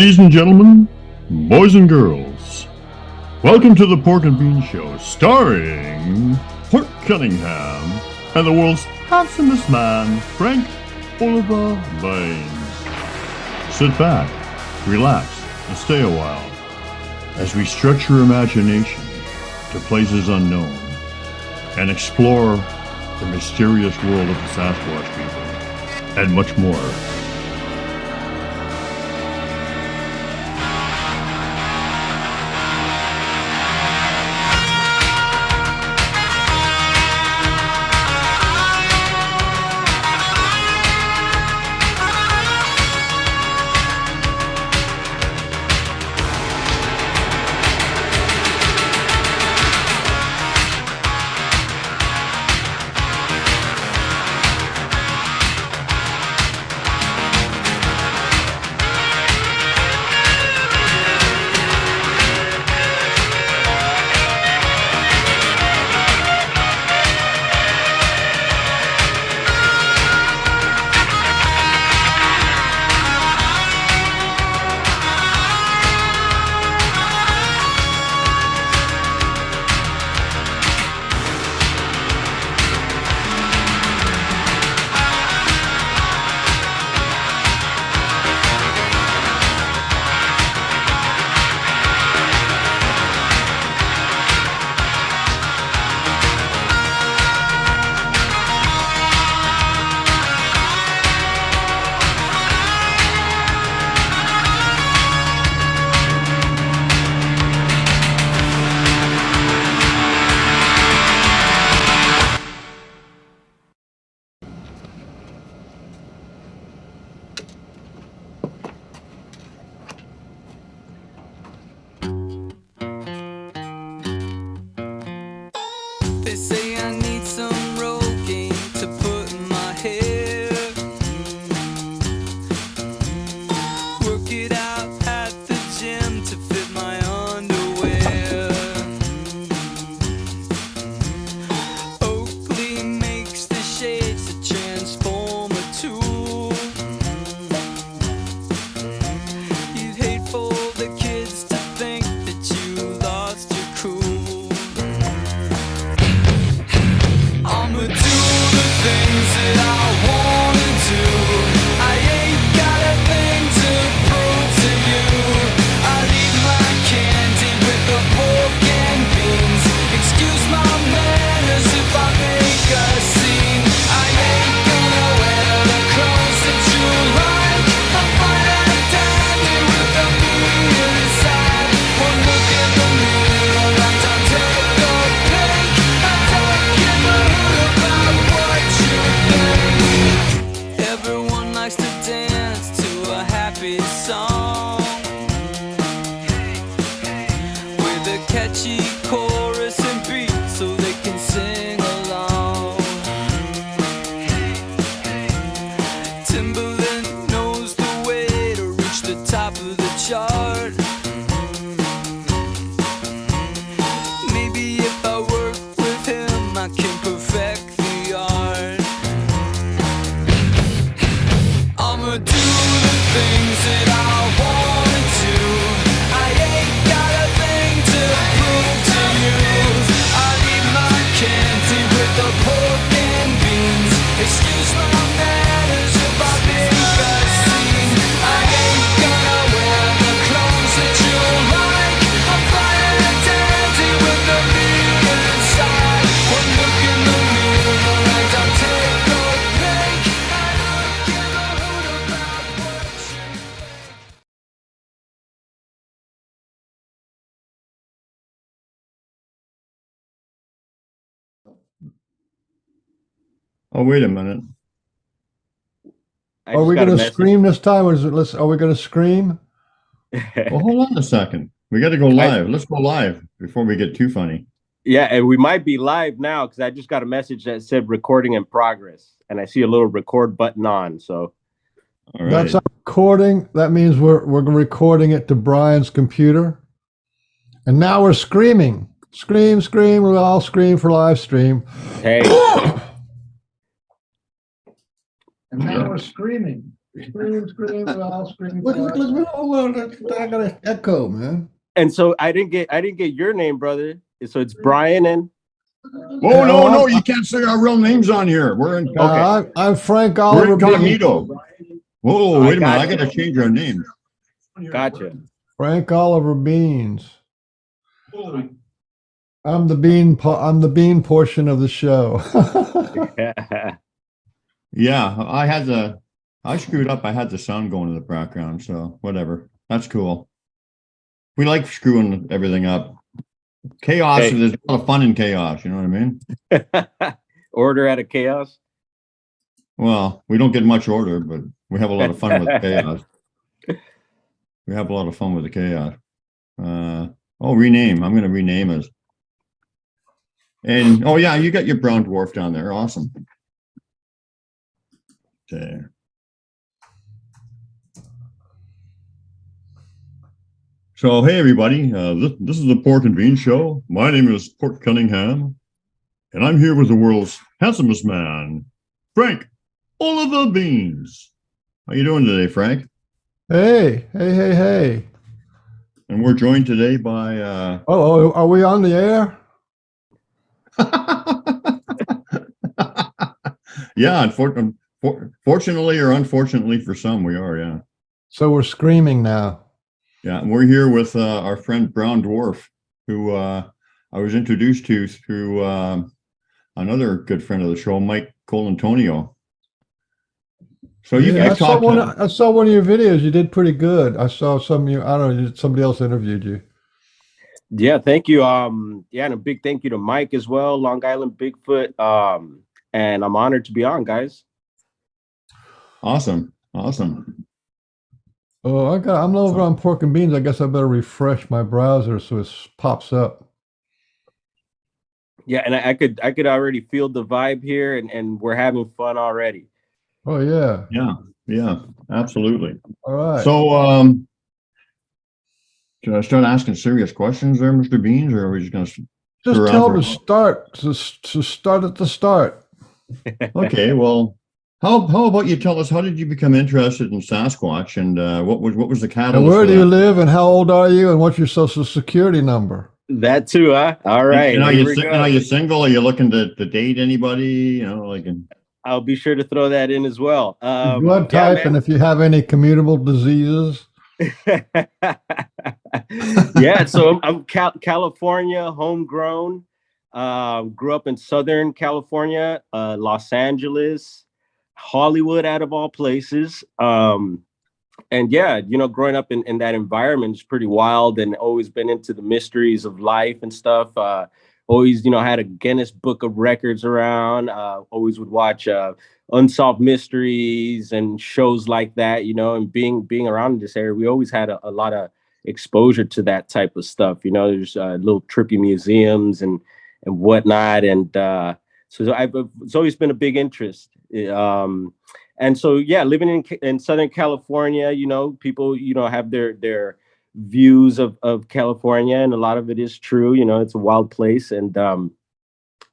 Ladies and gentlemen, boys and girls, welcome to the Pork and Bean Show, starring Pork Cunningham and the world's handsomest man, Frank Oliver Lane. Sit back, relax, and stay a while as we stretch your imagination to places unknown and explore the mysterious world of the Sasquatch people and much more. They say I need some Rogaine to put in my hair. Work it out at the gym to fit my underwear. Oakley makes the shades to transform a tool. You'd hate for the kids to think that you lost your cool. I'ma do the things that I wanna do. I ain't got a thing to prove to you. I'll eat my candy with the pork and beans. Excuse my manners if I make a scene. I ain't gonna wear the clothes that you like. I'm fine and dandy with the meat inside. One look in the mirror and I'll take a peek. I'm talking about what you think. Everyone likes to dance to a happy song with a catchy chorus and beat so they can sing along. Timberland knows the way to reach the top of the chart. Maybe if I work with him, I can perfect the art. I'ma do the things that I wanna do. I ain't got a thing to prove to you. I'll eat my candy with the pork and beans. Excuse my manners if I make a scene. I ain't gonna wear the clothes that you like. I'm fine and dandy with the meat inside. One look in the mirror and I'll take a peek. I don't give a hoot about what you think. Oh, wait a minute. I Are just we got a going to message. scream this time? Or is it, are we going to scream? Well, hold on a second. We got to go live. Let's go live before we get too funny. Yeah, and we might be live now because I just got a message that said recording in progress, and I see a little record button on. So All right. That's our recording. That means we're recording it to Brian's computer. And now we're screaming. Scream, scream. We'll all scream for live stream. hey, And now we're screaming. Scream, we all scream. Look, I got an echo, man. And so I didn't get your name, brother. So it's Brian and Oh, no, you can't say our real names on here. We're in I'm Frank we're Oliver. incognito. Whoa, wait a minute. I gotcha. gotta change our names. Gotcha. Frank Oliver Beans. I'm the bean portion of the show. Yeah, I screwed up. I had the sound going in the background, so whatever. That's cool. We like screwing everything up. Chaos, Hey. there's a lot of fun in chaos, you know what I mean? Order out of chaos. Well, we don't get much order, but we have a lot of fun with chaos. We have a lot of fun with the chaos. Rename. I'm going to rename us. And, oh, yeah, you got your brown dwarf down there. Awesome. Okay. So, hey, everybody. This is the Pork and Bean Show. My name is Pork Cunningham, and I'm here with the world's handsomest man, Frank Oliver Beans. How you doing today, Frank? Hey. And we're joined today by... are we on the air? Yeah, fortunately or unfortunately for some, we are, yeah. So we're screaming now. Yeah, and we're here with our friend Brown Dwarf, who I was introduced to through another good friend of the show, Mike Colantonio. So you guys talked. I saw one of your videos. You did pretty good. I saw some of you. I don't know. Somebody else interviewed you. Yeah, thank you. And a big thank you to Mike as well, Long Island Bigfoot. And I'm honored to be on, guys. Awesome. Oh, I'm over on Pork and Beans. I guess I better refresh my browser so it pops up. Yeah, and I could already feel the vibe here, and we're having fun already. Oh yeah. Yeah, absolutely. All right. So should I start asking serious questions there, Mr. Beans, or are we just going to just tell them to start at the start? Okay, well, how about you tell us, how did you become interested in Sasquatch, and what was the catalyst? And where do you live, and how old are you, and what's your social security number? That too, huh? All right. And are you single? Are you looking to date anybody? I'll be sure to throw that in as well. Blood type, and if you have any communicable diseases. Yeah, so I'm California, homegrown. Grew up in Southern California, Los Angeles, Hollywood, out of all places. And yeah, growing up in that environment is pretty wild, and always been into the mysteries of life and stuff. Always, had a Guinness Book of Records around. Always would watch Unsolved Mysteries and shows like that, and being around this area, we always had a lot of exposure to that type of stuff. There's little trippy museums and whatnot. And so it's always been a big interest. And so, yeah, living in Southern California, people, have their views of California, and a lot of it is true. It's a wild place. And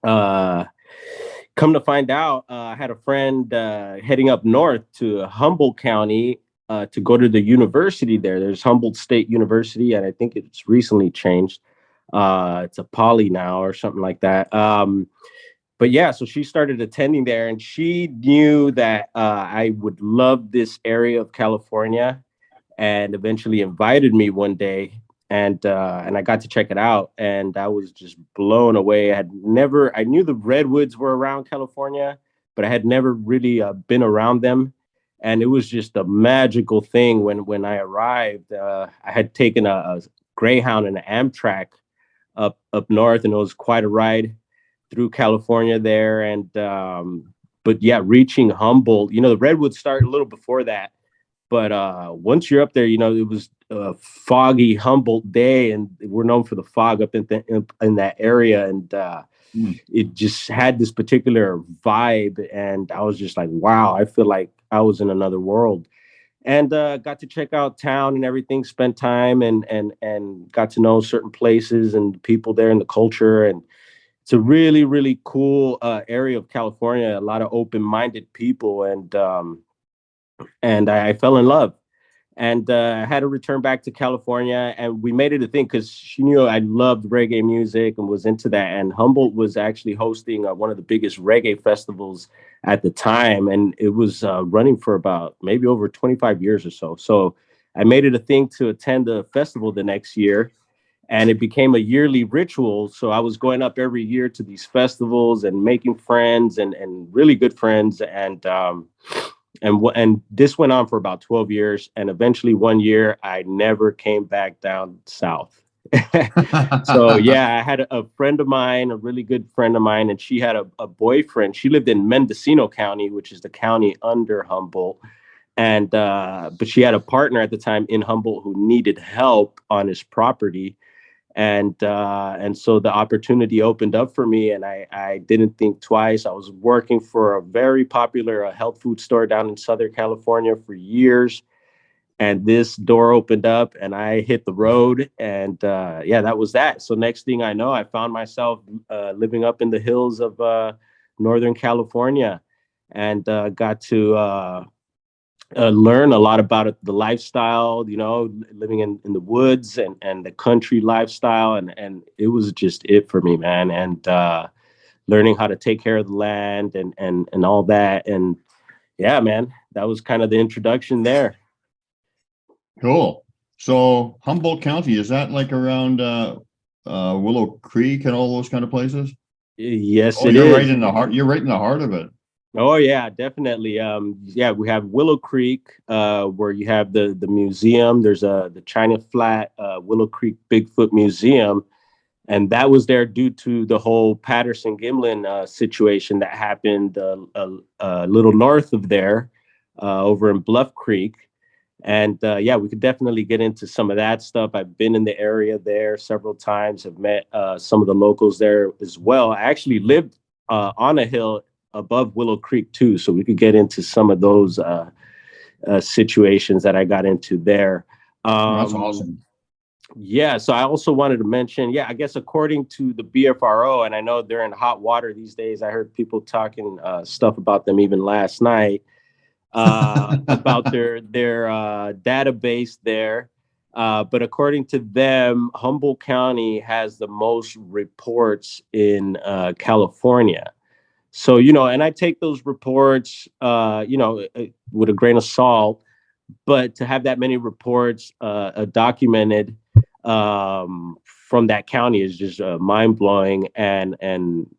come to find out, I had a friend heading up north to Humboldt County to go to the university there. There's Humboldt State University, and I think it's recently changed. It's a poly now or something like that. But yeah, so she started attending there, and she knew that I would love this area of California, and eventually invited me one day, and I got to check it out, and I was just blown away. I knew the redwoods were around California, but I had never really been around them, and it was just a magical thing when I arrived. I had taken a Greyhound and an Amtrak up north, and it was quite a ride through California there. And but yeah, reaching Humboldt, the redwoods start a little before that, but once you're up there, it was a foggy Humboldt day, and we're known for the fog up in that area, and it just had this particular vibe, and I was just like, wow, I feel like I was in another world. And got to check out town and everything, spent time and got to know certain places and people there and the culture. And it's a really, really cool area of California, a lot of open-minded people. And and I fell in love. And I had to return back to California, and we made it a thing because she knew I loved reggae music and was into that. And Humboldt was actually hosting one of the biggest reggae festivals at the time, and it was running for about maybe over 25 years or so. So I made it a thing to attend the festival the next year, and it became a yearly ritual. So I was going up every year to these festivals and making friends and really good friends. And this went on for about 12 years, and eventually one year I never came back down south. So yeah, I had a friend of mine, a really good friend of mine, and she had a boyfriend. She lived in Mendocino County, which is the county under Humboldt. And but she had a partner at the time in Humboldt who needed help on his property. And so the opportunity opened up for me, and I didn't think twice. I was working for a very popular health food store down in Southern California for years, and this door opened up, and I hit the road, and yeah, that was that. So next thing I know, I found myself living up in the hills of Northern California, and got to learn a lot about the lifestyle, living in the woods and the country lifestyle. And it was just it for me, man. And learning how to take care of the land and all that. And yeah, man, that was kind of the introduction there. Cool. So Humboldt County, is that like around Willow Creek and all those kind of places? Yes, Oh, it you're is. right in the heart. You're right in the heart of it. Oh yeah, definitely. Yeah, we have Willow Creek, where you have the museum. There's the China Flat Willow Creek Bigfoot Museum, and that was there due to the whole Patterson Gimlin situation that happened a little north of there, over in Bluff Creek. And yeah, we could definitely get into some of that stuff. I've been in the area there several times. Have met some of the locals there as well. I actually lived on a hill above Willow Creek too, so we could get into some of those situations that I got into there. That's awesome. Yeah, so I also wanted to mention, yeah, I guess according to the BFRO, and I know they're in hot water these days. I heard people talking stuff about them even last night, about their database there. But according to them, Humboldt County has the most reports in California. So, and I take those reports, with a grain of salt, but to have that many reports documented from that county is just mind blowing. And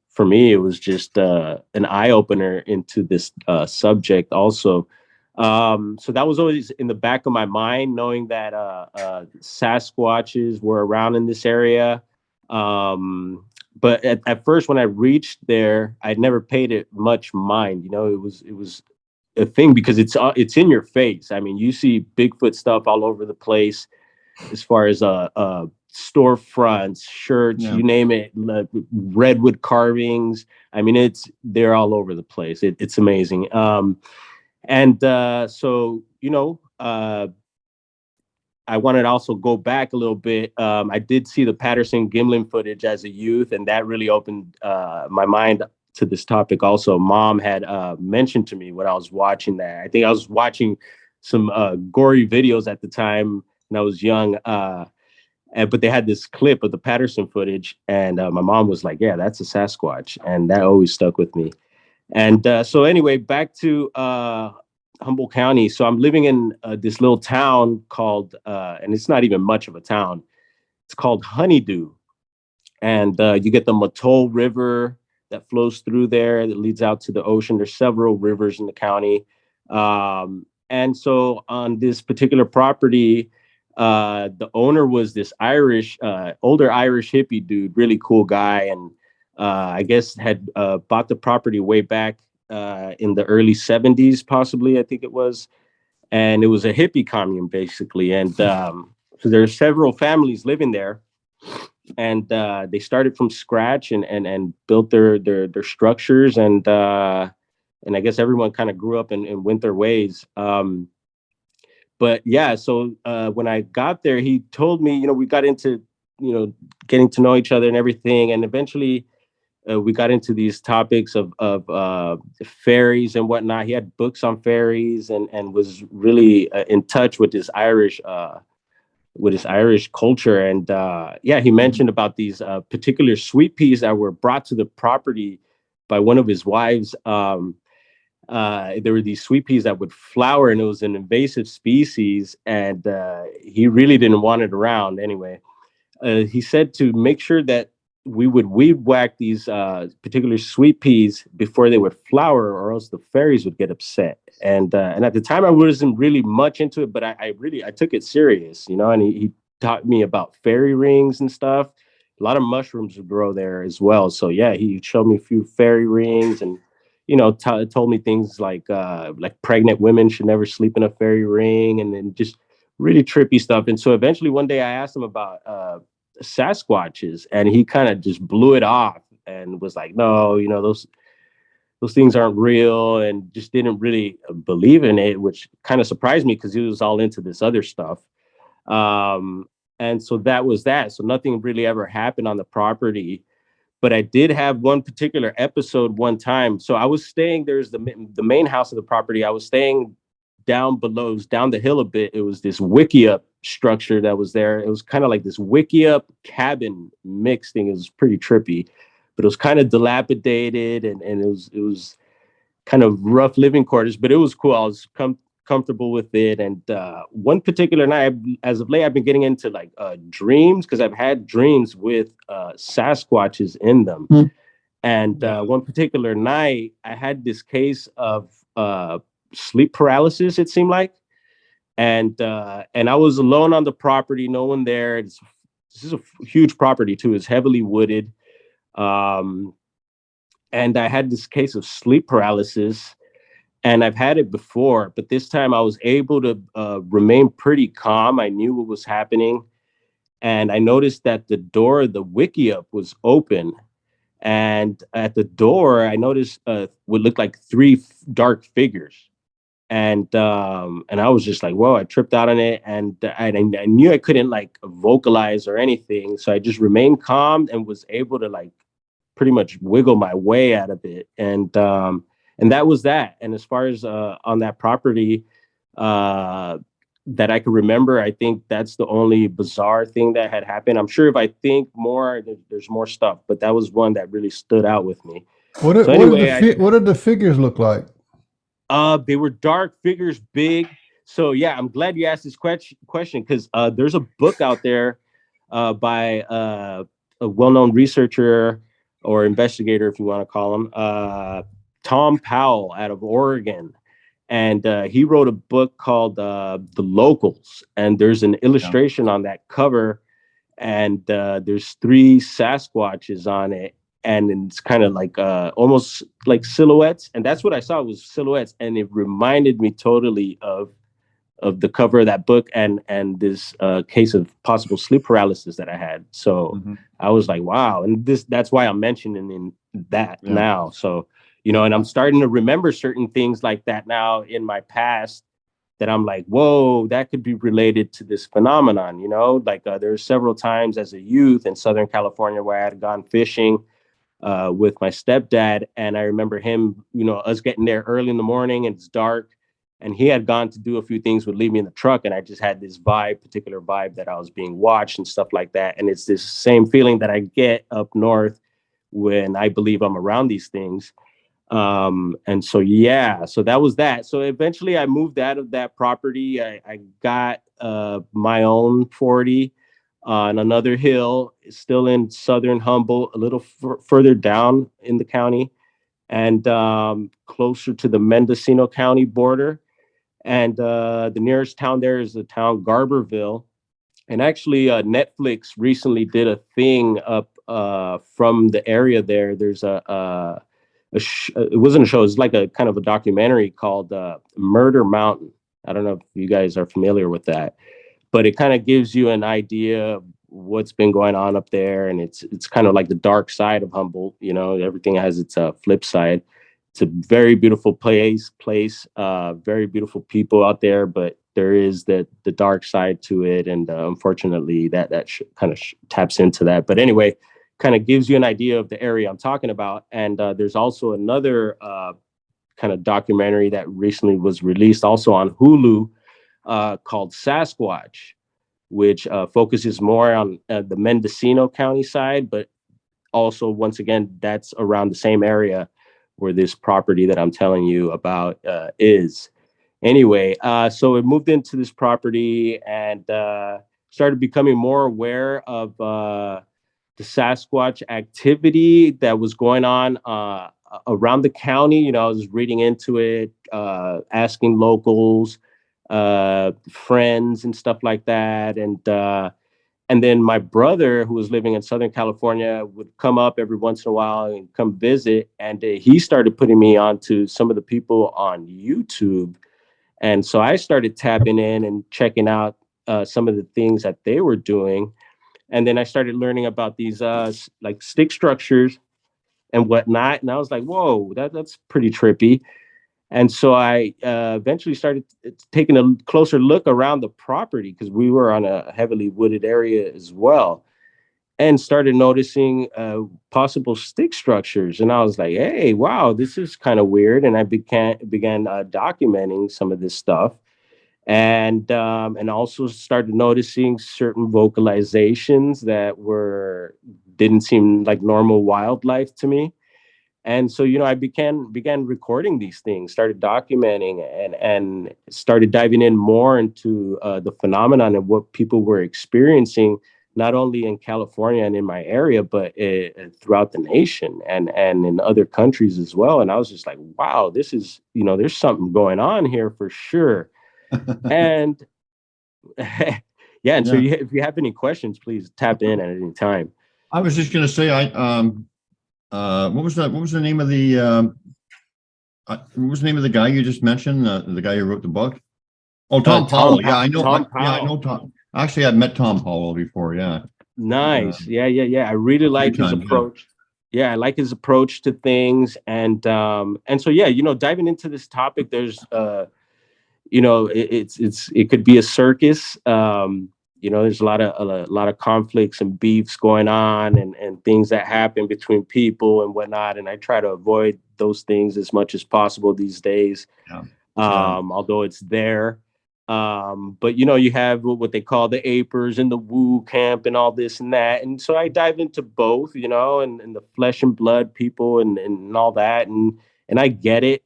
for me, it was just an eye opener into this subject also. So that was always in the back of my mind, knowing that Sasquatches were around in this area. But at first, when I reached there, I'd never paid it much mind. It was a thing because it's in your face. I mean, you see Bigfoot stuff all over the place, as far as storefronts, shirts, Yeah. you name it, redwood carvings. I mean, they're all over the place. It's amazing. And so I wanted to also go back a little bit. I did see the Patterson Gimlin footage as a youth, and that really opened my mind to this topic. Also, Mom had mentioned to me when I was watching that. I think I was watching some gory videos at the time when I was young, but they had this clip of the Patterson footage, and my mom was like, "Yeah, that's a Sasquatch," and that always stuck with me. And so anyway, back to Humboldt County. So I'm living in this little town called, and it's not even much of a town. It's called Honeydew, and you get the Mattole River that flows through there that leads out to the ocean. There's several rivers in the county, and so on this particular property, the owner was this older Irish hippie dude, really cool guy, and I guess had bought the property way back in the early '70s, possibly. I think it was, and it was a hippie commune basically, and so there are several families living there, and they started from scratch and built their structures, and I guess everyone kind of grew up and went their ways. But yeah, so when I got there, he told me, we got into, getting to know each other and everything, and eventually we got into these topics of fairies and whatnot. He had books on fairies and was really in touch with his Irish culture. And yeah, he mentioned about these particular sweet peas that were brought to the property by one of his wives. There were these sweet peas that would flower, and it was an invasive species, and he really didn't want it around anyway. He said to make sure that we would weed whack these particular sweet peas before they would flower, or else the fairies would get upset. And at the time, I wasn't really much into it, but I took it serious, you know. And he taught me about fairy rings and stuff. A lot of mushrooms would grow there as well. So yeah, he showed me a few fairy rings, and you know, told me things like pregnant women should never sleep in a fairy ring, and then just really trippy stuff. And so eventually one day I asked him about Sasquatches, and he kind of just blew it off and was like, no, you know, those things aren't real, and just didn't really believe in it, which kind of surprised me because he was all into this other stuff. And so that was that. So nothing really ever happened on the property. But I did have one particular episode one time. So I was staying, there's the main house of the property. I was staying down below, it was down the hill a bit. It was this wickiup structure that was there. It was kind of like this wickiup cabin mix thing. It was pretty trippy, but it was kind of dilapidated, and it was kind of rough living quarters, but it was cool. I was comfortable with it. And one particular night, as of late, I've been getting into like dreams, because I've had dreams with Sasquatches in them. Mm. And one particular night, I had this case of sleep paralysis, it seemed like. And I was alone on the property, no one there. This is a huge property too. It's heavily wooded. And I had this case of sleep paralysis. And I've had it before, but this time I was able to remain pretty calm. I knew what was happening. And I noticed that the door of the wickiup was open. And at the door, I noticed what looked like three dark figures. And I was just like, whoa, I tripped out on it. And I knew I couldn't like vocalize or anything. So I just remained calm and was able to like pretty much wiggle my way out of it. And that was that. And as far as on that property that I could remember, I think that's the only bizarre thing that had happened. I'm sure if I think more, there's more stuff, but that was one that really stood out with me. What did the figures look like? They were dark figures, big. So yeah, I'm glad you asked this question, because there's a book out there by a well-known researcher or investigator, if you want to call him, Tom Powell out of Oregon. And he wrote a book called The Locals. And there's an illustration on that cover. And there's three Sasquatches on it. And it's kind of like almost like silhouettes. And that's what I saw, was silhouettes. And it reminded me totally of the cover of that book and this case of possible sleep paralysis that I had. So I was like, wow. And that's why I'm mentioning that now. So, you know, and I'm starting to remember certain things like that now in my past that I'm like, whoa, that could be related to this phenomenon. You know, like there were several times as a youth in Southern California where I had gone fishing with my stepdad. And I remember him, you know, us getting there early in the morning and it's dark. And he had gone to do a few things, would leave me in the truck. And I just had this particular vibe that I was being watched and stuff like that. And it's this same feeling that I get up north when I believe I'm around these things. And so, yeah, so that was that. So eventually I moved out of that property. I got my own 40 on another hill, still in southern Humboldt, a little further down in the county, and closer to the Mendocino County border. And the nearest town there is the town Garberville. And actually, Netflix recently did a thing up from the area there. There's it wasn't a show, it's like a kind of a documentary called Murder Mountain. I don't know if you guys are familiar with that, but it kind of gives you an idea of what's been going on up there. And it's kind of like the dark side of Humboldt. You know, everything has its flip side. It's a very beautiful place, very beautiful people out there, but there is the dark side to it. And unfortunately, that kind of taps into that. But anyway, kind of gives you an idea of the area I'm talking about. And there's also another kind of documentary that recently was released also on Hulu called Sasquatch, which focuses more on the Mendocino County side, but also, once again, that's around the same area where this property that I'm telling you about is. Anyway, so we moved into this property and started becoming more aware of the Sasquatch activity that was going on around the county. You know, I was reading into it, asking locals, friends, and stuff like that, and then my brother, who was living in Southern California, would come up every once in a while and come visit. And he started putting me onto some of the people on YouTube. And so I started tapping in and checking out some of the things that they were doing. And then I started learning about these like stick structures and whatnot. And I was like, whoa, that's pretty trippy. And so I eventually started taking a closer look around the property because we were on a heavily wooded area as well, and started noticing possible stick structures. And I was like, hey, wow, this is kind of weird. And I began documenting some of this stuff, and also started noticing certain vocalizations that didn't seem like normal wildlife to me. And so, I began recording these things, started documenting, and started diving in more into the phenomenon of what people were experiencing, not only in California and in my area, but throughout the nation and in other countries as well. And I was just like, wow, this is, there's something going on here for sure. And yeah, and so if you have any questions, please tap in at any time. I was just going to say, what was the name of the guy you just mentioned? The guy who wrote the book? Oh, Tom Powell. Yeah, I know. I know Tom. Actually, I've met Tom Powell before. Yeah. Nice. Yeah. I really like his approach. Yeah, I like his approach to things, and so diving into this topic, there's it could be a circus. There's a lot of conflicts and beefs going on and things that happen between people and whatnot. And I try to avoid those things as much as possible these days. Yeah. Although it's there. But you have what they call the apers and the woo camp and all this and that. And so I dive into both, and the flesh and blood people and all that. And I get it.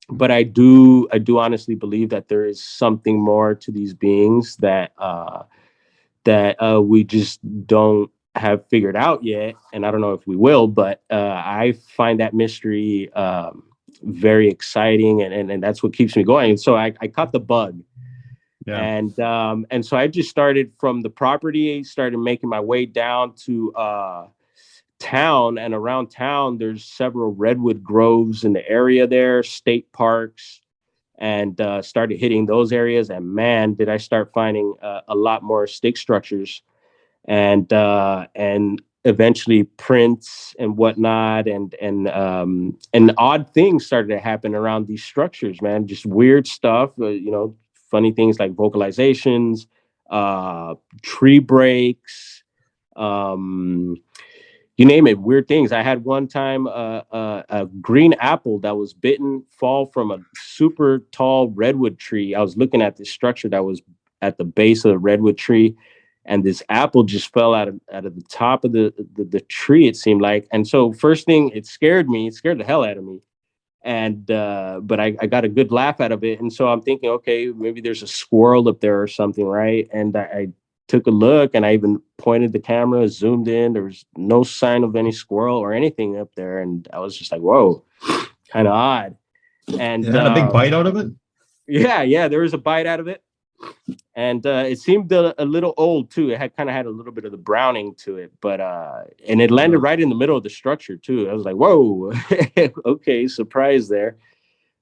But I do honestly believe that there is something more to these beings that we just don't have figured out yet, and I don't know if we will. But I find that mystery very exciting, and that's what keeps me going. And so I caught the bug, and so I just started from the property, started making my way down to town, and around town there's several redwood groves in the area there, state parks, and started hitting those areas. And man, did I start finding a lot more stick structures and eventually prints and whatnot, and odd things started to happen around these structures, man. Just weird stuff, funny things like vocalizations, tree breaks, you name it, weird things. I had one time a green apple that was bitten fall from a super tall redwood tree. I was looking at this structure that was at the base of the redwood tree, and this apple just fell out of the top of the tree, it seemed like. And so first thing, it scared the hell out of me. And but I got a good laugh out of it. And so I'm thinking, okay, maybe there's a squirrel up there or something, right? And I took a look, and I even pointed the camera, zoomed in. There was no sign of any squirrel or anything up there, and I was just like, whoa, kind of odd. And it had a big bite out of it. Yeah, there was a bite out of it, and it seemed a little old too. It had a little bit of the browning to it, but and it landed right in the middle of the structure too. I was like, whoa, okay, surprise there.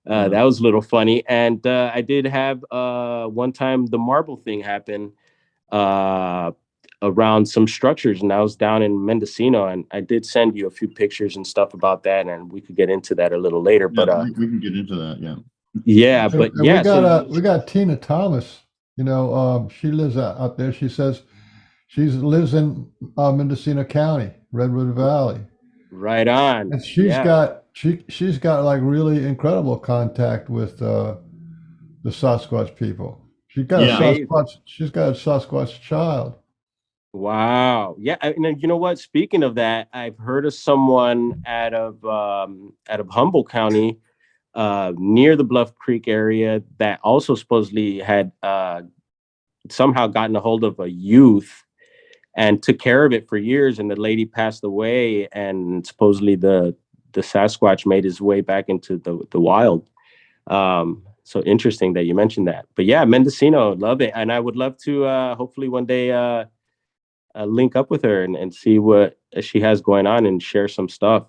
That was a little funny. And I did have one time the marble thing happen around some structures, and I was down in Mendocino, and I did send you a few pictures and stuff about that, and we could get into that a little later. Yeah, but we can get into that. But yeah, we got Tina Thomas. She lives out there. She says She lives in Mendocino County, Redwood Valley, Right on. and Yeah. she's got like really incredible contact with the Sasquatch people. Yeah. Amazing. She's got a Sasquatch child. Wow. Yeah. And then, you know what? Speaking of that, I've heard of someone out of Humboldt County, near the Bluff Creek area, that also supposedly had somehow gotten a hold of a youth and took care of it for years. And the lady passed away, and supposedly the Sasquatch made his way back into the wild. So interesting that you mentioned that. But yeah, Mendocino, love it, and I would love to hopefully one day link up with her and see what she has going on and share some stuff.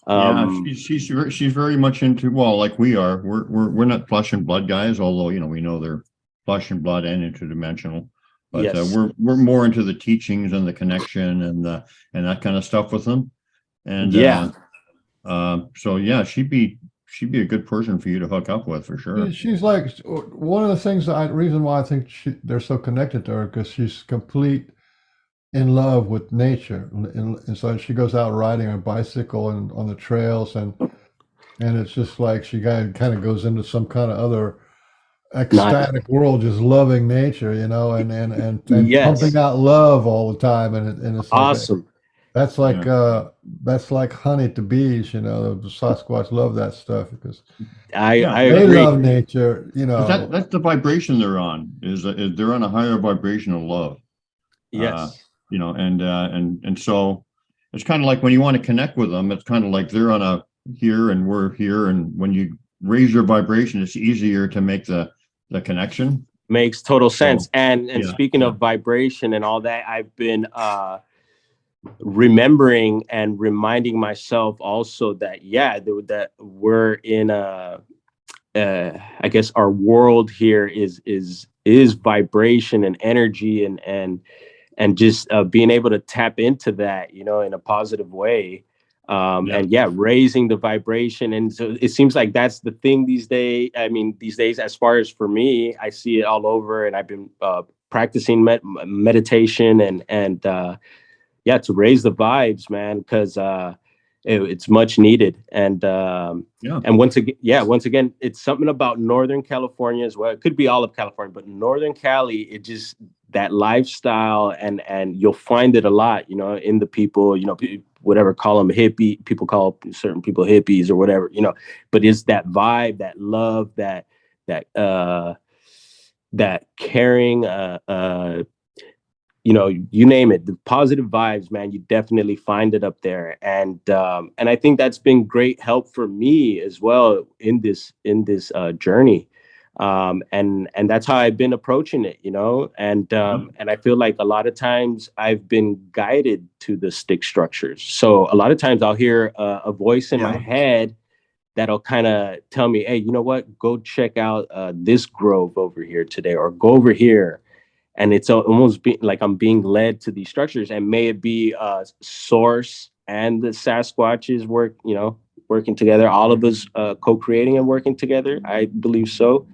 Yeah, Um, she's very much into, well, like we are. We're not flesh and blood guys, although we know they're flesh and blood and interdimensional. But yes, we're more into the teachings and the connection and that kind of stuff with them. And yeah, so yeah, she'd be a good person for you to hook up with for sure. She's like one of the things reason why I think they're so connected to her because she's complete in love with nature, and so she goes out riding her bicycle and on the trails, and it's just like she kind of goes into some kind of other not ecstatic world, just loving nature, and pumping yes, out love all the time, and it's like awesome. that's like Yeah. uh that's like honey to bees, the Sasquatch love that stuff because Yeah, I they agree. love nature, but that's the vibration they're on. Is they're on a higher vibration of love. Uh, Yes, and so it's kind of like when you want to connect with them, it's kind of like they're on a here and we're here, and when you raise your vibration, it's easier to make the connection. makes total So sense. And yeah, speaking yeah, of vibration and all that, I've been remembering and reminding myself also that that we're in a I guess our world here is vibration and energy and just being able to tap into that, in a positive way. yeah, And yeah, raising the vibration. And so it seems like that's the thing these days. I mean, these days, as far as for me, I see it all over, and I've been practicing meditation and yeah, to raise the vibes, man, because it's much needed. yeah, And once again, it's something about Northern California as well. It could be all of California, but Northern Cali, it just that lifestyle, and you'll find it a lot, in the people, whatever, call them hippie, people call certain people hippies or whatever, but it's that vibe, that love, that caring, you name it, the positive vibes, man, you definitely find it up there. And I think that's been great help for me as well in this journey. And that's how I've been approaching it, yeah, and I feel like a lot of times I've been guided to the stick structures. So a lot of times I'll hear a voice in my yeah. head that'll kind of tell me, hey, you know what, go check out this grove over here today, or go over here. And it's almost like I'm being led to these structures, and may it be source and the Sasquatches working together, all of us co-creating and working together, I believe so.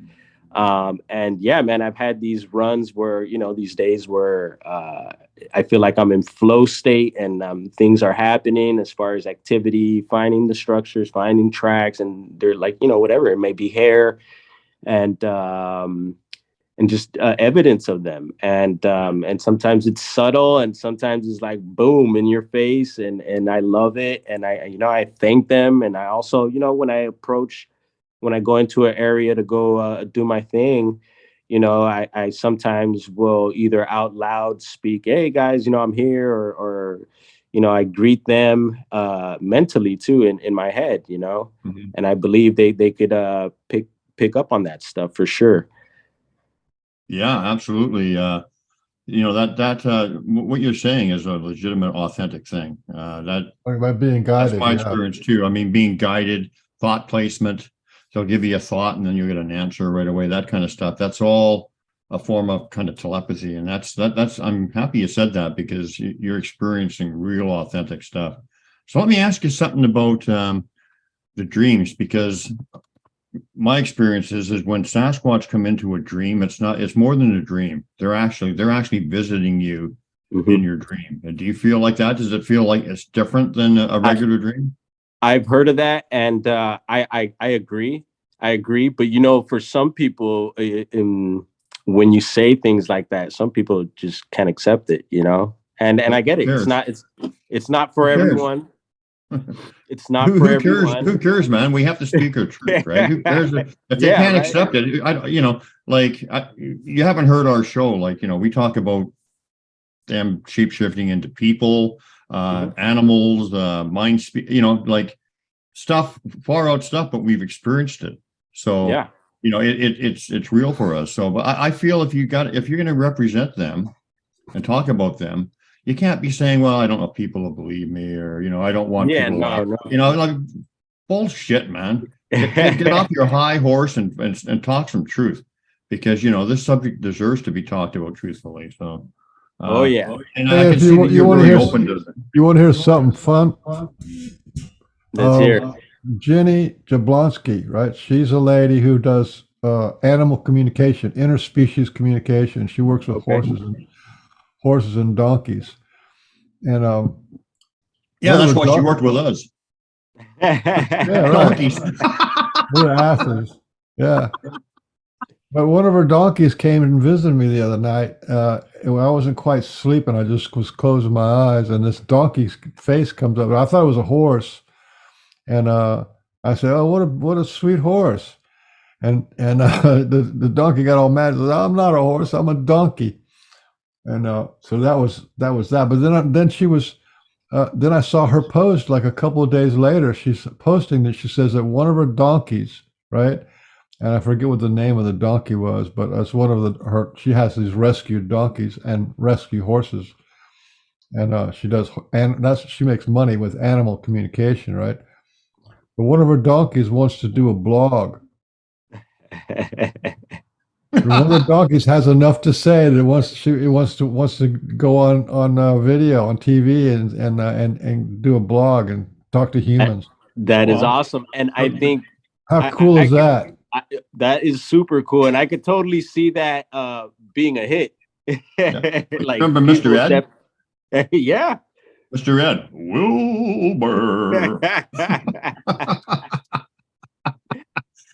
And yeah, man, I've had these runs where, these days where I feel like I'm in flow state, and things are happening as far as activity, finding the structures, finding tracks, and they're like, whatever, it may be hair, and just evidence of them. And sometimes it's subtle, and sometimes it's like boom in your face, and I love it. And I thank them. And I also, when I go into an area to go do my thing, I sometimes will either out loud speak, hey guys, I'm here, or I greet them mentally too, in my head, Mhm. and I believe they could pick up on that stuff for sure. Yeah, absolutely. What you're saying is a legitimate, authentic thing. Talking about being That's guided. my Yeah. experience too. I mean, being guided, thought placement. They'll give you a thought and then you get an answer right away. That kind of stuff. That's all a form of kind of telepathy, and that's. I'm happy you said that because you're experiencing real, authentic stuff. So let me ask you something about the dreams, because my experience is when Sasquatch come into a dream, it's more than a dream. They're actually visiting you in your dream. Do you feel like that? Does it feel like it's different than a regular dream? I've heard of that, and I agree. I agree, but for some people, when you say things like that, some people just can't accept it. And I get it. It's not for everyone. It's not for everyone. Who cares, man? We have to speak our truth, right? Who cares if they can't accept it? You haven't heard our show. We talk about them shape shifting into people, animals, mind speed. Stuff, far out stuff, but we've experienced it. So it's real for us. So, but I feel if you're going to represent them and talk about them, you can't be saying, well, I don't know if people will believe me, or, I don't want people like bullshit, man. Get off your high horse and talk some truth, because, this subject deserves to be talked about truthfully. So, and I can see that you're very open to it. You want to hear something fun? Let's hear. Jenny Jablonski, right? She's a lady who does animal communication, interspecies communication. She works with horses and donkeys, and that's why she worked with us. Yeah, right. We're Athens, yeah. But one of her donkeys came and visited me the other night. I wasn't quite sleeping. I just was closing my eyes, and this donkey's face comes up. I thought it was a horse, and I said, "Oh, what a sweet horse!" And the donkey got all mad. He said, "I'm not a horse. I'm a donkey." And so that was that. But then she was. Then I saw her post like a couple of days later. She's posting that she says that one of her donkeys, right? And I forget what the name of the donkey was, but it's one of her. She has these rescued donkeys and rescue horses, and she makes money with animal communication, right? But one of her donkeys wants to do a blog. One of the donkeys has enough to say that it wants to go on video on TV and do a blog and talk to humans. That is awesome, and I think how cool is that? That is super cool, and I could totally see that being a hit. Like, remember Mr. Ed? Yeah, Mr. Ed Wilbur.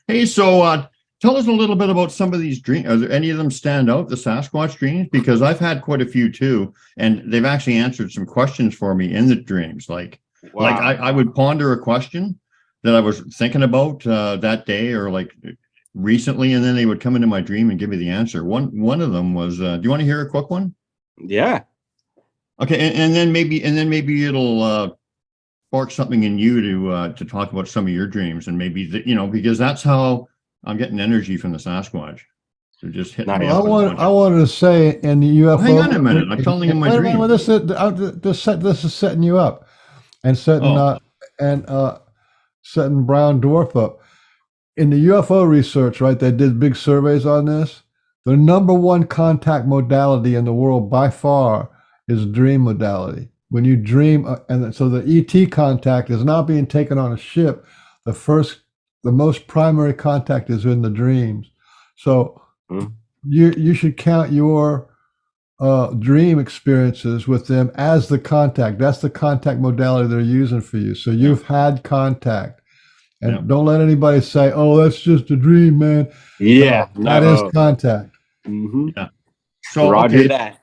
Hey, so tell us a little bit about some of these dreams. Are there any of them stand out, the Sasquatch dreams? Because I've had quite a few too, and they've actually answered some questions for me in the dreams. Like I would ponder a question that I was thinking about that day or like recently, and then they would come into my dream and give me the answer. One of them was, do you want to hear a quick one? Yeah. Okay, and then maybe it'll spark something in you to talk about some of your dreams, and maybe because that's how I'm getting energy from the Sasquatch. They're just hitting me up. I wanted to say in the UFO. Hang on a minute, I'm telling you my dream. This is setting you up, and setting Brown Dwarf up. In the UFO research, right, they did big surveys on this. The number one contact modality in the world by far is dream modality. When you dream, and so the ET contact is not being taken on a ship. The most primary contact is in the dreams. So you should count your dream experiences with them as the contact. That's the contact modality they're using for you. So you've had contact. And don't let anybody say, "Oh, that's just a dream, man." Yeah, that is contact. Mm-hmm. Yeah. So Roger that.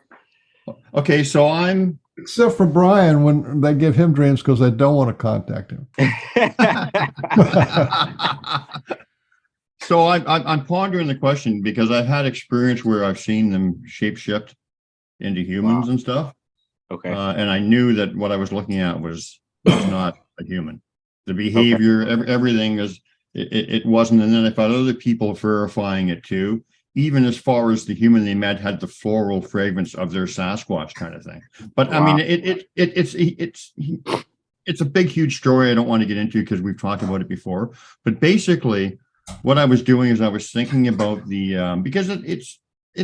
Okay, so I'm except for Brian when they give him dreams because they don't want to contact him. So I'm pondering the question because I've had experience where I've seen them shapeshift into humans and stuff. Okay. And I knew that what I was looking at was not a human. The behavior, everything it wasn't. And then I've had other people verifying it too, even as far as the human they met had the floral fragrance of their Sasquatch kind of thing. But I mean, it's a big, huge story I don't want to get into because we've talked about it before. But basically, what I was doing is I was thinking about because it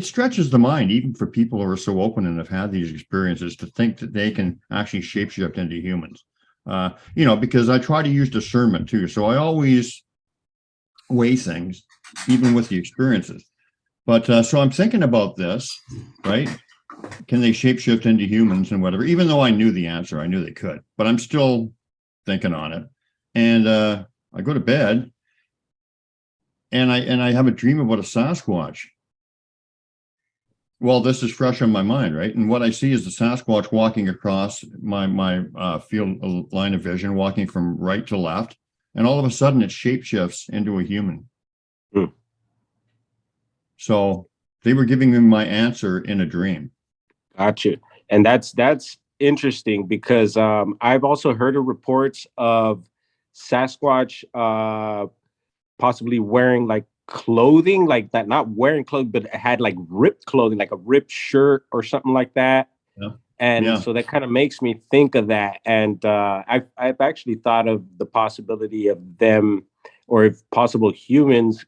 stretches the mind, even for people who are so open and have had these experiences, to think that they can actually shapeshift into humans. Because I try to use discernment too. So I always weigh things, even with the experiences. But so I'm thinking about this, right? can they shapeshift into humans and whatever? Even though I knew the answer, I knew they could, but I'm still thinking on it. And I go to bed, and I have a dream about a Sasquatch. Well, this is fresh on my mind, right? And what I see is the Sasquatch walking across my field line of vision, walking from right to left, and all of a sudden it shapeshifts into a human. Hmm. So they were giving me my answer in a dream. Gotcha. And that's interesting because I've also heard of reports of Sasquatch possibly wearing like clothing, like that, not wearing clothes, but it had like ripped clothing, like a ripped shirt or something like that. Yeah. And Yeah. so that kind of makes me think of that. And I've actually thought of the possibility of them, or if possible, humans,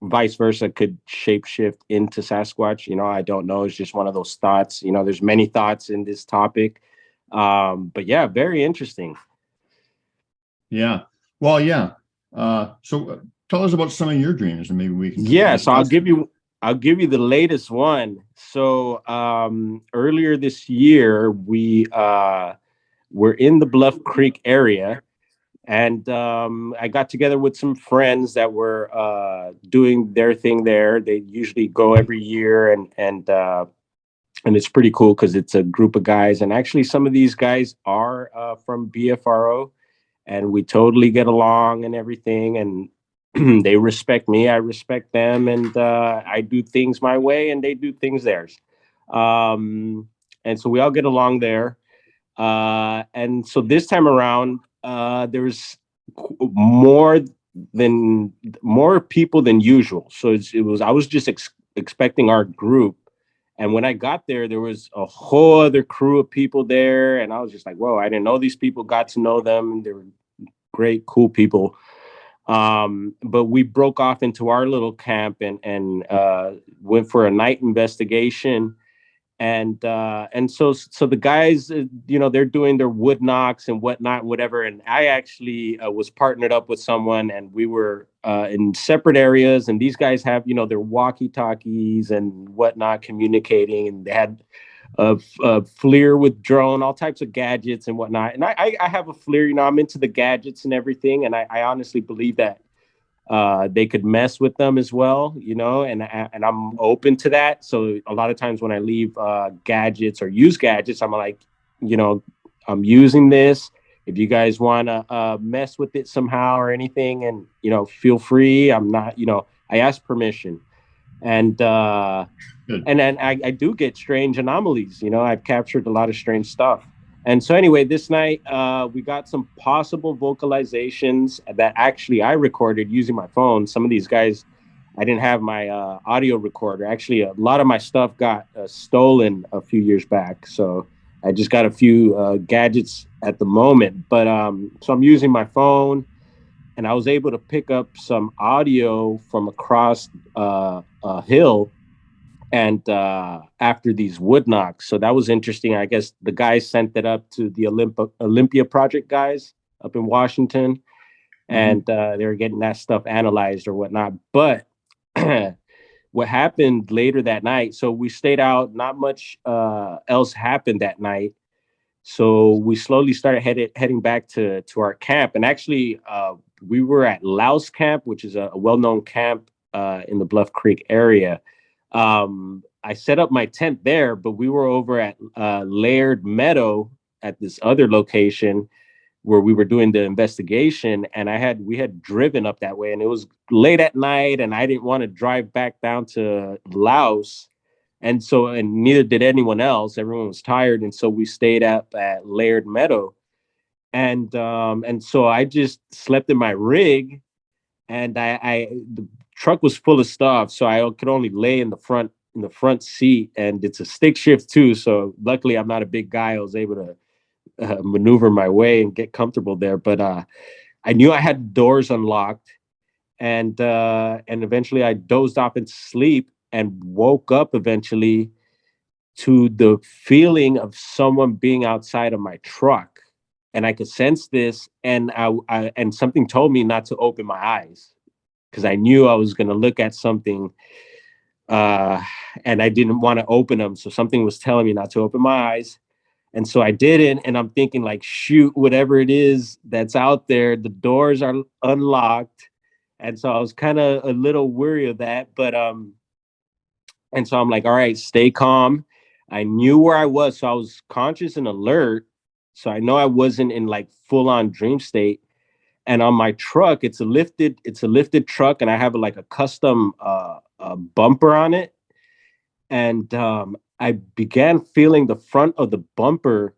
vice versa, could shapeshift into Sasquatch. You know, I don't know. It's just one of those thoughts. You know, there's many thoughts in this topic. But yeah, very interesting. Yeah. Well, yeah. So tell us about some of your dreams, and maybe we can Yeah, so discuss. I'll give you the latest one. So earlier this year, we were in the Bluff Creek area, and I got together with some friends that were doing their thing there. They usually go every year, and it's pretty cool because it's a group of guys, and actually some of these guys are from BFRO, and we totally get along and everything, and they respect me, I respect them, and I do things my way and they do things theirs. And so we all get along there. And so this time around, there's more than more people than usual. So it was I was just expecting our group, and when I got there, there was a whole other crew of people there, and I was just like, "Whoa!" I didn't know these people. Got to know them. They were great, cool people. But we broke off into our little camp and went for a night investigation. And so the guys, you know, they're doing their wood knocks and whatnot, whatever. And I actually was partnered up with someone, and we were in separate areas. And these guys have, you know, their walkie talkies and whatnot, communicating, and they had a FLIR with drone, all types of gadgets and whatnot. And I have a FLIR, you know, I'm into the gadgets and everything. And I honestly believe that they could mess with them as well, you know, and I'm open to that. So a lot of times when I leave gadgets or use gadgets, I'm like, you know, I'm using this. If you guys want to mess with it somehow or anything, and you know, feel free. I'm not, you know, I ask permission, and Good. and then I do get strange anomalies. You know, I've captured a lot of strange stuff. And so anyway, this night we got some possible vocalizations that actually I recorded using my phone. Some of these guys, I didn't have my audio recorder. Actually, a lot of my stuff got stolen a few years back. So I just got a few gadgets at the moment. But so I'm using my phone, and I was able to pick up some audio from across a hill, and after these wood knocks. So that was interesting. I guess the guys sent it up to the Olympia Project guys up in Washington, and they were getting that stuff analyzed or whatnot. But what happened later that night, so we stayed out, not much else happened that night. So we slowly started heading back to our camp. And actually, we were at Louse Camp, which is a well-known camp in the Bluff Creek area. I set up my tent there, but we were over at Laird Meadow at this other location where we were doing the investigation, and we had driven up that way, and it was late at night, and I didn't want to drive back down to Laos, and neither did anyone else. Everyone was tired, and so we stayed up at Laird Meadow, and so I just slept in my rig, and the truck was full of stuff, so I could only lay in the front seat, and it's a stick shift too. So luckily, I'm not a big guy. I was able to maneuver my way and get comfortable there. But I knew I had doors unlocked, and eventually I dozed off into sleep and woke up eventually to the feeling of someone being outside of my truck, and I could sense this, and and something told me not to open my eyes because I knew I was going to look at something uh, and I didn't want to open them. So something was telling me not to open my eyes. And so I didn't. And I'm thinking, like, shoot, whatever it is that's out there, the doors are unlocked. And so I was kind of a little weary of that. And so I'm like, all right, stay calm. I knew where I was. So I was conscious and alert. So I know I wasn't in like full on dream state. And on my truck, it's a lifted truck, and I have like a custom bumper on it. And I began feeling the front of the bumper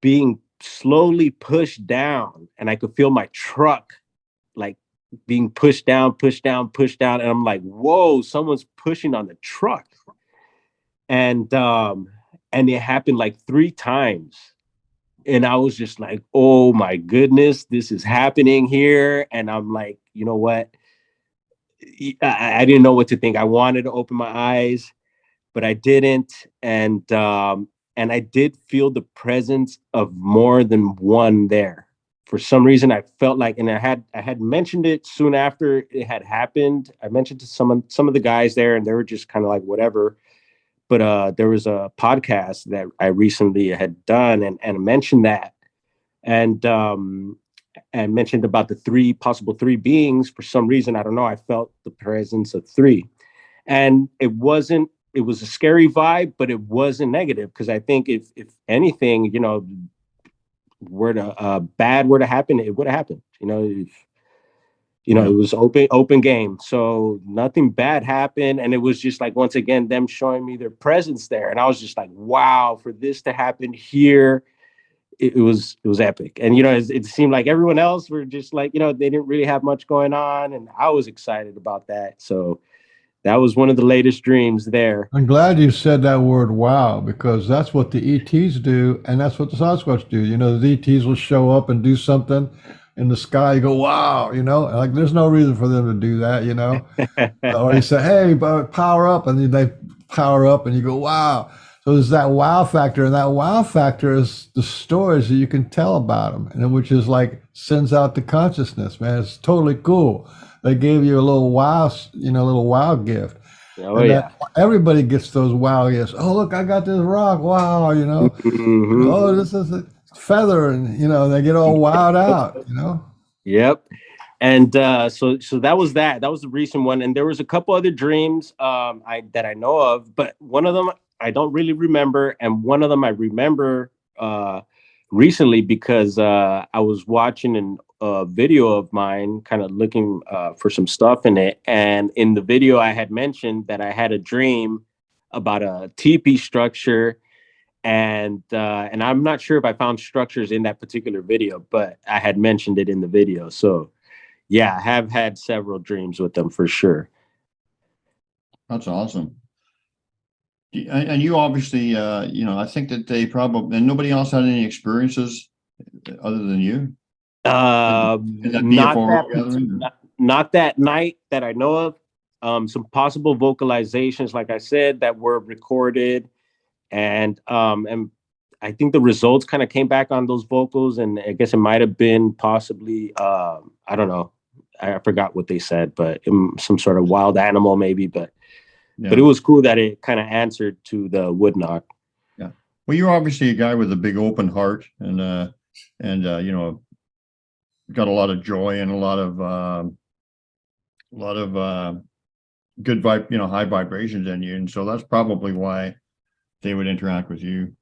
being slowly pushed down, and I could feel my truck like being pushed down, pushed down, pushed down. And I'm like, whoa, someone's pushing on the truck. And and it happened like 3 times. And I was just like, oh my goodness, this is happening here. And I'm like, you know what? I didn't know what to think. I wanted to open my eyes, but I didn't. And I did feel the presence of more than one there. For some reason, I felt like, and I had mentioned it soon after it had happened. I mentioned to some of the guys there, and they were just kind of like whatever. But there was a podcast that I recently had done, and mentioned that, and and mentioned about the three possible three beings. For some reason, I don't know, I felt the presence of three. And it was a scary vibe, but it wasn't negative, because I think if anything, were to bad were to happen, it would have happened. It was open game. So nothing bad happened. And it was just like, once again, them showing me their presence there. And I was just like, wow, for this to happen here, it was epic. And it seemed like everyone else were just like, they didn't really have much going on, and I was excited about that. So that was one of the latest dreams there. I'm glad you said that word wow, because that's what the ETs do, and that's what the Sasquatch do. The ETs will show up and do something in the sky. You go, wow, like there's no reason for them to do that. Or you say, hey, but power up, and they power up, and you go, wow. So there's that wow factor, and that wow factor is the stories that you can tell about them, and which is like sends out the consciousness, man. It's totally cool. They gave you a little wow, little wow gift. Oh And yeah. that everybody gets those wow gifts. Oh, look, I got this rock. Wow, Mhm. Oh, this is a feather, and they get all wowed out. Yep. And so that was the recent one. And there was a couple other dreams I know of, but one of them I don't really remember, and one of them I remember recently, because I was watching a video of mine, kind of looking for some stuff in it. And in the video, I had mentioned that I had a dream about a teepee structure, and I'm not sure if I found structures in that particular video, but I had mentioned it in the video. So yeah, I have had several dreams with them for sure. That's awesome. And you obviously, I think that they probably, and nobody else had any experiences other than you in that Not BFO that gathering. not that night that I know of. Some possible vocalizations, like I said, that were recorded, and I think the results kind of came back on those vocals, and I guess it might have been possibly I don't know, I forgot what they said, but some sort of wild animal maybe, but it was cool that it kind of answered to the wood knock. Yeah. Well, you're obviously a guy with a big open heart, and got a lot of joy and a lot of good vibe, high vibrations in you, and so that's probably why they would interact with you.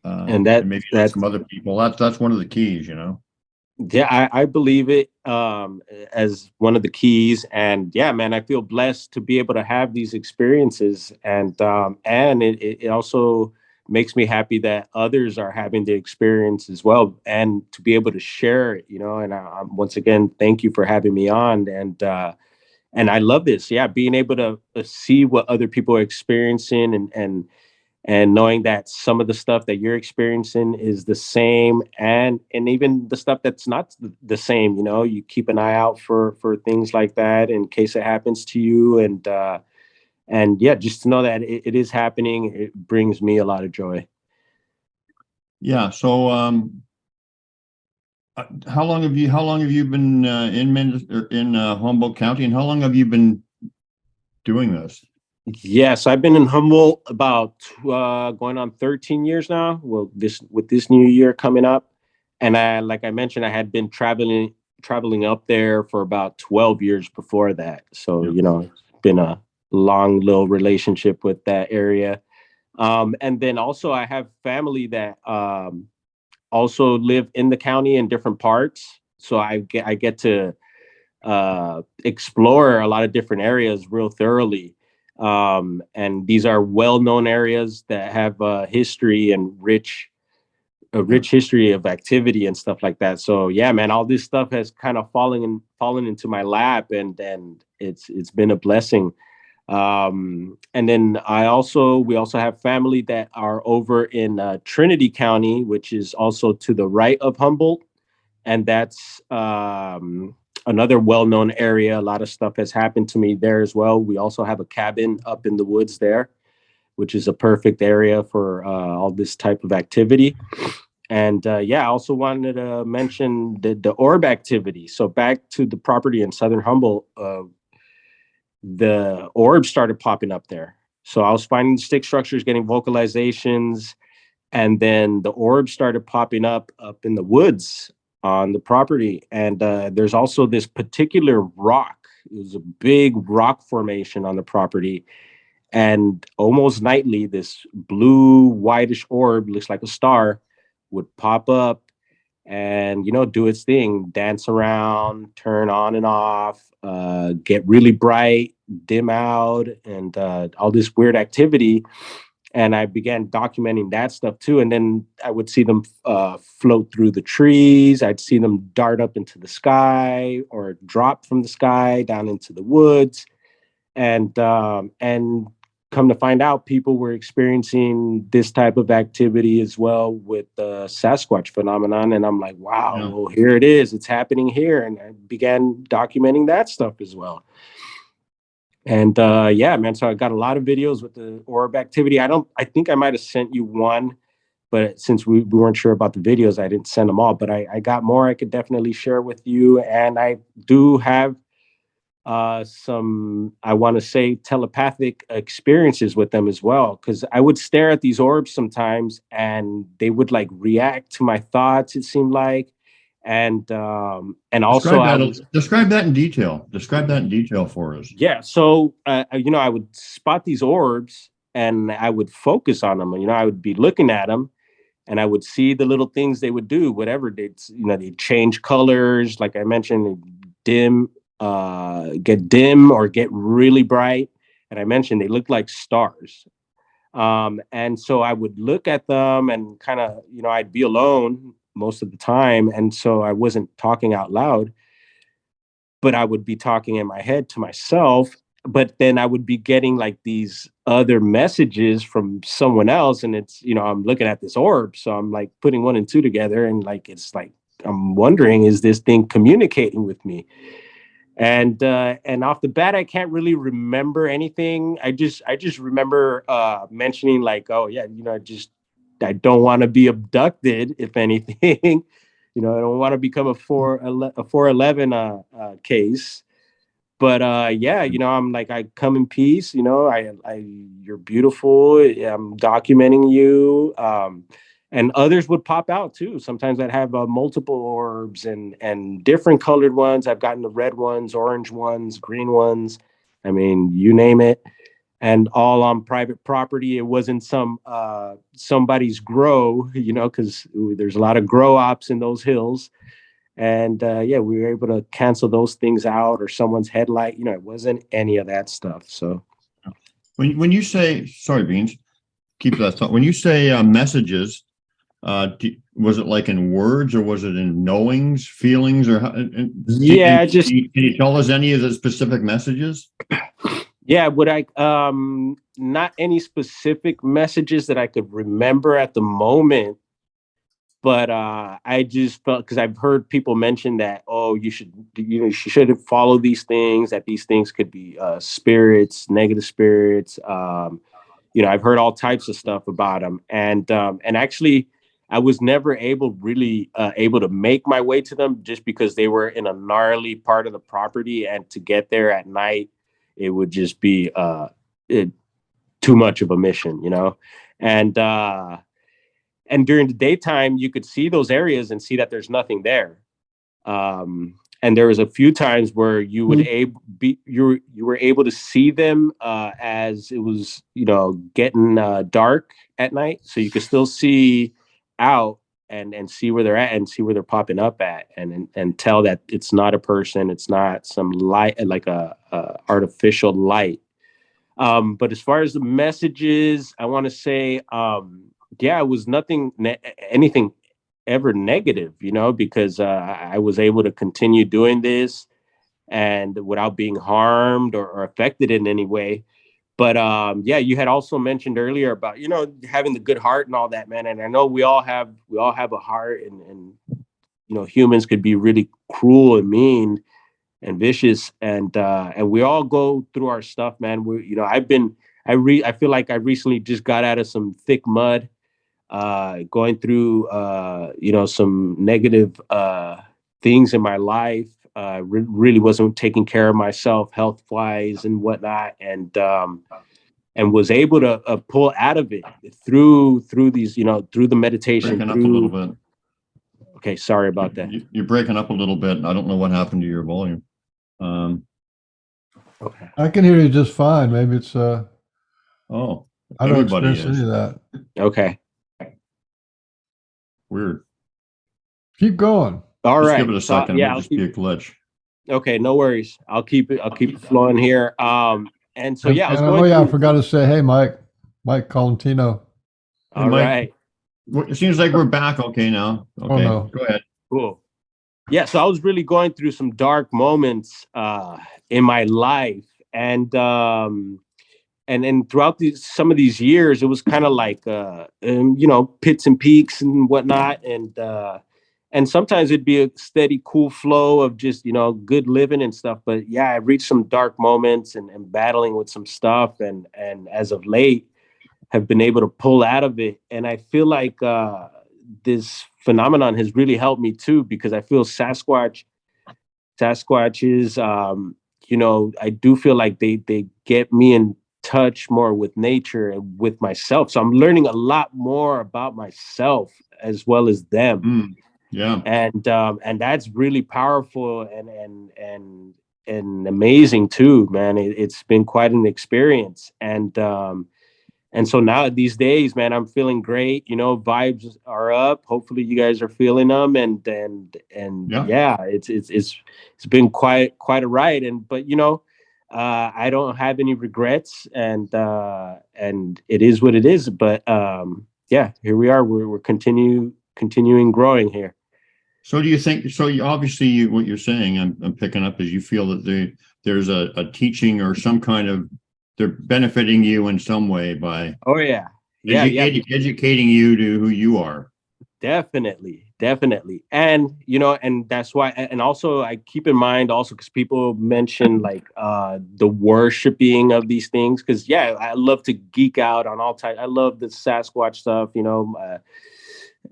And And maybe some other people. That's one of the keys. yeah, I believe it as one of the keys. And yeah, man, I feel blessed to be able to have these experiences, and it also makes me happy that others are having the experience as well, and to be able to share it. And once again, thank you for having me on. And I love this. Yeah, being able to see what other people are experiencing, and knowing that some of the stuff that you're experiencing is the same, and even the stuff that's not the same, you keep an eye out for things like that in case it happens to you. And yeah, just to know that it is happening, it brings me a lot of joy. Yeah. So, how long have you been in Humboldt County, and how long have you been doing this? Yes, I've been in Humboldt about going on 13 years now. Well, this new year coming up, and like I mentioned, I had been traveling up there for about 12 years before that. So Yeah. it's been a long little relationship with that area. And then also I have family that also live in the county in different parts. So I get to explore a lot of different areas real thoroughly. And these are well-known areas that have history and a Yeah. rich history of activity and stuff like that. So yeah, man, all this stuff has kind of fallen into my lap, and it's been a blessing. And then we also have family that are over in Trinity County, which is also to the right of Humboldt, and that's another well-known area. A lot of stuff has happened to me there as well. We also have a cabin up in the woods there, which is a perfect area for all this type of activity. And yeah, I also wanted to mention the orb activity. So back to the property in Southern Humboldt, the orbs started popping up there. So I was finding stick structures, getting vocalizations, and then the orbs started popping up in the woods on the property. And there's also this particular rock. It was a big rock formation on the property, and almost nightly, this blue whitish orb, looks like a star, would pop up and do its thing, dance around, turn on and off, get really bright, dim out, and all this weird activity. And I began documenting that stuff too. And then I would see them float through the trees. I'd see them dart up into the sky or drop from the sky down into the woods. And come to find out, people were experiencing this type of activity as well with the Sasquatch phenomenon. And I'm like, wow, Yeah. well, here it is. It's happening here. And I began documenting that stuff as well. And yeah, man, so I got a lot of videos with the orb activity. I think I might have sent you one, but since we weren't sure about the videos, I didn't send them all. But I got more I could definitely share with you. And I do have some, I want to say, telepathic experiences with them as well, because I would stare at these orbs sometimes and they would like react to my thoughts, it seemed like. And also Describe I that. was Describe that in detail. Describe that in detail for us. Yeah, so I would spot these orbs and I would focus on them. I would be looking at them and I would see the little things they would do, whatever they'd change colors, like I mentioned, dim, get dim or get really bright. And I mentioned they look like stars. And so I would look at them and kind of, I'd be alone most of the time, and so I wasn't talking out loud, but I would be talking in my head to myself. But then I would be getting like these other messages from someone else. And it's, I'm looking at this orb. So I'm like putting one and two together. And like, it's like, I'm wondering, is this thing communicating with me? And off the bat, I can't really remember anything. I just remember mentioning like, oh yeah, I don't want to be abducted, if anything. I don't want to become a 411 case. But yeah, I'm like, I come in peace. You're beautiful. I'm documenting you. And others would pop out too. Sometimes I'd have multiple orbs and different colored ones. I've gotten the red ones, orange ones, green ones. I mean, you name it. And all on private property. It wasn't somebody's grow, because there's a lot of grow ops in those hills. And yeah, we were able to cancel those things out, or someone's headlight. It wasn't any of that stuff. So When you say, sorry, Beans, keep that thought. When you say messages, was it like in words, or was it in knowings, feelings, or yeah, just can you tell us any of the specific messages? yeah, would I not any specific messages that I could remember at the moment, but I just felt, because I've heard people mention that, oh, you should follow these things, that these things could be spirits, negative spirits. I've heard all types of stuff about them, and actually, I was never able to make my way to them, just because they were in a gnarly part of the property, and to get there at night, it would just be too much of a mission, and during the daytime you could see those areas and see that there's nothing there. And there was a few times where you would you were able to see them as it was getting dark at night, so you could still see out and see where they're at and see where they're popping up at, and tell that it's not a person, it's not some light like a artificial light. But as far as the messages, I want to say, yeah, it was anything ever negative, because I was able to continue doing this and without being harmed or affected in any way. But yeah, you had also mentioned earlier about having the good heart and all that, man. And I know we all have a heart, and humans could be really cruel and mean and vicious, and we all go through our stuff, man. I feel like I recently just got out of some thick mud, going through some negative things in my life. Really wasn't taking care of myself health wise and whatnot, and was able to pull out of it through these, through the meditation. Breaking up a little bit. Okay, sorry about that. You're breaking up a little bit. I don't know what happened to your volume. Okay. I can hear you just fine. Maybe it's oh, I don't everybody experience is. any of that. Okay. Weird. Keep going. All Just right. give it a second. Yeah, It might just be a glitch. Okay, no worries. I'll keep it flowing here. And so yeah, I was and going. I forgot to say, hey, Mike Colantino. All right. It seems like we're back. Okay, now. Okay, Oh, no. Go ahead. Cool. Yeah, so I was really going through some dark moments in my life, and throughout some of these years, it was kind of like pits and peaks and whatnot, and sometimes it'd be a steady, cool flow of just good living and stuff. But yeah, I reached some dark moments and battling with some stuff, and as of late, have been able to pull out of it, and I feel like this phenomenon has really helped me too, because I feel Sasquatches, I do feel like they get me in touch more with nature and with myself. So I'm learning a lot more about myself as well as them. Yeah. And that's really powerful and amazing too, man. It's been quite an experience. And so now these days, man, I'm feeling great. Vibes are up. Hopefully you guys are feeling them. And yeah, it's been quite a ride. But I don't have any regrets, and it is what it is. But yeah, here we are. We're continuing growing here. So do you think? So obviously, what you're saying, I'm picking up, is you feel that there's a teaching or some kind of, they're benefiting you in some way by educating you to who you are. Definitely. And and that's why, and also I keep in mind also, because people mention like the worshiping of these things, because I love to geek out on all types. I love the Sasquatch stuff,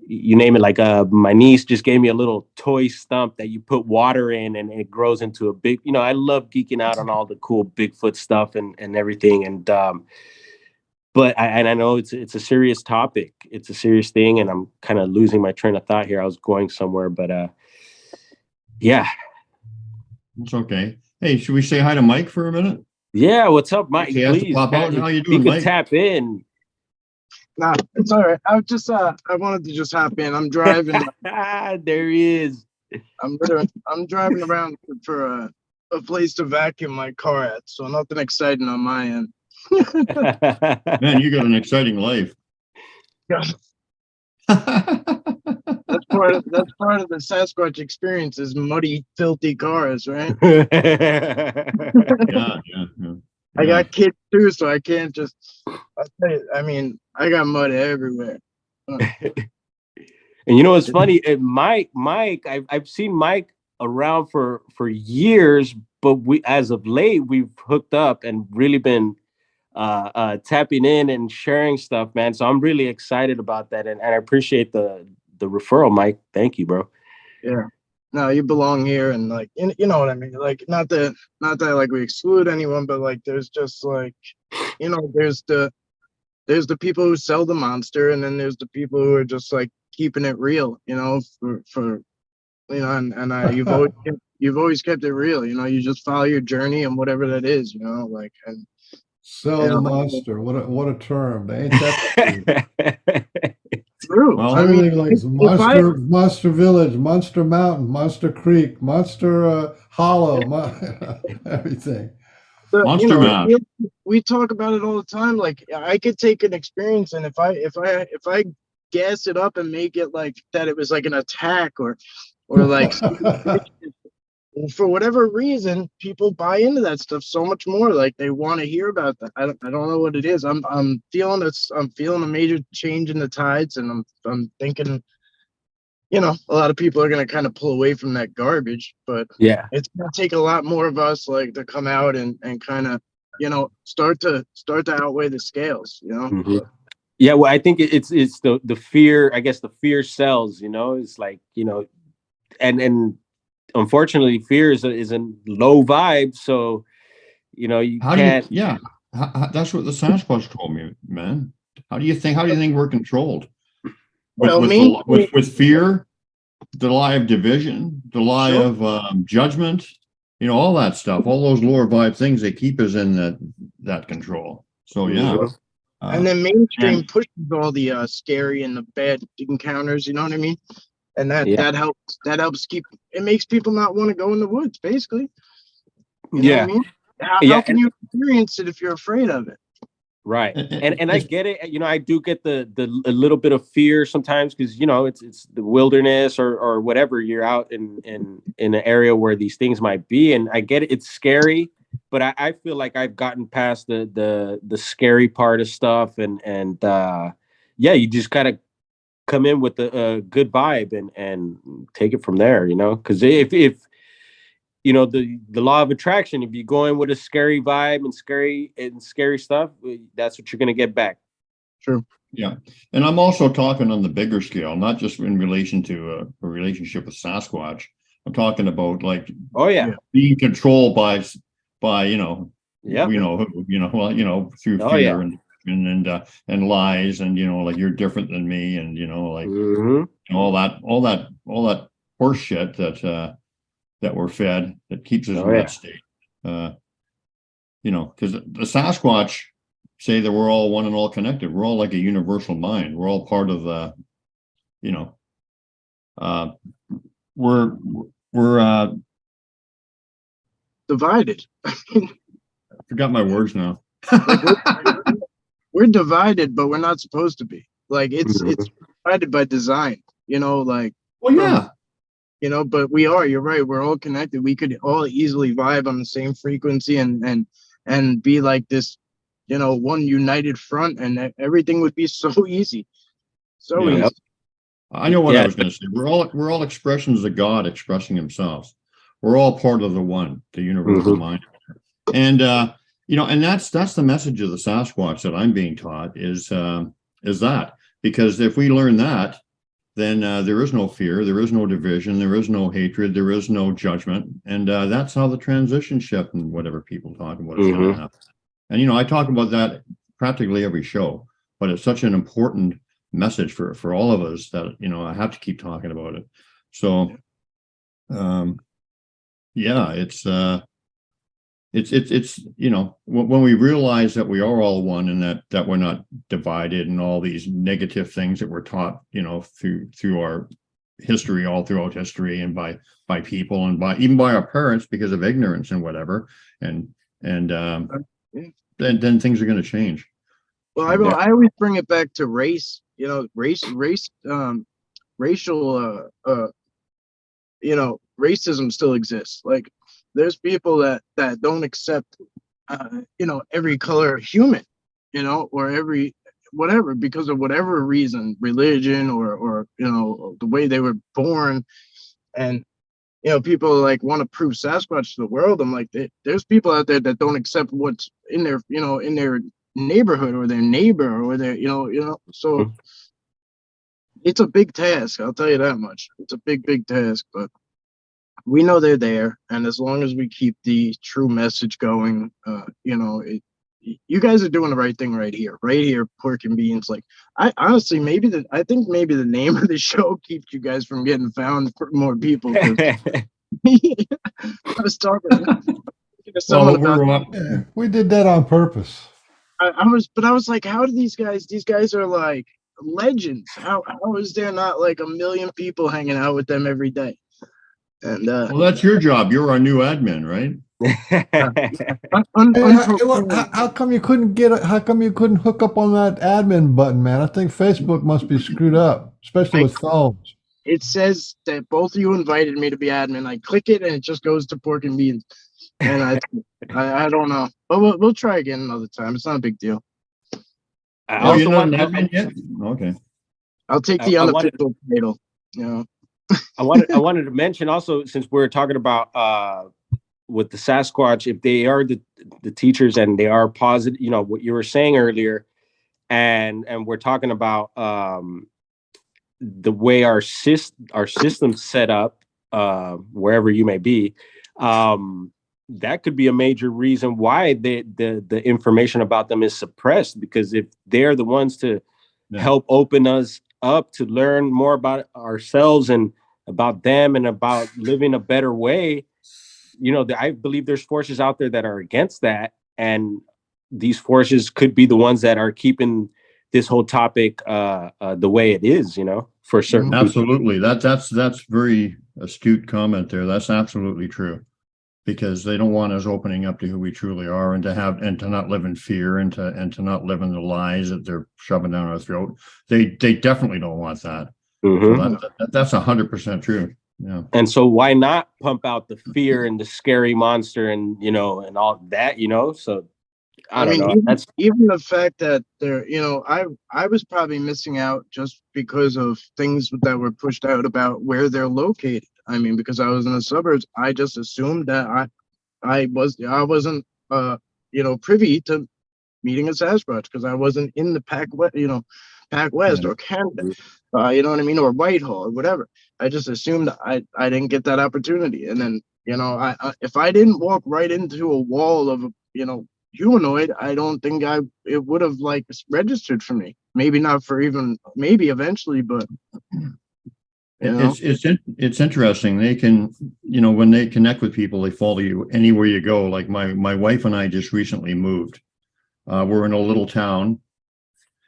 you name it. Like my niece just gave me a little toy stump that you put water in and it grows into a big, I love geeking out on all the cool Bigfoot stuff and everything. And but I know it's a serious topic. It's a serious thing, and I'm kind of losing my train of thought here. I was going somewhere, but yeah. It's okay. Hey, should we say hi to Mike for a minute? Yeah, what's up, Mike? Please, pop out. How you doing, you Mike? Tap in. Nah, it's all right. I wanted to just hop in. I'm driving. There he is. I'm driving around for a place to vacuum my car at, so nothing exciting on my end. Man, you got an exciting life. Yeah. That's part of the Sasquatch experience, is muddy, filthy cars, right? Yeah. I got kids too, so I can't just. I got mud everywhere. And it's funny, Mike. I've seen Mike around for years, but as of late we've hooked up and really been tapping in and sharing stuff, man. So I'm really excited about that, and I appreciate the referral, Mike. Thank you, bro. Yeah. No, you belong here, and like you know what I mean. Like not that like we exclude anyone, but like there's just like there's the people who sell the monster, and then there's the people who are just like keeping it real, for you've always kept it real, you just follow your journey and whatever that is, like, and Sell the monster. What a term. Ain't that true. Well, I mean, everything like if I Monster Village, Monster Mountain, Monster Creek, Monster Hollow, everything. Monster Mash. we talk about it all the time. Like, I could take an experience, and if I gas it up and make it like that, it was like an attack or like for whatever reason, people buy into that stuff so much more. Like, they want to hear about that. I don't know what it is. I'm feeling this. I'm feeling a major change in the tides, and I'm thinking, a lot of people are going to kind of pull away from that garbage, but Yeah. it's going to take a lot more of us, like, to come out and kind of, start to outweigh the scales, Mhm. Yeah, well, I think it's the fear. I guess the fear sells. It's like, and unfortunately, fear is a low vibe. So you How do you? can't. Yeah, that's what the Sasquatch told me, man. How do you think? How do you think we're controlled? Well, With fear, the lie of division, the lie Sure. of judgment, all that stuff, all those lower vibe things, they keep us in that control. So yeah. Mhm. And then mainstream and- pushes all the scary and the bad encounters, you know what I mean? And that Yeah. helps keep it, makes people not want to go in the woods, basically. You know Yeah. what I mean? How Yeah. can you experience it if you're afraid of it? Right. and And I get it. I do get the a little bit of fear sometimes, because it's the wilderness or whatever. You're out in an area where these things might be, and I get it. It's scary, but I feel like I've gotten past the scary part of stuff, and yeah, you just gotta come in with a good vibe and take it from there. Because if the law of attraction, if you go in with a scary vibe and scary stuff, that's what you're going to get back. True. yeah, and I'm also talking on the bigger scale, not just in relation to a relationship with Sasquatch. I'm talking about, like, Oh yeah. being controlled by Yeah. through Oh, fear yeah. and lies, and like, you're different than me, and like, Mhm. all that horse shit that we're fed, that keeps us Oh, in yeah. that state. Because the Sasquatch say that we're all one and all connected. We're all like a universal mind. We're all part of the, we're Divided. I forgot my words now. Like, we're divided, but we're not supposed to be. Like, it's Mhm. divided by design, like, Well, yeah. but we are, you're right, we're all connected. We could all easily vibe on the same frequency and be like this, one united front, and everything would be so easy. So Yeah. easy. I know what I Yeah. was going to say. We're all expressions of God expressing Himself. We're all part of the one, the universal Mhm. mind. And and that's the message of the Sasquatch that I'm being taught is that, because if we learn that, then there is no fear, there is no division, there is no hatred, there is no judgment, and that's how the transition shift and whatever people talk about is going to Mhm. happen. And I talk about that practically every show, but it's such an important message for all of us that I have to keep talking about it. So, yeah, it's when we realize that we are all one, and that we're not divided, and all these negative things that we're taught through our history, all throughout history, and by people, and even by our parents, because of ignorance and whatever, and then things are going to change. Well, So, I always bring it back to race, racial, racism still exists. Like, there's people that don't accept, every color human, or every whatever, because of whatever reason, religion, or the way they were born. And people like want to prove Sasquatch to the world. I'm like, there's people out there that don't accept what's in their neighborhood, or their neighbor, or their so Mhm. it's a big task, I'll tell you that much. It's a big task, but we know they're there, and as long as we keep the true message going, you guys are doing the right thing right here, Pork and Beans. Like, I honestly, I think maybe the name of the show keeps you guys from getting found for more people. Because I was talking to someone about. Yeah, we did that on purpose. I was like, how do these guys? These guys are like legends. How is there not like a million people hanging out with them every day? And Well, that's your job. You're our new admin, right? How come you couldn't how come you couldn't hook up on that admin button, man? I think Facebook must be screwed up, especially with phones. It says that both of you invited me to be admin. I click it and it just goes to Pork and Beans. And I don't know, but we'll try again another time. It's not a big deal. Oh, you're not an admin yet? Okay. I'll take the unofficial title. You know. I wanted to mention also, since we're talking about with the Sasquatch, if they are the teachers and they are positive, you know, what you were saying earlier, and we're talking about the way our system's set up, wherever you may be, that could be a major reason why the information about them is suppressed, because if they're the ones to help open us up to learn more about ourselves and about them and about living a better way, you know, I believe there's forces out there that are against that, and these forces could be the ones that are keeping this whole topic the way it is, you know, for certain absolutely people. That's very astute comment there. That's absolutely true, because they don't want us opening up to who we truly are, and to not live in fear, and to not live in the lies that they're shoving down our throat. They definitely don't want that. So that's 100% true. Yeah. And so why not pump out the fear and the scary monster and, you know, and all that, you know? So I don't know. That's even the fact that they're, you know, I was probably missing out just because of things that were pushed out about where they're located. I mean, because I was in the suburbs, I just assumed that I wasn't you know, privy to meeting a Sasquatch because I wasn't in the Pac West or Canada, you know what I mean, or Whitehall or whatever. I just assumed I didn't get that opportunity, and then, you know, I if I didn't walk right into a wall of, you know, humanoid, I don't think it would have like registered for me. Maybe not for even maybe eventually, but you know. It's interesting. They can, you know, when they connect with people, they follow you anywhere you go. Like my wife and I just recently moved. We're in a little town.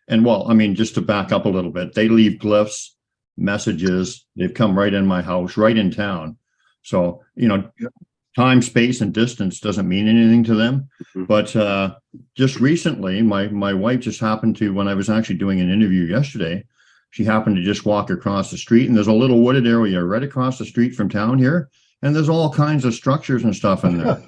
And well, I mean, just to back up a little bit, they leave glyphs, messages. They've come right in my house, right in town. So, you know, time, space, and distance doesn't mean anything to them. But just recently, my wife just happened to, when I was actually doing an interview yesterday, she happened to just walk across the street, and there's a little wooded area right across the street from town here. And there's all kinds of structures and stuff in there.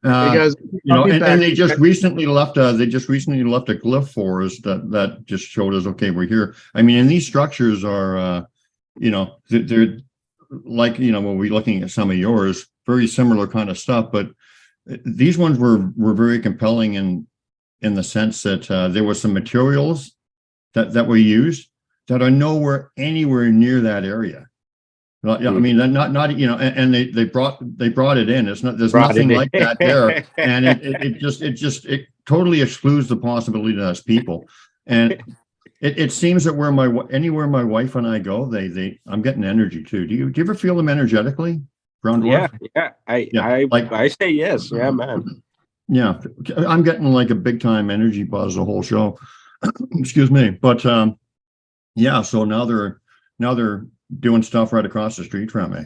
Hey guys, you know, and they just recently left a glyph for us that just showed us, okay, we're here. I mean, and these structures are, you know, they're like, you know, when we're looking at some of yours, very similar kind of stuff, but these ones were very compelling in the sense that there were some materials that were used that are anywhere near that area. I mean, not you know, and they brought it in. There's nothing like that there, and it totally excludes the possibility to us people. And it seems that anywhere my wife and I go, I'm getting energy too. Do you ever feel them energetically, Brown Dwarf? I say yes. Yeah, man. Yeah, I'm getting like a big time energy buzz the whole show. Excuse me, but yeah. So now they're doing stuff right across the street from me.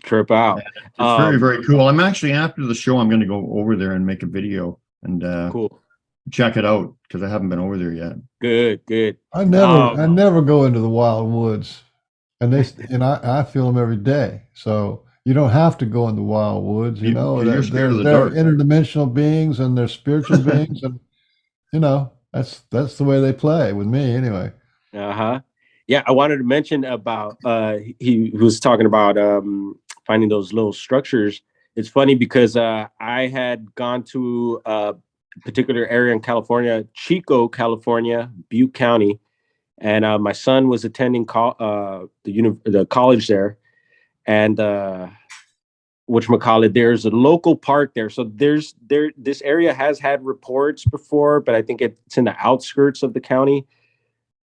Trip out. It's very, very cool. I'm actually, after the show, I'm going to go over there and make a video and cool. Check it out, because I haven't been over there yet. Good. I never go into the wild woods, and I feel them every day. So you don't have to go in the wild woods. You know, you're scared of the they're dark. interdimensional beings, and they're spiritual beings, and you know, that's the way they play with me anyway. Yeah, I wanted to mention about he was talking about finding those little structures. It's funny because I had gone to a particular area in California, Chico, California, Butte County, and my son was attending the college there, and whatchamacallit, there's a local park there. So this area has had reports before, but I think it's in the outskirts of the county.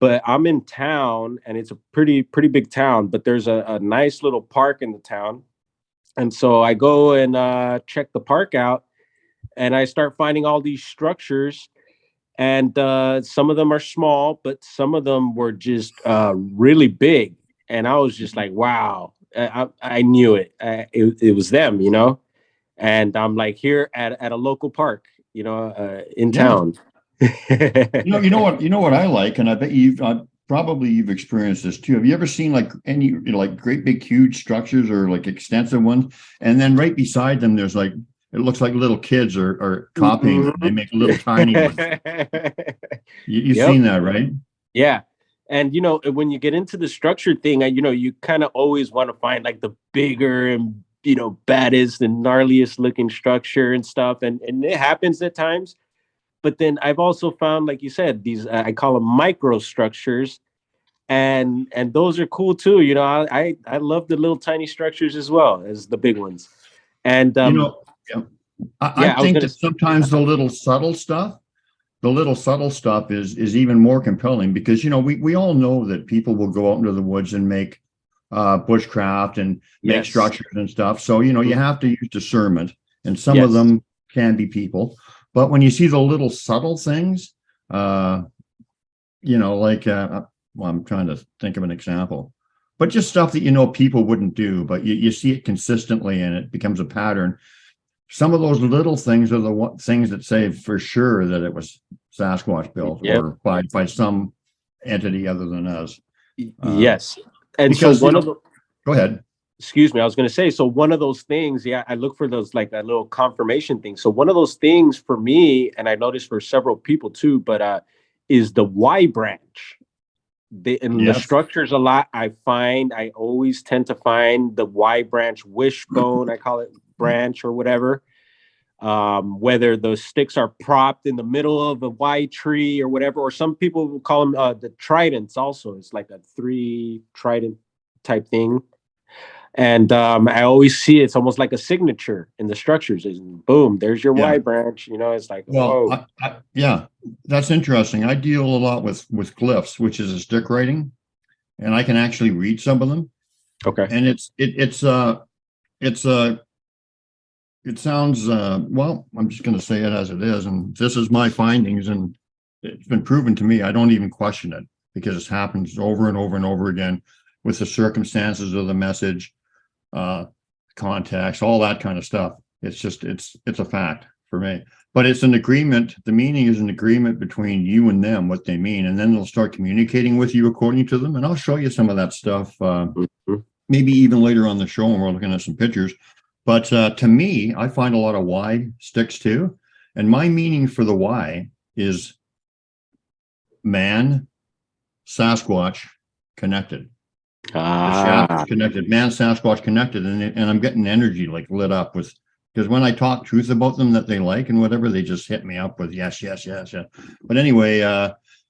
But I'm in town, and it's a pretty big town, but there's a nice little park in the town. And so I go and check the park out, and I start finding all these structures. And some of them are small, but some of them were just really big. And I was just like, wow, I knew it. It was them, you know? And I'm like here at a local park, you know, in town. You know what I like, and I bet probably you've experienced this too. Have you ever seen like any like great big huge structures or like extensive ones, and then right beside them there's like it looks like little kids are copying them. They make little tiny ones. You've Yep. seen that, right? Yeah. And you know, when you get into the structure thing, you know, you kind of always want to find like the bigger and, you know, baddest and gnarliest looking structure and stuff. And it happens at times. But then I've also found, like you said, these I call them micro structures, and those are cool too. You know, I love the little tiny structures as well as the big ones. And You know, yeah. I think that sometimes the little subtle stuff is even more compelling because, you know, we all know that people will go out into the woods and make bushcraft and make structures and stuff. So, you know, you have to use discernment, and some of them can be people. But when you see the little subtle things, you know, like, well, I'm trying to think of an example, but just stuff that, you know, people wouldn't do, but you see it consistently and it becomes a pattern. Some of those little things are the things that say for sure that it was Sasquatch built or by some entity other than us. Yes. And because, so go ahead. Excuse me, I was going to say, so one of those things, I look for those, like that little confirmation thing. So one of those things for me, and I noticed for several people too, but is the Y branch. In the structures a lot, I always tend to find the Y branch wishbone, I call it branch or whatever. Whether those sticks are propped in the middle of a Y tree or whatever, or some people will call them the tridents also. It's like a 3 trident type thing. And I always see it's almost like a signature in the structures. Is boom, there's your Y branch. You know, it's like, well, yeah, that's interesting. I deal a lot with glyphs, which is a stick writing, and I can actually read some of them. Okay, and it sounds well. I'm just going to say it as it is, and this is my findings, and it's been proven to me. I don't even question it because it happens over and over and over again with the circumstances of the message. Contacts, all that kind of stuff. It's just it's a fact for me. But it's an agreement. The meaning is an agreement between you and them, what they mean, and then they'll start communicating with you according to them. And I'll show you some of that stuff, maybe even later on the show when we're looking at some pictures. But to me, I find a lot of Y sticks too. And my meaning for the Y is man, Sasquatch connected. Connected, man, Sasquatch connected, and I'm getting energy like lit up with, because when I talk truth about them that they like and whatever, they just hit me up with yes. But anyway,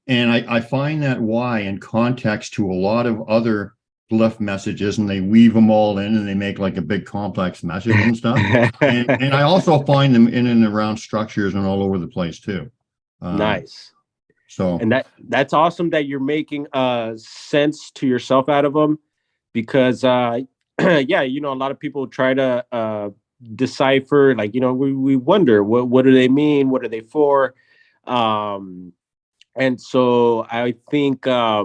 and I find that Y in context to a lot of other glyph messages, and they weave them all in and they make like a big complex message and stuff. and I also find them in and around structures and all over the place too. Nice. So, and that's awesome that you're making sense to yourself out of them, because yeah, you know, a lot of people try to decipher, like, you know, we wonder what do they mean, what are they for, and so I think a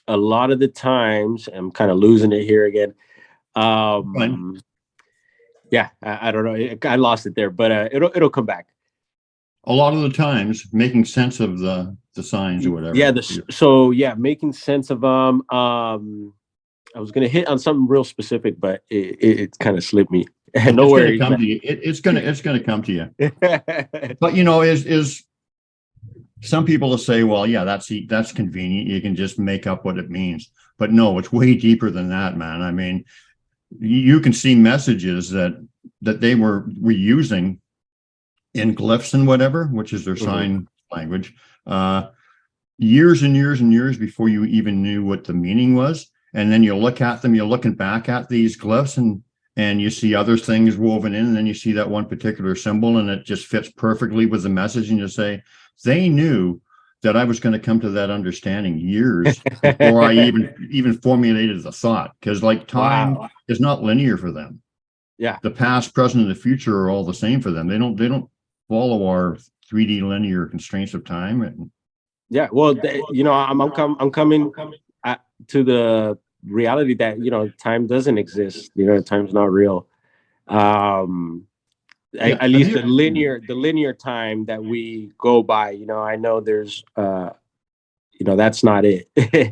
lot of the times, I'm kind of losing it here again. Yeah, I don't know, I lost it there, but it'll come back. A lot of the times, making sense of the signs or whatever. Yeah, so making sense of them. I was gonna hit on something real specific, but it kind of slipped me. No worries. It's gonna come to you. But you know, is some people will say, well, yeah, that's convenient. You can just make up what it means. But no, it's way deeper than that, man. I mean, you can see messages that they were using in glyphs and whatever, which is their sign language, years and years and years before you even knew what the meaning was. And then you look at them, you're looking back at these glyphs, and and you see other things woven in, and then you see that one particular symbol, and it just fits perfectly with the message, and you say, they knew that I was going to come to that understanding years before I even formulated the thought, because like time Wow. is not linear for them. Yeah. The past, present, and the future are all the same for them. They don't follow our 3D linear constraints of time. And Yeah. Well, I'm coming to the reality that, time doesn't exist. Time's not real. At least the linear time that we go by, I know there's that's not it. yeah.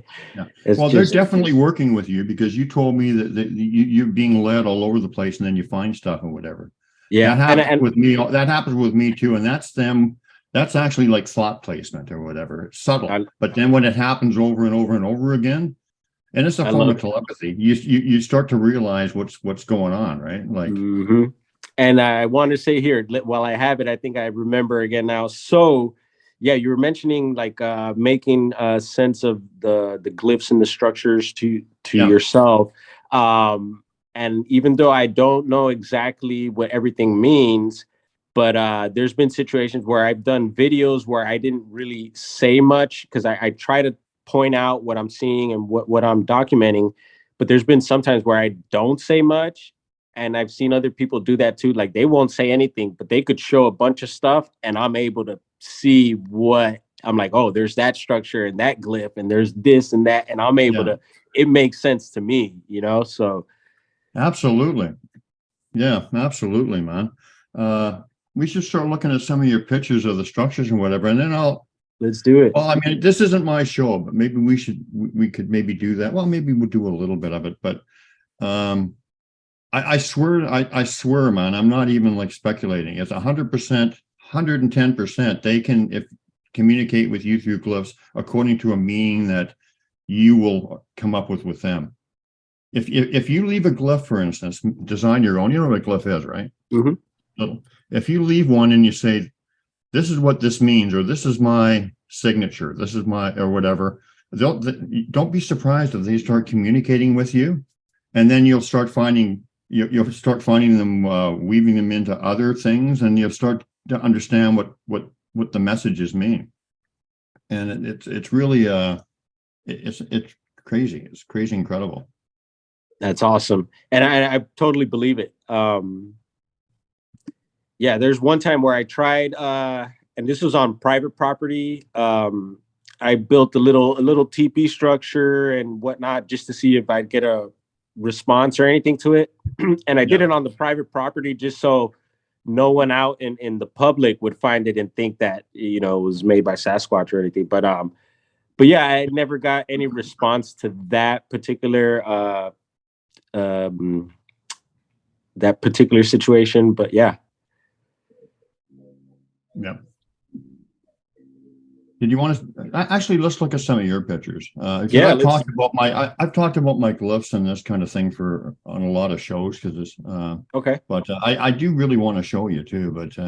It's Well, just, they're definitely working with you, because you told me that you're being led all over the place, and then you find stuff and whatever. yeah. That happens with me. That happens with me too. And that's them. That's actually like thought placement or whatever. It's subtle. But then when it happens over and over and over again, and it's a form of telepathy, you start to realize what's going on, right? Like, And I want to say here, while I have it, I think I remember again now. So, yeah, you were mentioning like making sense of the glyphs and the structures to yourself. And even though I don't know exactly what everything means, but there's been situations where I've done videos where I didn't really say much, because I try to point out what I'm seeing and what I'm documenting. But there's been sometimes where I don't say much. And I've seen other people do that too. Like, they won't say anything, but they could show a bunch of stuff, and I'm able to see what I'm like. Oh, there's that structure and that glyph, and there's this and that, and I'm able to. It makes sense to me, So absolutely, yeah, absolutely, man. We should start looking at some of your pictures of the structures and whatever, and then let's do it. Well, I mean, this isn't my show, but maybe we could maybe do that. Well, maybe we'll do a little bit of it, but I swear, man, I'm not even like speculating. It's 100%, 110%. They can communicate with you through glyphs according to a meaning that you will come up with them. If you leave a glyph, for instance, design your own. You know what a glyph is, right? Mm-hmm. So if you leave one and you say, this is what this means, or this is my signature, this is my, or whatever, don't be surprised if they start communicating with you, and then you'll start finding them weaving them into other things, and you'll start to understand what the messages mean. And it's really it's crazy. It's crazy incredible. That's awesome. And I totally believe it. Yeah, there's one time where I tried, and this was on private property. I built a little teepee structure and whatnot, just to see if I'd get a response or anything to it. And I did it on the private property, just so no one out in the public would find it and think that, it was made by Sasquatch or anything. But yeah, I never got any response to that particular situation. But yeah. Yeah. Did you want to actually, let's look at some of your pictures? I've talked about my glyphs and this kind of thing on a lot of shows, because it's okay. But I do really want to show you too. But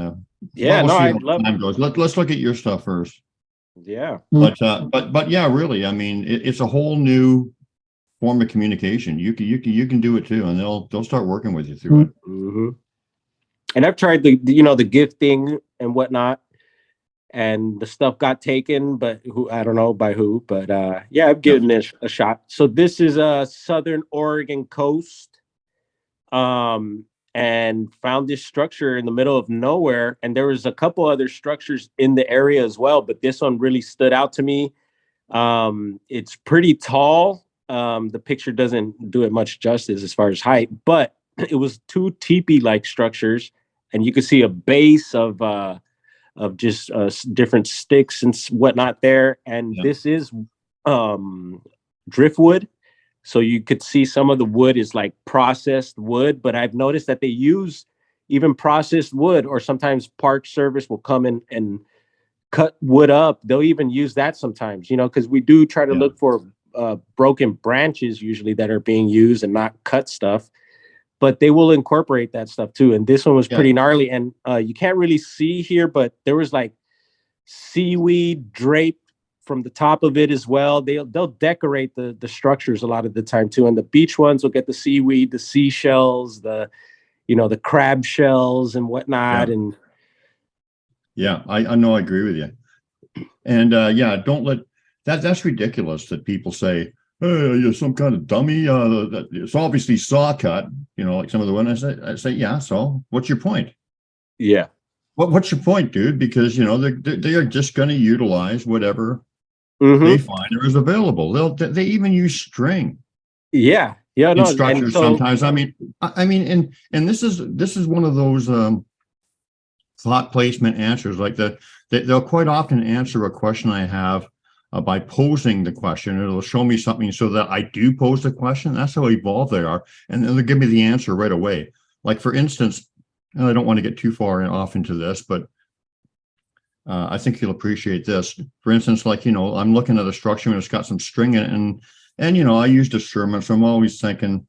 yeah, we'll no, I'd love time goes. Let's look at your stuff first. Yeah. But yeah, really, I mean, it's a whole new form of communication. You can do it too, and they'll start working with you through it. Mm-hmm. And I've tried the gifting and whatnot, and the stuff got taken, but I don't know by who. But yeah, I've given this a shot. So this is a southern Oregon coast, and found this structure in the middle of nowhere. And there was a couple other structures in the area as well, but this one really stood out to me. It's pretty tall. The picture doesn't do it much justice as far as height, but it was two teepee-like structures, and you could see a base of just different sticks and whatnot there. And this is driftwood, so you could see some of the wood is like processed wood. But I've noticed that they use even processed wood, or sometimes Park Service will come in and cut wood up. They'll even use that sometimes, because we do try to look for broken branches usually that are being used, and not cut stuff. But they will incorporate that stuff too. And this one was pretty gnarly. And you can't really see here, but there was like seaweed draped from the top of it as well. They'll decorate the structures a lot of the time too. And the beach ones will get the seaweed, the seashells, the crab shells and whatnot. Yeah. And Yeah, I know, I agree with you. And don't let that's ridiculous that people say, hey, you're some kind of dummy. That it's obviously saw cut, like some of the ones I say, yeah, so what's your point? yeah. What's your point, dude? Because they are just going to utilize whatever Mm-hmm. they find is available. They even use string Yeah. Yeah. in No. structures And so, sometimes. I mean, and this is one of those thought placement answers. Like they'll quite often answer a question I have by posing the question. It'll show me something so that I do pose the question. That's how evolved they are, and then they'll give me the answer right away. Like for instance, and I don't want to get too far off into this, but I think you'll appreciate this. For instance, like, I'm looking at a structure and it's got some string in it, and I used a Sherman, so I'm always thinking,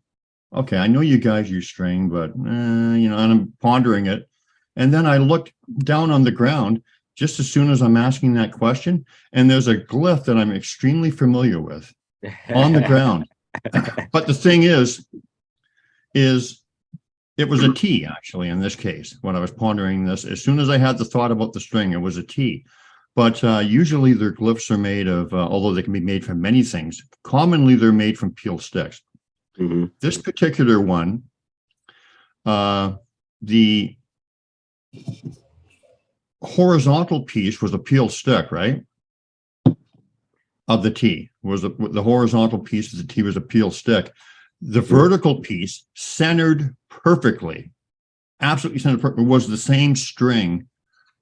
okay, I know you guys use string, but and I'm pondering it. And then I looked down on the ground just as soon as I'm asking that question, and there's a glyph that I'm extremely familiar with on the ground. But the thing is it was a T, actually, in this case, when I was pondering this. As soon as I had the thought about the string, it was a T. But usually their glyphs are made of, although they can be made from many things, commonly they're made from peel sticks. mm-hmm. This particular one, the horizontal piece was a peel stick, right? Of the T. The horizontal piece of the T was a peel stick. The vertical piece, centered perfectly, absolutely centered perfectly, was the same string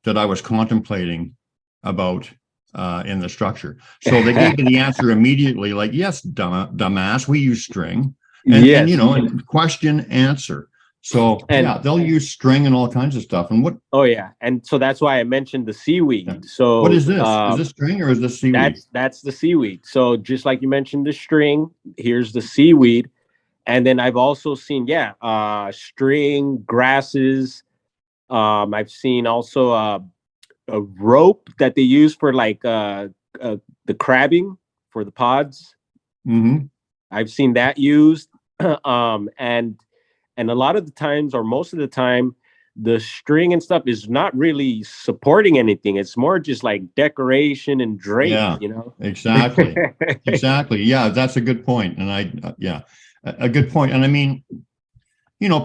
that I was contemplating about in the structure. So they gave me the answer immediately, like, yes, dumbass, we use string. And, Yes. and question, answer. So they'll use string and all kinds of stuff. And Oh yeah, and so that's why I mentioned the seaweed. Yeah. So what is this? Is this string or is this seaweed? That's the seaweed. So just like you mentioned the string, here's the seaweed. And then I've also seen, string, grasses. I've seen also a rope that they use for like the crabbing for the pods. Mm-hmm. I've seen that used. And a lot of the times, or most of the time, the string and stuff is not really supporting anything. It's more just like decoration and drape, Exactly. Exactly. Yeah, that's a good point. And a good point. And I mean,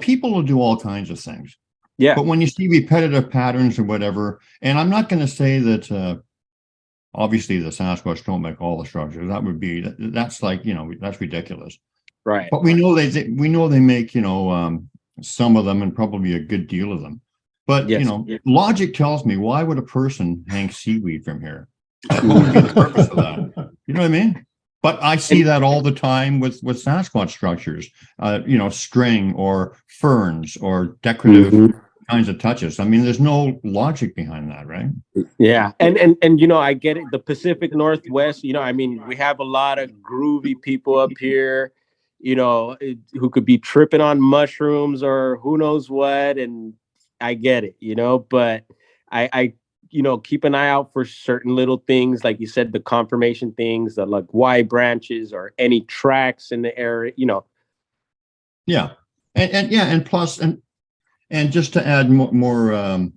people will do all kinds of things. Yeah. But when you see repetitive patterns or whatever, and I'm not going to say that obviously the Sasquatch don't make all the structures. That's like, that's ridiculous. Right. But we know they make, some of them and probably a good deal of them. But, logic tells me, why would a person hang seaweed from here? What would be the purpose of that? You know what I mean? But I see that all the time with Sasquatch structures, string or ferns or decorative kinds of touches. I mean, there's no logic behind that, right? Yeah. And I get it. The Pacific Northwest, I mean, we have a lot of groovy people up here, who could be tripping on mushrooms or who knows what. And I get it, but I keep an eye out for certain little things, like you said, the confirmation things, the like Y branches or any tracks in the area, Yeah. And plus, and just to add more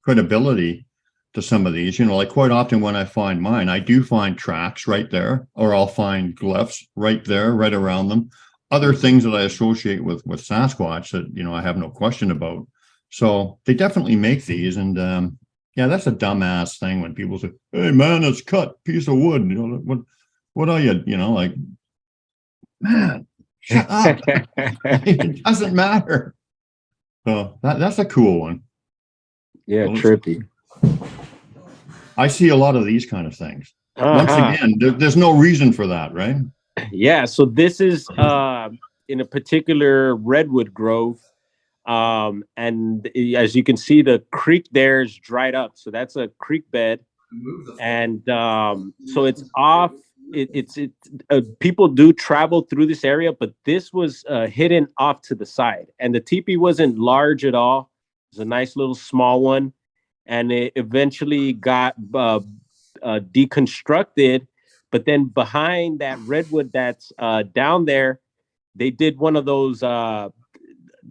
credibility to some of these, like quite often when I find mine, I do find tracks right there, or I'll find glyphs right there, right around them. Other things that I associate with Sasquatch that, I have no question about. So they definitely make these. And that's a dumbass thing when people say, hey man, it's cut piece of wood. What are you, like, man, shut up. It doesn't matter. So that's a cool one. Yeah, trippy. I see a lot of these kind of things. Once again, there's no reason for that, right? Yeah. So this is in a particular redwood grove. And as you can see, the creek there is dried up. So that's a creek bed. And so it's off. People do travel through this area, but this was hidden off to the side. And the teepee wasn't large at all. It was a nice little small one. And it eventually got deconstructed, but then behind that redwood that's down there, they did one of those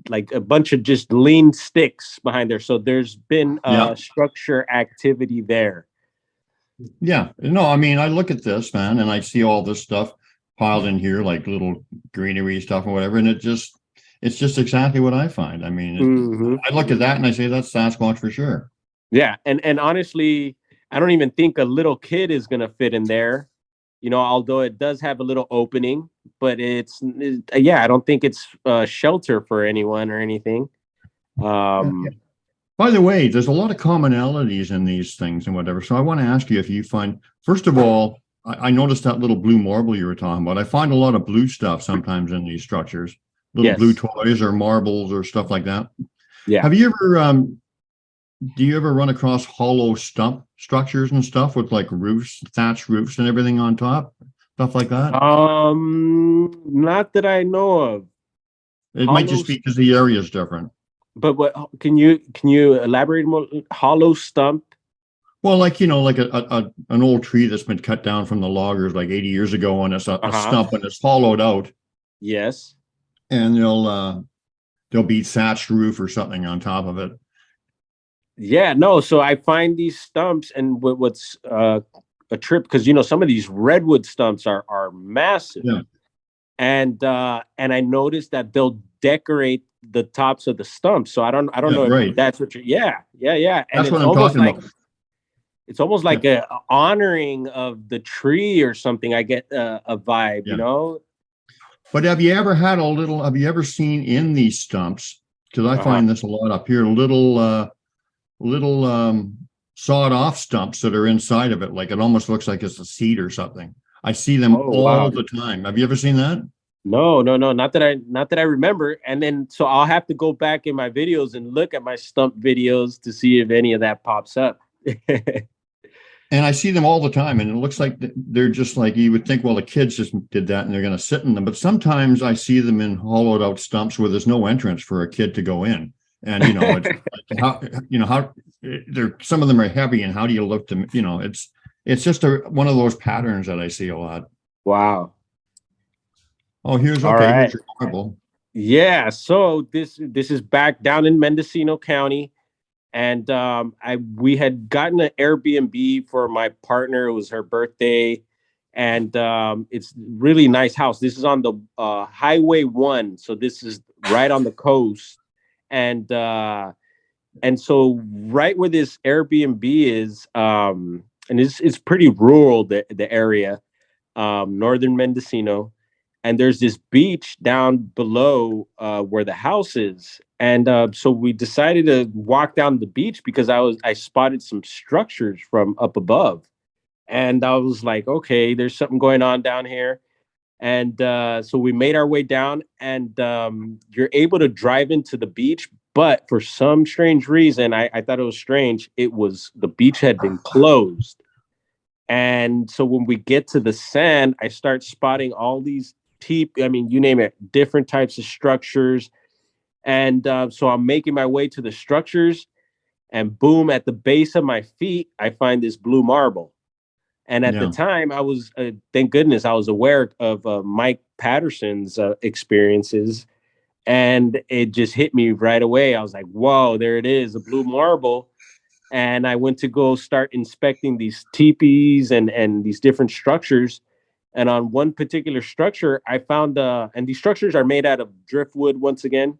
like a bunch of just lean sticks behind there. So there's been Yeah. structure activity there. Yeah. No, I mean, I look at this, man, and I see all this stuff piled in here, like little greenery stuff or whatever, and it's just exactly what I find. I mean, Mhm. I look at that and I say that's Sasquatch for sure. Yeah, and honestly, I don't even think a little kid is gonna fit in there. Although it does have a little opening, but yeah, I don't think it's shelter for anyone or anything. Yeah. By the way, there's a lot of commonalities in these things and whatever. So I want to ask you if you find, first of all, I noticed that little blue marble you were talking about. I find a lot of blue stuff sometimes in these structures, little blue Yes. toys or marbles or stuff like that. Yeah. Have you ever, do you ever run across hollow stump structures and stuff with like roofs, thatched roofs and everything on top? Stuff like that? Not that I know of. It might just be because the area is different. But what can you elaborate more? Hollow stump? Well, like, like an old tree that's been cut down from the loggers like 80 years ago, and it's a stump and it's hollowed out, Yes. and there'll be thatched roof or something on top of it. Yeah, no. So I find these stumps, and what's a trip, because some of these redwood stumps are massive. Yeah. And I noticed that they'll decorate the tops of the stumps. So I don't know if that's what you're. Yeah. And that's what I'm talking about. It's almost like a honoring of the tree or something. I get a vibe, But have you ever seen in these stumps? Because I find this a lot up here, little sawed off stumps that are inside of it. Like it almost looks like it's a seed or something. I see them all the time. Have you ever seen that? No. Not that I remember. And then, so I'll have to go back in my videos and look at my stump videos to see if any of that pops up. And I see them all the time, and it looks like they're just like, you would think, well, the kids just did that and they're going to sit in them. But sometimes I see them in hollowed out stumps where there's no entrance for a kid to go in. And, it's like how some of them are heavy, and how do you look to, it's just one of those patterns that I see a lot. Wow. Oh, here's right. Here's your marble. Yeah. So this is back down in Mendocino County. And we had gotten an Airbnb for my partner. It was her birthday, and it's really nice house. This is on the Highway 1, so this is right on the coast, and so right where this Airbnb is, and it's pretty rural, the area, northern Mendocino. And there's this beach down below where the house is. And so we decided to walk down the beach because I spotted some structures from up above. And I was like, okay, there's something going on down here. And so we made our way down, and you're able to drive into the beach. But for some strange reason, I thought it was strange. The beach had been closed. And so when we get to the sand, I start spotting all these you name it, different types of structures. And so I'm making my way to the structures, and boom, at the base of my feet, I find this blue marble. And at the time, I was, thank goodness, I was aware of Mike Patterson's experiences. And it just hit me right away. I was like, whoa, there it is, a blue marble. And I went to go start inspecting these teepees and these different structures. And on one particular structure, I found, and these structures are made out of driftwood once again,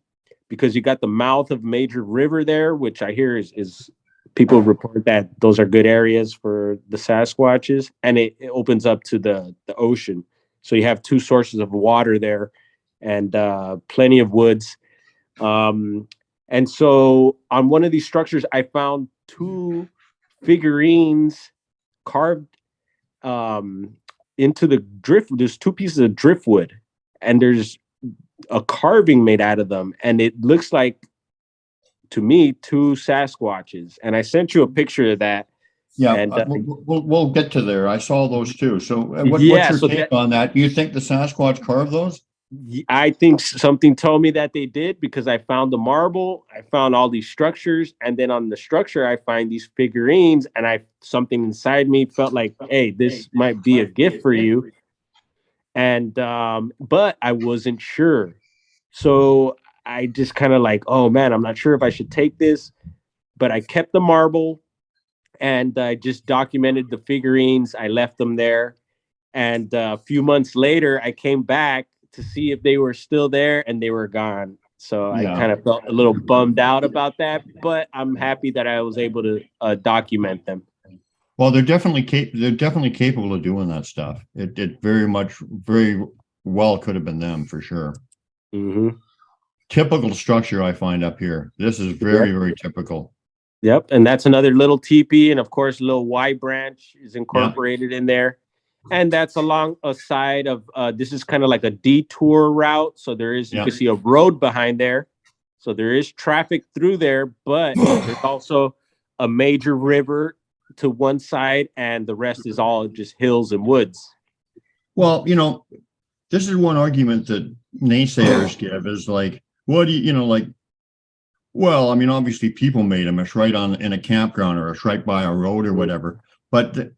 because you got the mouth of major river there, which I hear is people report that those are good areas for the Sasquatches, and it opens up to the ocean. So you have two sources of water there, and plenty of woods. And so on one of these structures, I found two figurines carved into the drift. There's two pieces of driftwood, and there's a carving made out of them, and it looks like, to me, two Sasquatches. And I sent you a picture of that. Yeah, and we'll get to there. I saw those too. So what's your take on that? Do you think the Sasquatch carved those? I think something told me that they did, because I found the marble, I found all these structures, and then on the structure I find these figurines, and something inside me felt like, hey, this might be a gift for you. And but I wasn't sure. So I just kind of like, oh man, I'm not sure if I should take this, but I kept the marble and I just documented the figurines. I left them there. And a few months later, I came back to see if they were still there, and they were gone. So I Yeah. kind of felt a little bummed out about that, but I'm happy that I was able to document them. Well, they're definitely capable of doing that stuff. It very well could have been them for sure. Mm-hmm. Typical structure I find up here. This is very typical. Yep, and that's another little teepee, and of course, a little Y branch is incorporated in there, and that's along a side of. This is kind of like a detour route, so you can see a road behind there, so there is traffic through there, but there's also a major river to one side, and the rest is all just hills and woods. Well, this is one argument that naysayers give is like, what do you know, like, well, I mean, obviously people made them. It's right in a campground or it's right by a road or whatever. But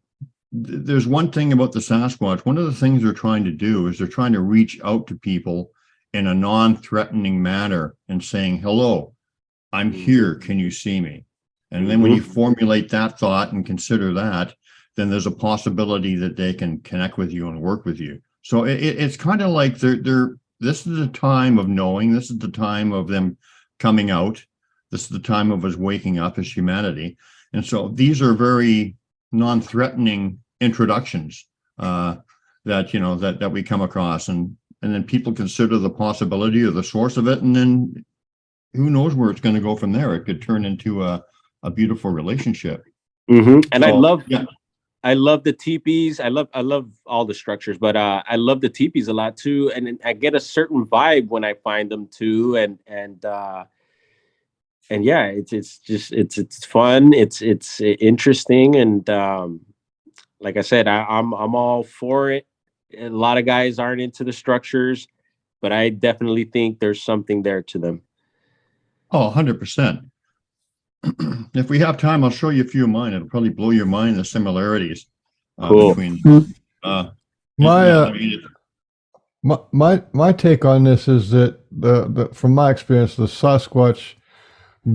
there's one thing about the Sasquatch. One of the things they're trying to do is they're trying to reach out to people in a non-threatening manner and saying, hello, I'm here. Can you see me? And then when you formulate that thought and consider that, then there's a possibility that they can connect with you and work with you. So it's kind of like this is the time of knowing. This is the time of them coming out. This is the time of us waking up as humanity. And so these are very non-threatening introductions that we come across, and then people consider the possibility or the source of it, and then who knows where it's going to go from there. It could turn into a beautiful relationship. Mm-hmm. And so, I love the teepees. I love all the structures, but I love the teepees a lot too. And I get a certain vibe when I find them too. And yeah, it's fun. It's interesting. And like I said, I'm all for it. A lot of guys aren't into the structures, but I definitely think there's something there to them. Oh, 100%. If we have time, I'll show you a few of mine. It'll probably blow your mind, the similarities between my take on this is that from my experience, the Sasquatch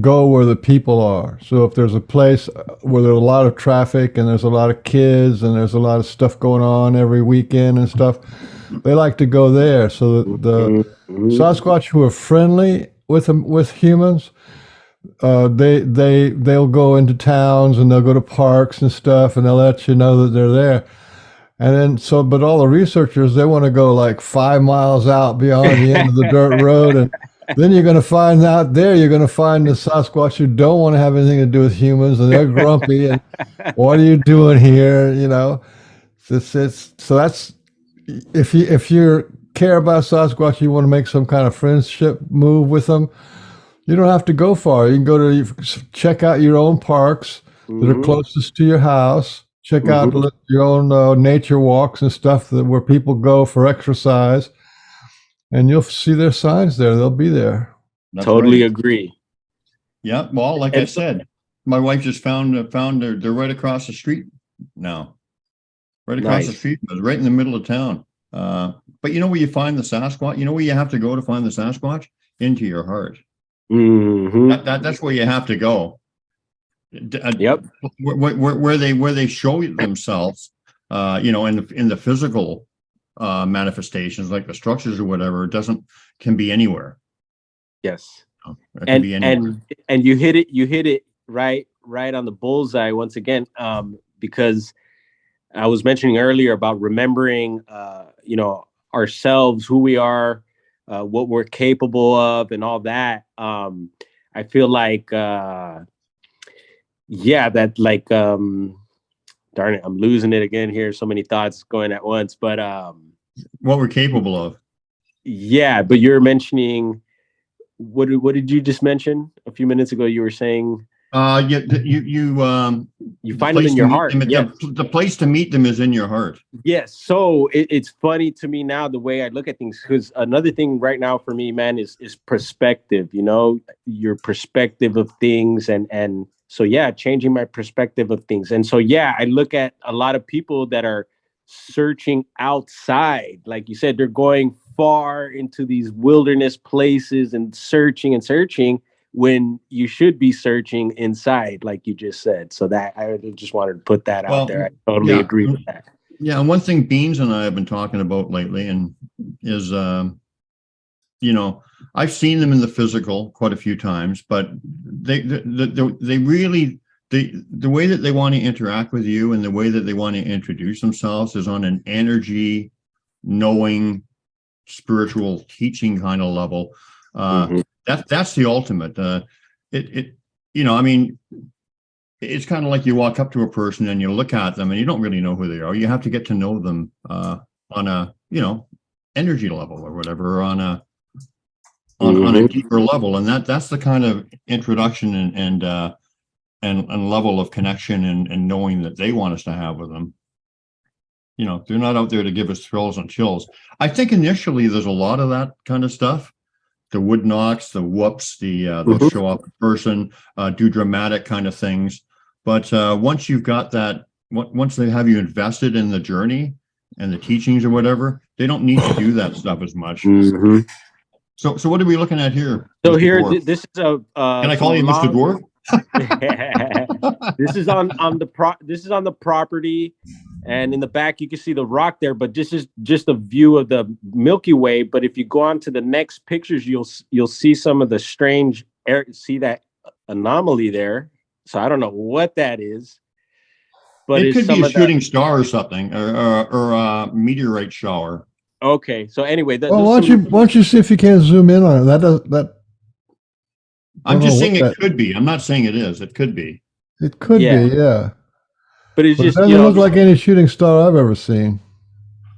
go where the people are. So if there's a place where there's a lot of traffic and there's a lot of kids and there's a lot of stuff going on every weekend and stuff, they like to go there. So the Sasquatch who are friendly with humans, they'll go into towns and they'll go to parks and stuff, and they'll let you know that they're there. And then but all the researchers, they want to go like 5 miles out beyond the end of the dirt road, and then you're going to find out there, you're going to find the Sasquatch who don't want to have anything to do with humans, and they're grumpy. And what are you doing here? So that's if you care about Sasquatch, you want to make some kind of friendship move with them. You don't have to go far. You can go to check out your own parks that are closest to your house. Check out your own nature walks and stuff where people go for exercise, and you'll see their signs there. They'll be there. That's totally right. agree. Yeah. Well, like I said, my wife just found they're right across the street now. Right across the street, right in the middle of town. But you know where you find the Sasquatch? You know where you have to go to find the Sasquatch? Into your heart. That's where you have to go. Yep. Where they show themselves, in the physical manifestations like the structures or whatever, can be anywhere. Yes. Can be anywhere. And you hit it right on the bullseye once again, because I was mentioning earlier about remembering ourselves, who we are, what we're capable of, and all that. I feel like darn it, I'm losing it again here. So many thoughts going at once, but what we're capable of. Yeah, but you're mentioning what did you just mention a few minutes ago? You were saying You the find them place in to your meet heart. them. Yes. The place to meet them is in your heart. Yes. So it's funny to me now the way I look at things, because another thing right now for me, man, is perspective. You know, your perspective of things, and so yeah, changing my perspective of things. And so yeah, I look at a lot of people that are searching outside, like you said, they're going far into these wilderness places and searching when you should be searching inside, like you just said. So that I just wanted to put that out Well, there. I totally yeah, agree with that. yeah. And one thing Beans and I have been talking about lately, and is you know, I've seen them in the physical quite a few times, but they really the way that they want to interact with you and the way that they want to introduce themselves is on an energy, knowing, spiritual teaching kind of level. Mhm. That's the ultimate. It I mean, it's kind of like you walk up to a person and you look at them and you don't really know who they are. You have to get to know them on a energy level or whatever, or on a Mhm. deeper level, and that's the kind of introduction and level of connection and knowing that they want us to have with them. They're not out there to give us thrills and chills. I think initially there's a lot of that kind of stuff. The wood knocks, the whoops, they'll Mhm. show up in person, do dramatic kind of things. But once you've got that, once they have you invested in the journey and the teachings or whatever, they don't need to do that stuff as much. Mhm. So what are we looking at here, So Mr. here, Dwarf? this is a Can I call some you Mr. long. Dwarf? This is this is on the property, and in the back you can see the rock there. But this is just a view of the Milky Way. But if you go on to the next pictures, you'll see some of the strange air. See that anomaly there? So I don't know what that is, but It it's could be some a of the. shooting star or something, or a meteorite shower. Okay, so anyway, Well, there's some. why don't you see if you can zoom in on it? That I I'm don't know just what saying it that. could be. I'm not saying it is. It could be. It could Yeah, be, yeah, but it's but it just doesn't look like any shooting star I've ever seen.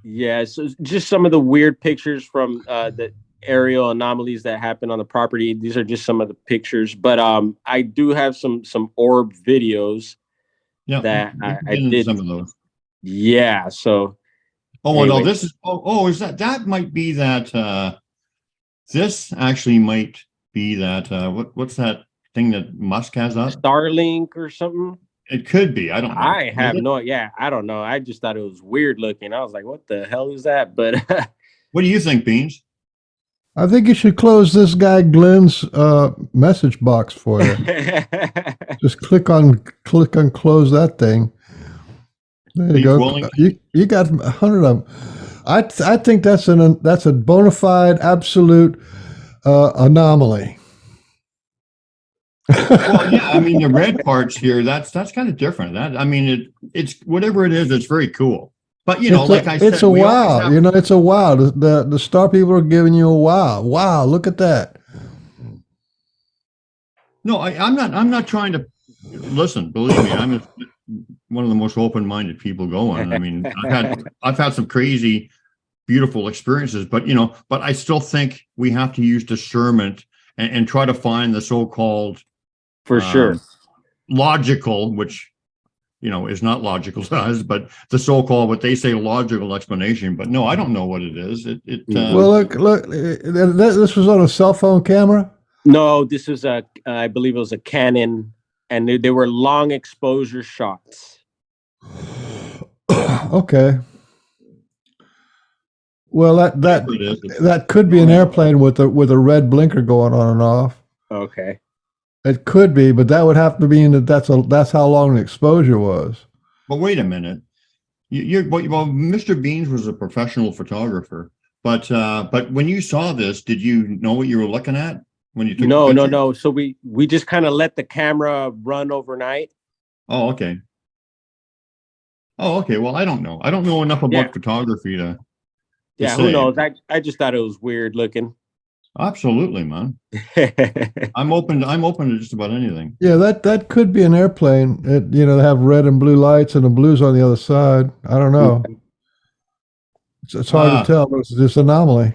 yeah, so just some of the weird pictures from the aerial anomalies that happen on the property. These are just some of the pictures, but I do have some orb videos Yeah, that we can I get into did. some of those. Yeah, so Oh, well, no, anyway, this is. Oh, is that might be that? This actually might be that. What's that thing that Musk has up? Starlink or something. It could be. I don't know. I Is have it? no, yeah, I don't know. I just thought it was weird looking. I was like, what the hell is that? But What do you think, Beans? I think you should close this guy Glenn's message box for you. Just click on close that thing. There you He's go. willing. You got 100 of them. I think that's a bona fide absolute anomaly. Well, yeah. I mean, the red parts here. That's kind of different. I mean, it's whatever it is. It's very cool. But like I said, it's a we always wow. have. It's a wow. The star people are giving you a wow. Wow, look at that. No, I'm not trying to listen. Believe me, I'm one of the most open-minded people going. I mean, I've had some crazy, beautiful experiences, but I still think we have to use discernment and try to find the so-called for sure. Logical, which is not logical to us, but the so-called what they say logical explanation. But no, I don't know what it is. Well, look. This was on a cell phone camera. No, this was I believe it was a Canon, and they were long exposure shots. Okay. Well, that could be an airplane with a red blinker going on and off. Okay. It could be, but that would have to mean that's how long the exposure was. But wait a minute. Well, Mr. Beans was a professional photographer, but when you saw this, did you know what you were looking at when you took the picture? No. So we just kind of let the camera run overnight. Oh, okay. Oh, okay. Well, I don't know. I don't know enough about photography to yeah, say. Who knows? I just thought it was weird looking. Absolutely, man. I'm open to just about anything. Yeah, that could be an airplane. They have red and blue lights, and the blue's on the other side. I don't know. It's hard to tell, but it's this anomaly.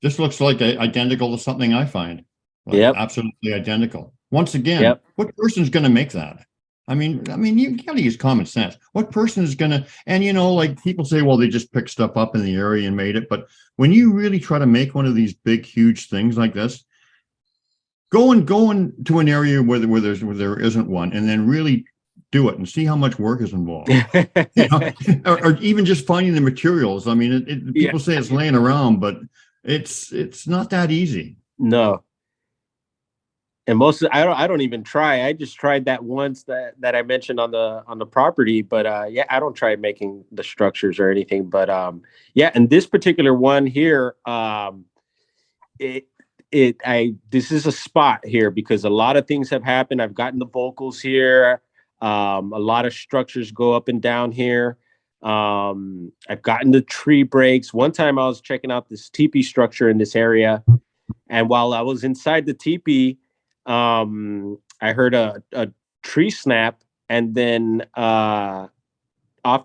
This looks like identical to something I find. Yep. Absolutely identical. Once again, Yep. what person's going to make that? I mean, you got to use common sense. What person is going to, and like people say, well, they just picked stuff up in the area and made it. But when you really try to make one of these big, huge things like this, going to an area where there isn't one, and then really do it and see how much work is involved. Or even just finding the materials. I mean, people say it's laying around, but it's not that easy. No. And I don't even try. I just tried that once that I mentioned on the property, but I don't try making the structures or anything. But and this particular one here, this is a spot here because a lot of things have happened. I've gotten the vocals here. A lot of structures go up and down here. I've gotten the tree breaks. One time I was checking out this teepee structure in this area, and while I was inside the teepee, I heard a tree snap, and then off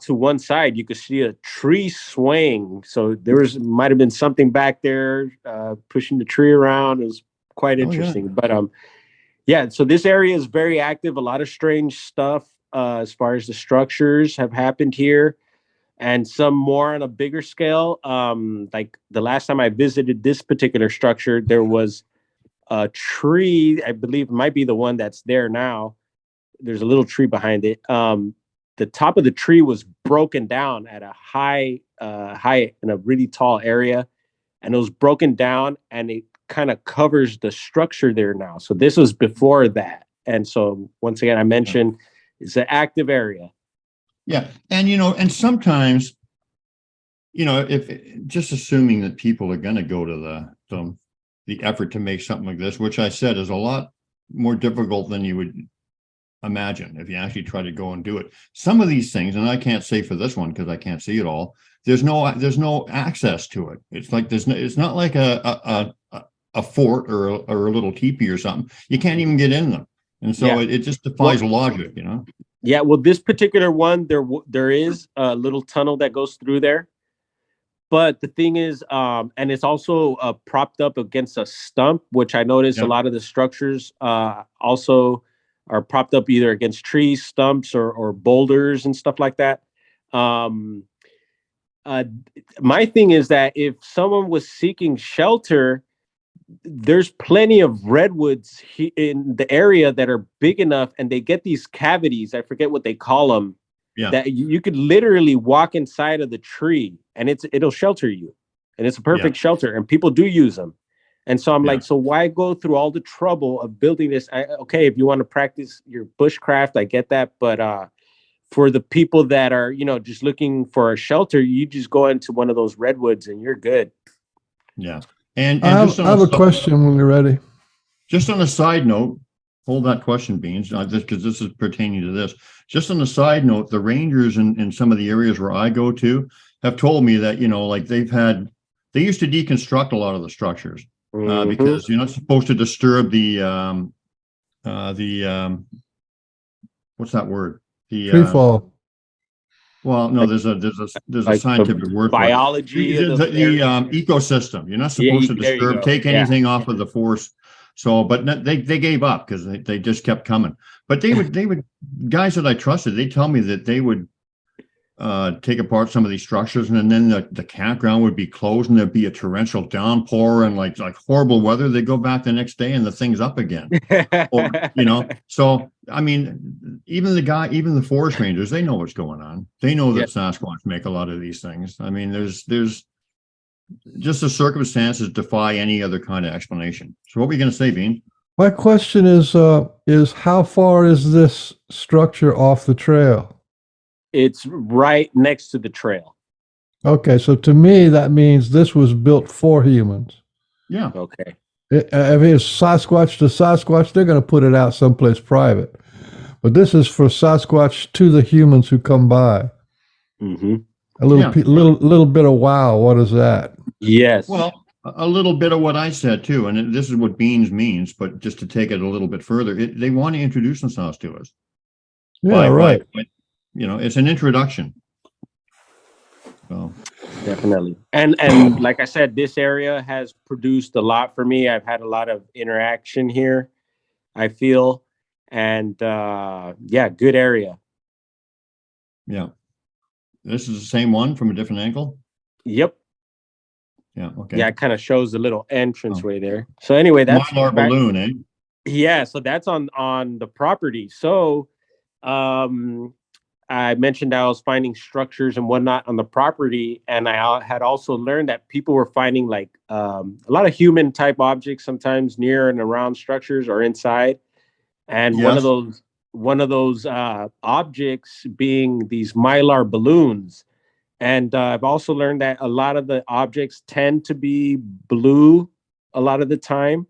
to one side you could see a tree swaying. So might have been something back there pushing the tree around. It was quite interesting. But so this area is very active. A lot of strange stuff as far as the structures have happened here, and some more on a bigger scale. Like the last time I visited this particular structure, there was a tree, I believe it might be the one that's there now. There's a little tree behind it. The top of the tree was broken down at a high in a really tall area, and it was broken down, and it kind of covers the structure there now. So this was before that. And so once again, I mentioned it's an active area. Yeah. And, and sometimes, if just assuming that people are going to go to the effort to make something like this, which I said is a lot more difficult than you would imagine if you actually try to go and do it. Some of these things, and I can't say for this one because I can't see it all, there's no access to it. It's like it's not like a fort or a little teepee or something. You can't even get in them. And so it just defies logic, Yeah, well, this particular one, there is a little tunnel that goes through there. But the thing is, and it's also propped up against a stump, which I noticed a lot of the structures also are propped up either against trees, stumps, or boulders and stuff like that. My thing is that if someone was seeking shelter, there's plenty of redwoods in the area that are big enough, and they get these cavities. I forget what they call them. Yeah. That you could literally walk inside of the tree, and it'll shelter you, and it's a perfect shelter, and people do use them. And so I'm like, so why go through all the trouble of building this? Okay, if you want to practice your bushcraft, I get that, but for the people that are, just looking for a shelter, you just go into one of those redwoods and you're good. Yeah. And I have a question when you're ready. Just on a side note, hold that question, Beans, because this is pertaining to this. Just on a side note, the rangers in some of the areas where I go to have told me that, like they used to deconstruct a lot of the structures because you're not supposed to disturb the what's that word? The tree fall. Well, no, there's a scientific word for biology. The ecosystem. You're not supposed to disturb, take anything off of the force. So, but they gave up because they just kept coming. But they would guys that I trusted, they tell me that they would take apart some of these structures, and then the campground would be closed, and there'd be a torrential downpour and like horrible weather. They go back the next day and the thing's up again. Or, so I mean, even the forest rangers, they know what's going on. They know that Sasquatch make a lot of these things. I mean, there's just the circumstances defy any other kind of explanation. So what were you going to say, Bean? My question is how far is this structure off the trail? It's right next to the trail. Okay, so to me, that means this was built for humans. Yeah. Okay. If it's Sasquatch to Sasquatch, they're going to put it out someplace private. But this is for Sasquatch to the humans who come by. Mm-hmm. A little bit of wow. What is that? Yes. Well, a little bit of what I said too, and this is what beans means. But just to take it a little bit further, they want to introduce themselves to us. Yeah, right. It's an introduction. So definitely. And like I said, this area has produced a lot for me. I've had a lot of interaction here. I feel. And yeah, good area. Yeah. This is the same one from a different angle? Yep. Yeah, okay. Yeah, it kind of shows the little entranceway there. So anyway, that's Mylar back, balloon, eh? yeah, so that's on the property. So I mentioned I was finding structures and whatnot on the property, and I had also learned that people were finding like a lot of human type objects sometimes near and around structures or inside. And Yes. one of those objects being these mylar balloons. And I've also learned that a lot of the objects tend to be blue a lot of the time,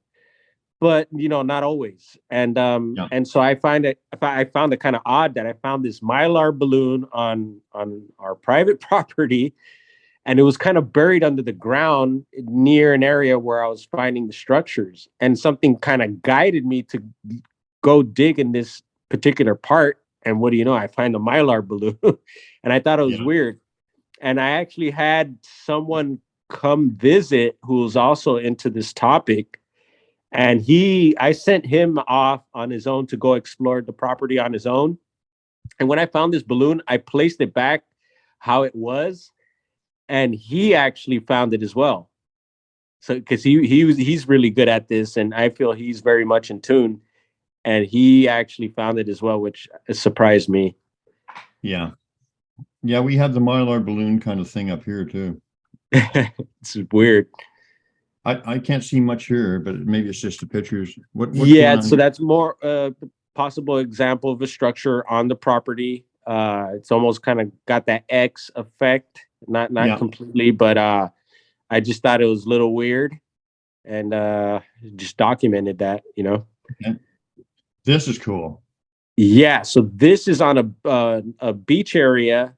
but not always. Yeah. And so I found it kind of odd that I found this mylar balloon on our private property, and it was kind of buried under the ground near an area where I was finding the structures, and something kind of guided me to go dig in this particular part. And what do you know? I find a mylar balloon, and I thought it was Yeah. weird. And I actually had someone come visit who was also into this topic. And I sent him off on his own to go explore the property on his own. And when I found this balloon, I placed it back how it was. And he actually found it as well. So because he's really good at this, and I feel he's very much in tune. And he actually found it as well, which surprised me. Yeah. Yeah, we have the Mylar balloon kind of thing up here too. It's weird. I can't see much here, but maybe it's just the pictures. What's Yeah, going on so here? that's more possible example of a structure on the property. It's almost kind of got that X effect, not Yeah. completely, but I just thought it was a little weird, and just documented that. Okay. This is cool. Yeah, so this is on a beach area.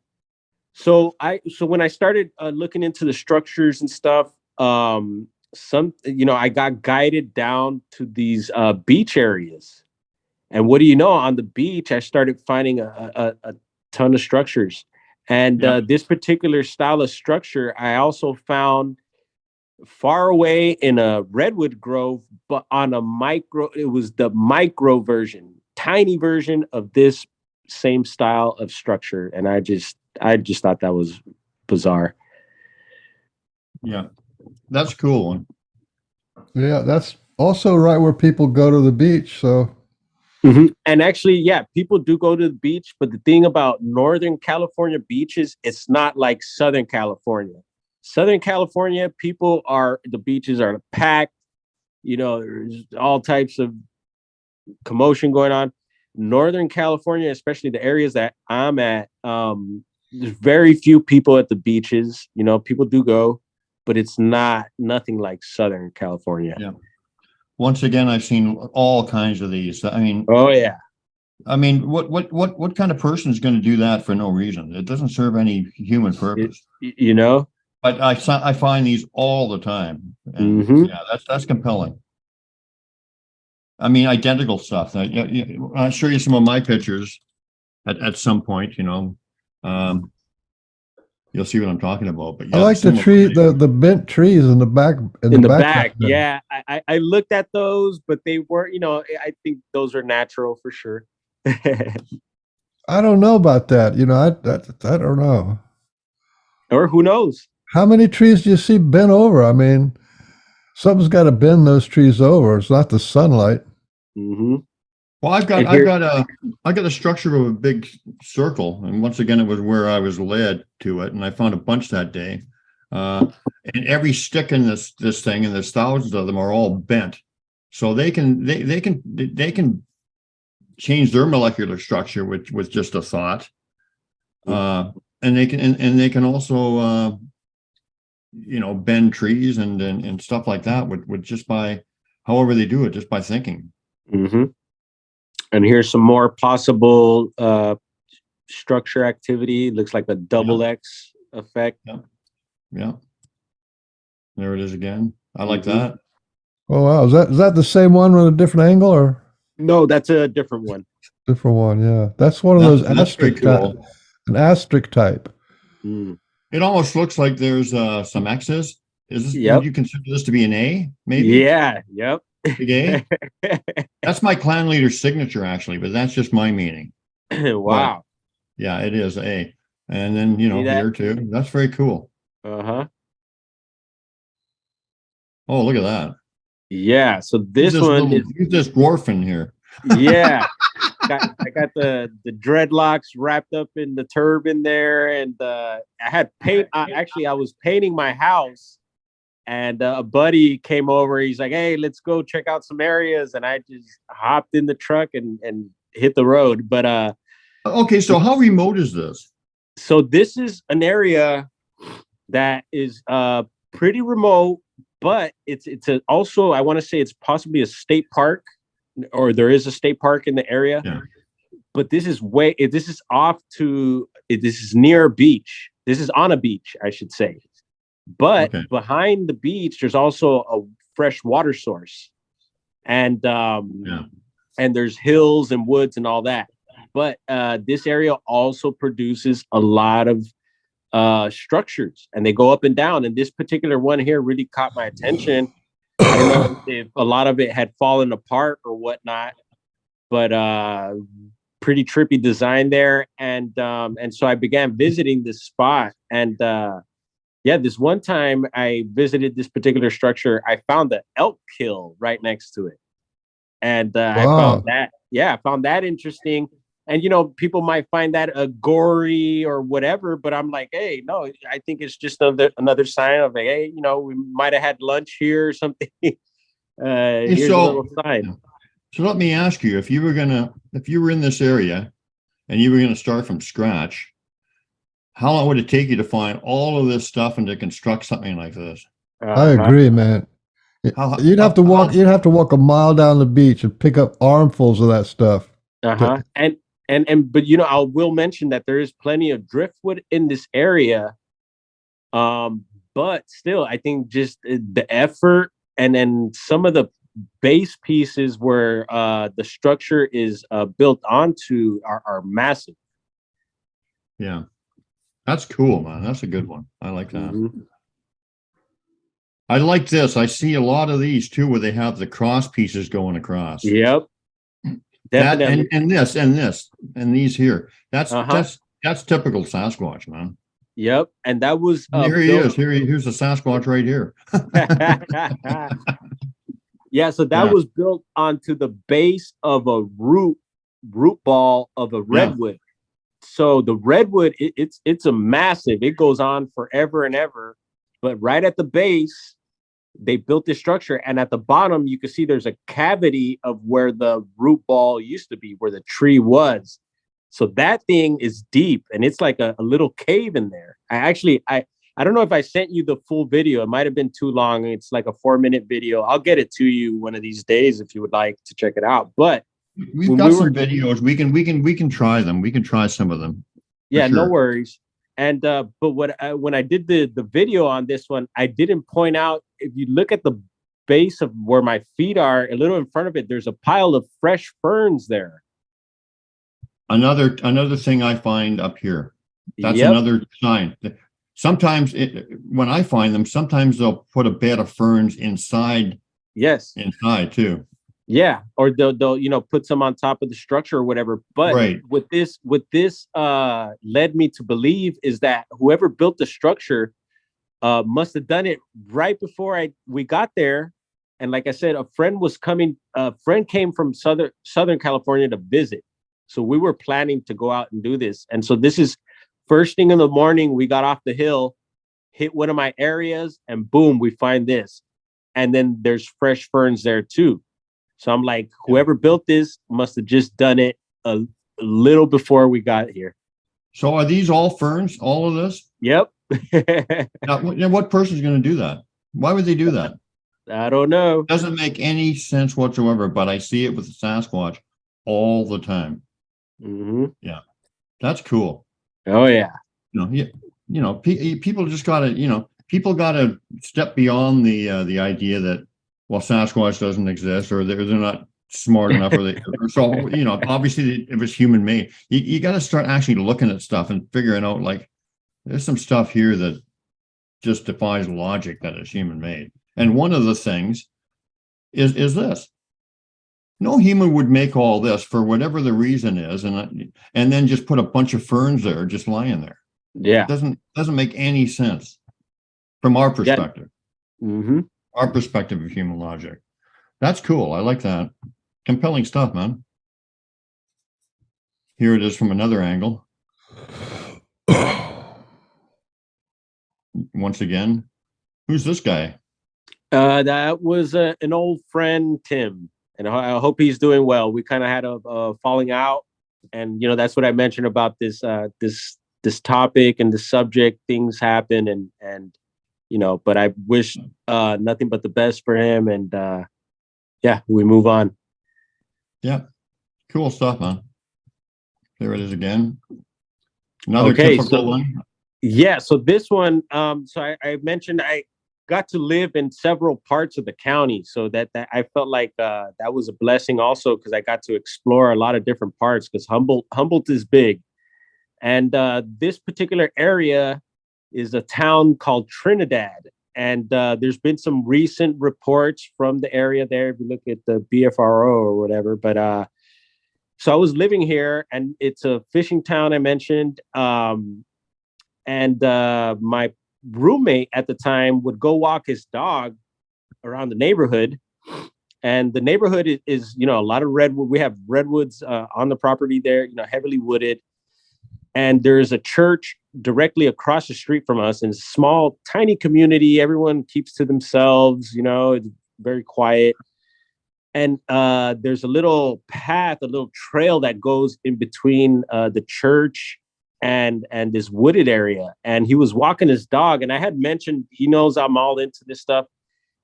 So when I started looking into the structures and stuff, I got guided down to these beach areas. And what do you know? On the beach, I started finding a ton of structures. And Yeah. this particular style of structure, I also found far away in a redwood grove, but on it was the micro version, tiny version of this same style of structure. And I just thought that was bizarre. Yeah. That's cool. Yeah, that's also right where people go to the beach. So And actually, yeah, people do go to the beach, but the thing about Northern California beaches, it's not like Southern California. Southern California, the beaches are packed, there's all types of commotion going on. Northern California, especially the areas that I'm at, there's very few people at the beaches. People do go, but it's nothing like Southern California. Yeah. Once again, I've seen all kinds of these. I mean, Oh yeah. What kind of person is going to do that for no reason? It doesn't serve any human purpose. But I find these all the time, and yeah, that's compelling. I mean, identical stuff. I'll show you some of my pictures at some point. You'll see what I'm talking about. But yeah, I like the tree, the bent trees in the back. In the back, yeah. I looked at those, but they weren't. I think those are natural for sure. I don't know about that. I don't know. Or who knows? How many trees do you see bent over? I mean, something's got to bend those trees over. It's not the sunlight. Mm-hmm. Well, I got a structure of a big circle, and once again, it was where I was led to it, and I found a bunch that day. And every stick in this thing, and there's thousands of them, are all bent, so they can change their molecular structure with just a thought, and they can also bend trees and stuff like that with just by however they do it, just by thinking. Mm-hmm. And here's some more possible structure activity. Looks like a double X effect. Yeah. There it is again. I like that. Oh wow, is that the same one with a different angle, or no? That's a different one. Different one, yeah. That's one of those asterisk type, an asterisk type. Mm. It almost looks like there's some X's. Is this? Yep. Would you consider this to be an A? Maybe. Yeah. Yep. Big A? That's my clan leader's signature, actually, but that's just my meaning. Wow. Yeah, it is A. And then, See that? here too. That's very cool. Uh-huh. Oh, look at that. Yeah. So Use this one is, use this dwarf in here. yeah. I got the dreadlocks wrapped up in the turban there, and I had paint. Actually, I was painting my house, and a buddy came over. He's like, "Hey, let's go check out some areas," and I just hopped in the truck and hit the road. But Okay, so how remote is this? so this is an area that is pretty remote, but it's also, I want to say it's possibly a state park, or there is a state park in the area. Yeah. But this is this is near a beach. This is on a beach, I should say. But Okay. behind the beach, there's also a fresh water source, and and there's hills and woods and all that. But this area also produces a lot of structures, and they go up and down. And this particular one here really caught my attention. I don't know if a lot of it had fallen apart or whatnot, but pretty trippy design there. And so I began visiting this spot. And yeah, this one time I visited this particular structure, I found the elk kill right next to it. And I found that interesting. And people might find that a gory or whatever, but I'm like, hey, no, I think it's just another sign of, like, hey, we might have had lunch here or something. Here's a little sign. So let me ask you, if you were in this area and you were gonna start from scratch, how long would it take you to find all of this stuff and to construct something like this? I agree, man. You'd have to walk a mile down the beach and pick up armfuls of that stuff. But I will mention that there is plenty of driftwood in this area. But still, I think just the effort, and then some of the base pieces where the structure is built onto are massive. Yeah, that's cool, man. That's a good one. I like that. Mm-hmm. I like this. I see a lot of these too, where they have the cross pieces going across. Yep. Definitely. That and these here. That's typical Sasquatch, man. Yep. And that was here he is. Here's the Sasquatch right here. Yeah, so that was built onto the base of a root ball of a redwood. Yeah. So the redwood, it's a massive. It goes on forever and ever. But right at the base, they built this structure, and at the bottom, you can see there's a cavity of where the root ball used to be, where the tree was. So that thing is deep, and it's like a little cave in there. I don't know if I sent you the full video. It might have been too long. It's like a 4-minute video. I'll get it to you one of these days if you would like to check it out. But we've got some videos. We can try them. We can try some of them. Yeah, sure. No worries. And but when I did the video on this one, I didn't point out, if you look at the base of where my feet are, a little in front of it, there's a pile of fresh ferns there. Another thing I find up here. That's another sign. Sometimes when I find them, sometimes they'll put a bed of ferns inside. Yes. Inside too. Yeah, or they'll put some on top of the structure or whatever. But what this led me to believe is that whoever built the structure must have done it right before we got there. And like I said, a friend came from Southern California to visit. So we were planning to go out and do this. And so this is first thing in the morning, we got off the hill, hit one of my areas, and boom, we find this. And then there's fresh ferns there too. So I'm like, whoever built this must have just done it a little before we got here. So are these all ferns, all of this? Yep. Now, what person's going to do that? Why would they do that? I don't know. Doesn't make any sense whatsoever, but I see it with the Sasquatch all the time. Mm-hmm. Yeah, that's cool. Oh yeah. People just gotta, people gotta step beyond the idea that, well, Sasquatch doesn't exist, or they're not smart enough, so obviously it was human made. You got to start actually looking at stuff and figuring out, like, there's some stuff here that just defies logic that it's human made. And one of the things is this. No human would make all this for whatever the reason is, and then just put a bunch of ferns there, just lying there. Yeah. It doesn't make any sense from our perspective. Mm-hmm. Our perspective of human logic. That's cool. I like that. Compelling stuff, man. Here it is from another angle. Once again, who's this guy? That was an old friend, Tim, and I hope he's doing well. We kind of had a falling out, and that's what I mentioned about this topic and the subject. Things happen, and but I wish nothing but the best for him, and yeah, we move on. Yeah, cool stuff, man. There it is again. Another Okay, typical one. Yeah, so this one, so I mentioned I got to live in several parts of the county, so that I felt like that was a blessing also, because I got to explore a lot of different parts, because Humboldt is big, and this particular area is a town called Trinidad, and there's been some recent reports from the area there. If you look at the BFRO or whatever, but so I was living here, and it's a fishing town I mentioned. And my roommate at the time would go walk his dog around the neighborhood, and the neighborhood is a lot of redwood. We have redwoods on the property there, heavily wooded, and there's a church directly across the street from us, in a small, tiny community. Everyone keeps to themselves, it's very quiet. And there's a little path, a little trail that goes in between the church and this wooded area. And he was walking his dog, and I had mentioned, he knows I'm all into this stuff,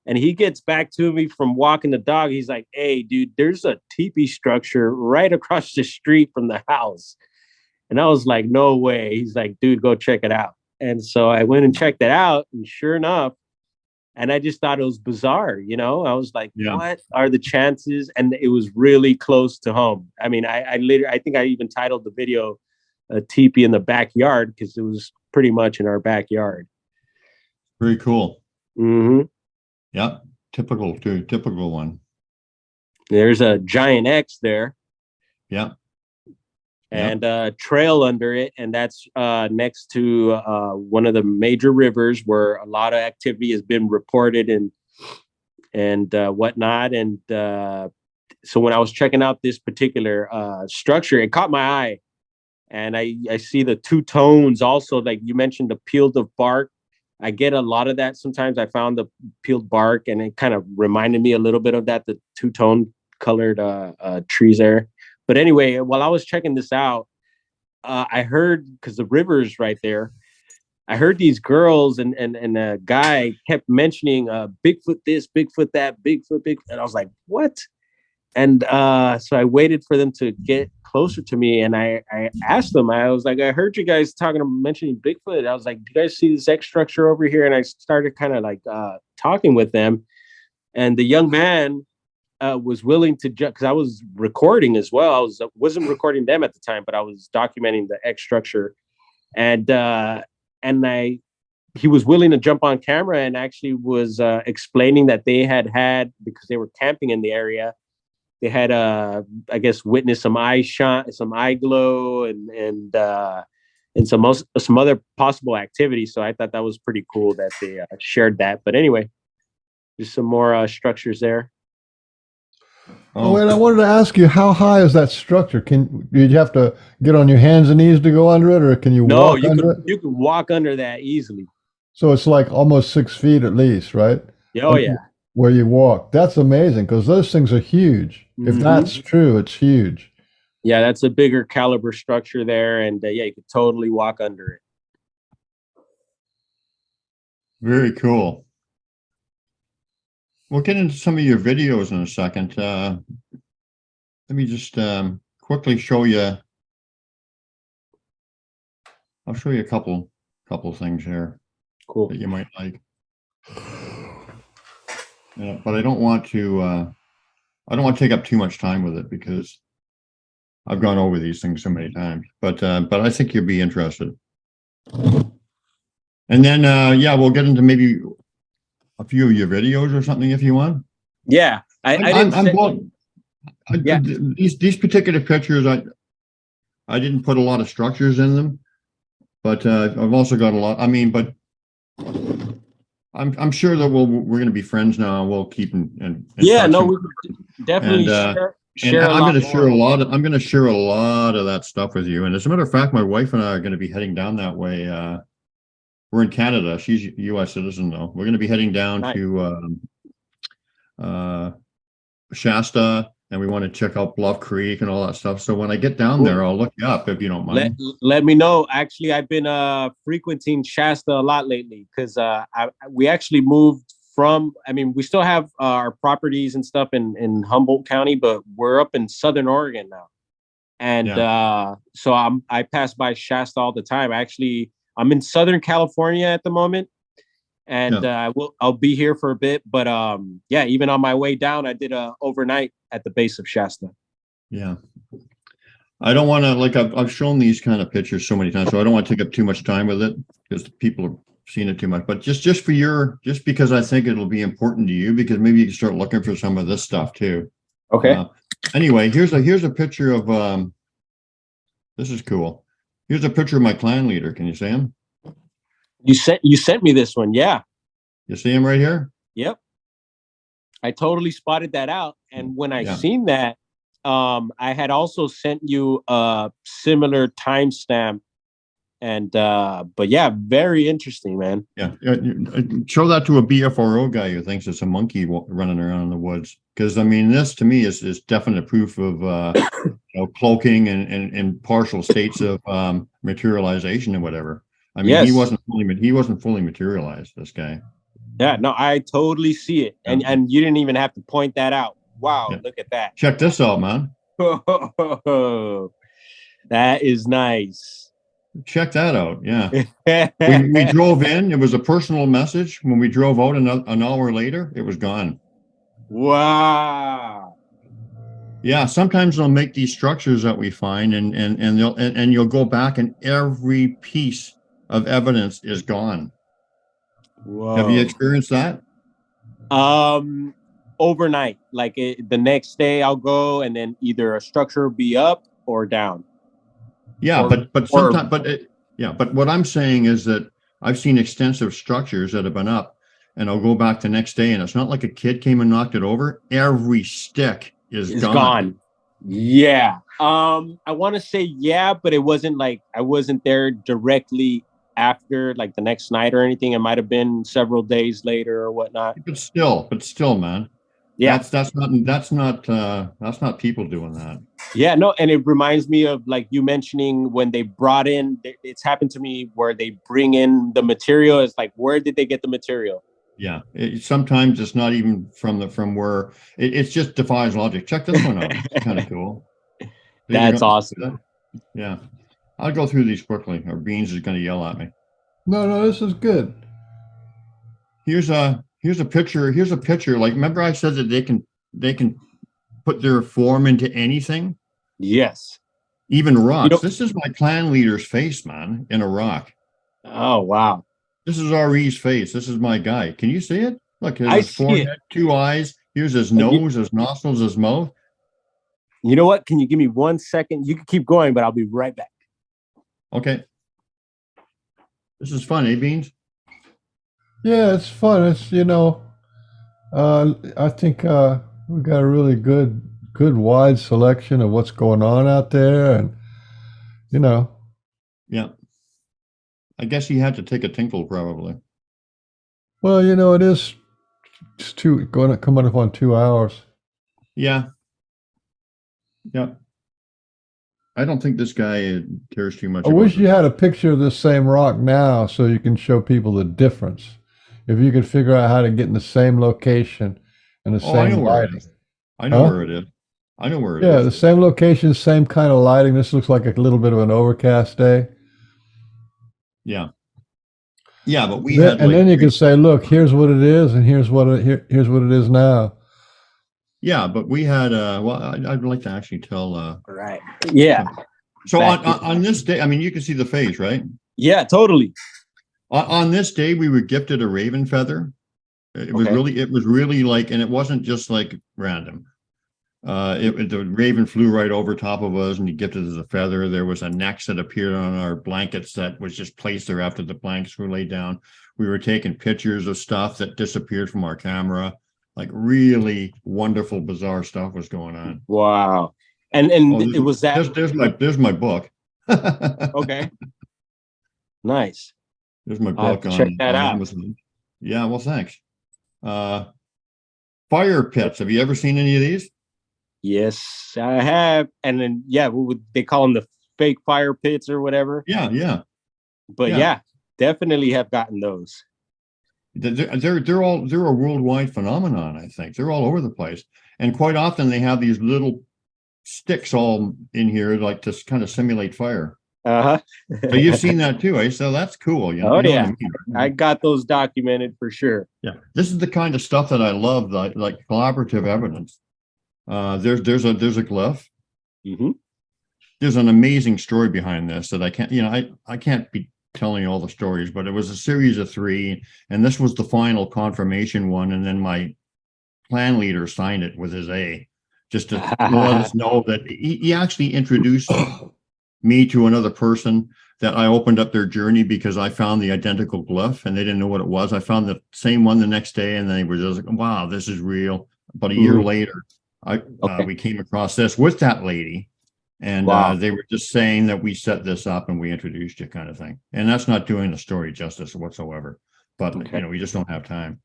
and he gets back to me from walking the dog. He's like, "Hey dude, there's a teepee structure right across the street from the house." And I was like, "No way." He's like, "Dude, go check it out." And so I went and checked it out, and sure enough, and I just thought it was bizarre, I was like, What are the chances? And it was really close to home. I mean, I think I even titled the video a teepee in the backyard, because it was pretty much in our backyard. Very cool. Mm-hmm. Yeah, typical one. There's a giant X there. Yeah. And a trail under it, and that's next to one of the major rivers where a lot of activity has been reported and whatnot. And so when I was checking out this particular structure, it caught my eye. And I see the two tones also, like you mentioned, the peeled of bark. I get a lot of that. Sometimes I found the peeled bark, and it kind of reminded me a little bit of that, the two-tone colored trees there. But anyway, while I was checking this out, I heard, because the river's right there, I heard these girls and a guy kept mentioning Bigfoot this, Bigfoot that, Bigfoot. And I was like, what? And so I waited for them to get closer to me, and I asked them, I was like, I heard you guys mentioning Bigfoot. I was like, do you guys see this X structure over here? And I started kind of like talking with them. And the young man was willing to, because I was recording as well. Wasn't recording them at the time, but I was documenting the X structure. And he was willing to jump on camera, and actually was explaining that they had, because they were camping in the area, they had I guess witnessed some eye glow, and some other possible activity. So I thought that was pretty cool that they shared that. But anyway, just some more structures there. Oh, and I wanted to ask you, how high is that structure? Do you have to get on your hands and knees to go under it, or can you walk under it? You can walk under that easily. So it's like almost 6 feet at least, right? Oh, yeah. Where you walk. That's amazing, because those things are huge. If that's true, it's huge. Yeah, that's a bigger caliber structure there, and yeah, you could totally walk under it. Very cool. We'll get into some of your videos in a second. Let me just quickly show you. I'll show you a couple things here. Cool. That you might like. But I don't want to take up too much time with it, because I've gone over these things so many times. But I think you'll be interested. And then we'll get into maybe a few of your videos or something if you want. Yeah, I didn't I'm send well, you. Yeah. these particular pictures, I didn't put a lot of structures in them, but I've also got a lot. I mean, but I'm sure that we're going to be friends now. We'll keep in Yeah, touch. no, we could definitely And and share a I'm lot going to share more. a lot of I'm going to share a lot of that stuff with you. And as a matter of fact, my wife and I are going to be heading down that way. We're in Canada. She's a U.S. citizen though. We're going to be heading down Nice. to Shasta, and we want to check out Bluff Creek and all that stuff. So when I get down there, I'll look you up if you don't Let mind. let me know. Actually, I've been frequenting Shasta a lot lately because we actually moved from. I mean, we still have our properties and stuff in Humboldt County, but we're up in Southern Oregon now, and so I pass by Shasta all the time. Actually, I'm in Southern California at the moment, and I'll be here for a bit. But yeah, even on my way down, I did a overnight at the base of Shasta. Yeah. I don't want to, like, I've shown these kind of pictures so many times, so I don't want to take up too much time with it because people have seen it too much. But just because I think it'll be important to you, because maybe you can start looking for some of this stuff too. Okay. Anyway, here's a picture of this is cool. Here's a picture of my clan leader. Can you see him? You sent me this one, yeah. You see him right here? Yep. I totally spotted that out. And when I Yeah. seen that, I had also sent you a similar timestamp. And but yeah, very interesting, man. Yeah. Show that to a BFRO guy who thinks it's a monkey running around in the woods. Because I mean, this to me is definite proof of cloaking and partial states of materialization and whatever. I mean, Yes. he wasn't fully materialized, this guy. Yeah, no, I totally see it. And you didn't even have to point that out. Wow, Yeah. look at that. Check this out, man. That is nice. Check that out. Yeah. we drove in. It was a personal message. When we drove out an hour later, it was gone. Wow. Yeah, sometimes they'll make these structures that we find and you'll go back and every piece of evidence is gone. Whoa. Have you experienced that? Overnight, like the next day I'll go and then either a structure will be up or down. Yeah, but sometimes, but what I'm saying is that I've seen extensive structures that have been up, and I'll go back the next day, and it's not like a kid came and knocked it over. Every stick is gone. Yeah. I want to say yeah, but it wasn't like I wasn't there directly after, like the next night or anything. It might have been several days later or whatnot. But still, man. Yeah, that's not people doing that. Yeah, no, and it reminds me of like you mentioning when they brought in. It's happened to me where they bring in the material. It's like, where did they get the material? Yeah, sometimes it's not even from where it just defies logic. Check this one out. It's kind of cool. That's awesome. Yeah, I'll go through these quickly, or Beans is going to yell at me. No, this is good. Here's a picture. Here's a picture. Like, remember I said that they can put their form into anything? Yes. Even rocks. This is my clan leader's face, man, in a rock. Oh, wow. This is RE's face. This is my guy. Can you see it? Look, his forehead, 2 eyes. Here's his nose, his nostrils, his mouth. You know what? Can you give me 1 second? You can keep going, but I'll be right back. Okay. This is fun, eh, Beans? Yeah, it's fun. It's, I think we got a really good wide selection of what's going on out there, and Yeah. I guess he had to take a tinkle, probably. Well, it is going to come up on 2 hours. Yeah. Yeah. I don't think this guy cares too much. I wish you had a picture of this same rock now so you can show people the difference. If you could figure out how to get in the same location and the same lighting. I know where it is. I know where it is. Yeah, the same location, same kind of lighting. This looks like a little bit of an overcast day. Yeah. Yeah, but then you could say, look, here's what it is, and here's what it is now. Yeah, but we had I'd like to actually tell right. Yeah. So on this day, I mean, you can see the face, right? Yeah, totally. On this day, we were gifted a raven feather. It was really like, and it wasn't just like random. The raven flew right over top of us and he gifted us a feather. There was a neck that appeared on our blankets that was just placed there after the blankets were laid down. We were taking pictures of stuff that disappeared from our camera. Like really wonderful, bizarre stuff was going on. Wow. And it was that. There's my book. Okay. Nice. There's my I'll have book to check that out. Amazon. Yeah, well, thanks. Fire pits. Have you ever seen any of these? Yes, I have. And then they call them the fake fire pits or whatever. Yeah. But yeah, definitely have gotten those. They're a worldwide phenomenon, I think. They're all over the place. And quite often they have these little sticks all in here like to kind of simulate fire. Uh-huh. So you've seen that too, eh? So that's cool. You know Oh, what yeah. I mean, right? I got those documented for sure. Yeah. This is the kind of stuff that I love, like collaborative evidence. There's a glyph. Mm-hmm. There's an amazing story behind this that I can't be telling you all the stories, but it was a series of 3, and this was the final confirmation one. And then my clan leader signed it with his A, just to let us know that he actually introduced me to another person that I opened up their journey because I found the identical glyph and they didn't know what it was. I found the same one the next day and they were just like, wow, this is real. But a year later, we came across this with that lady. And they were just saying that we set this up and we introduced you, kind of thing. And that's not doing the story justice whatsoever. But we just don't have time.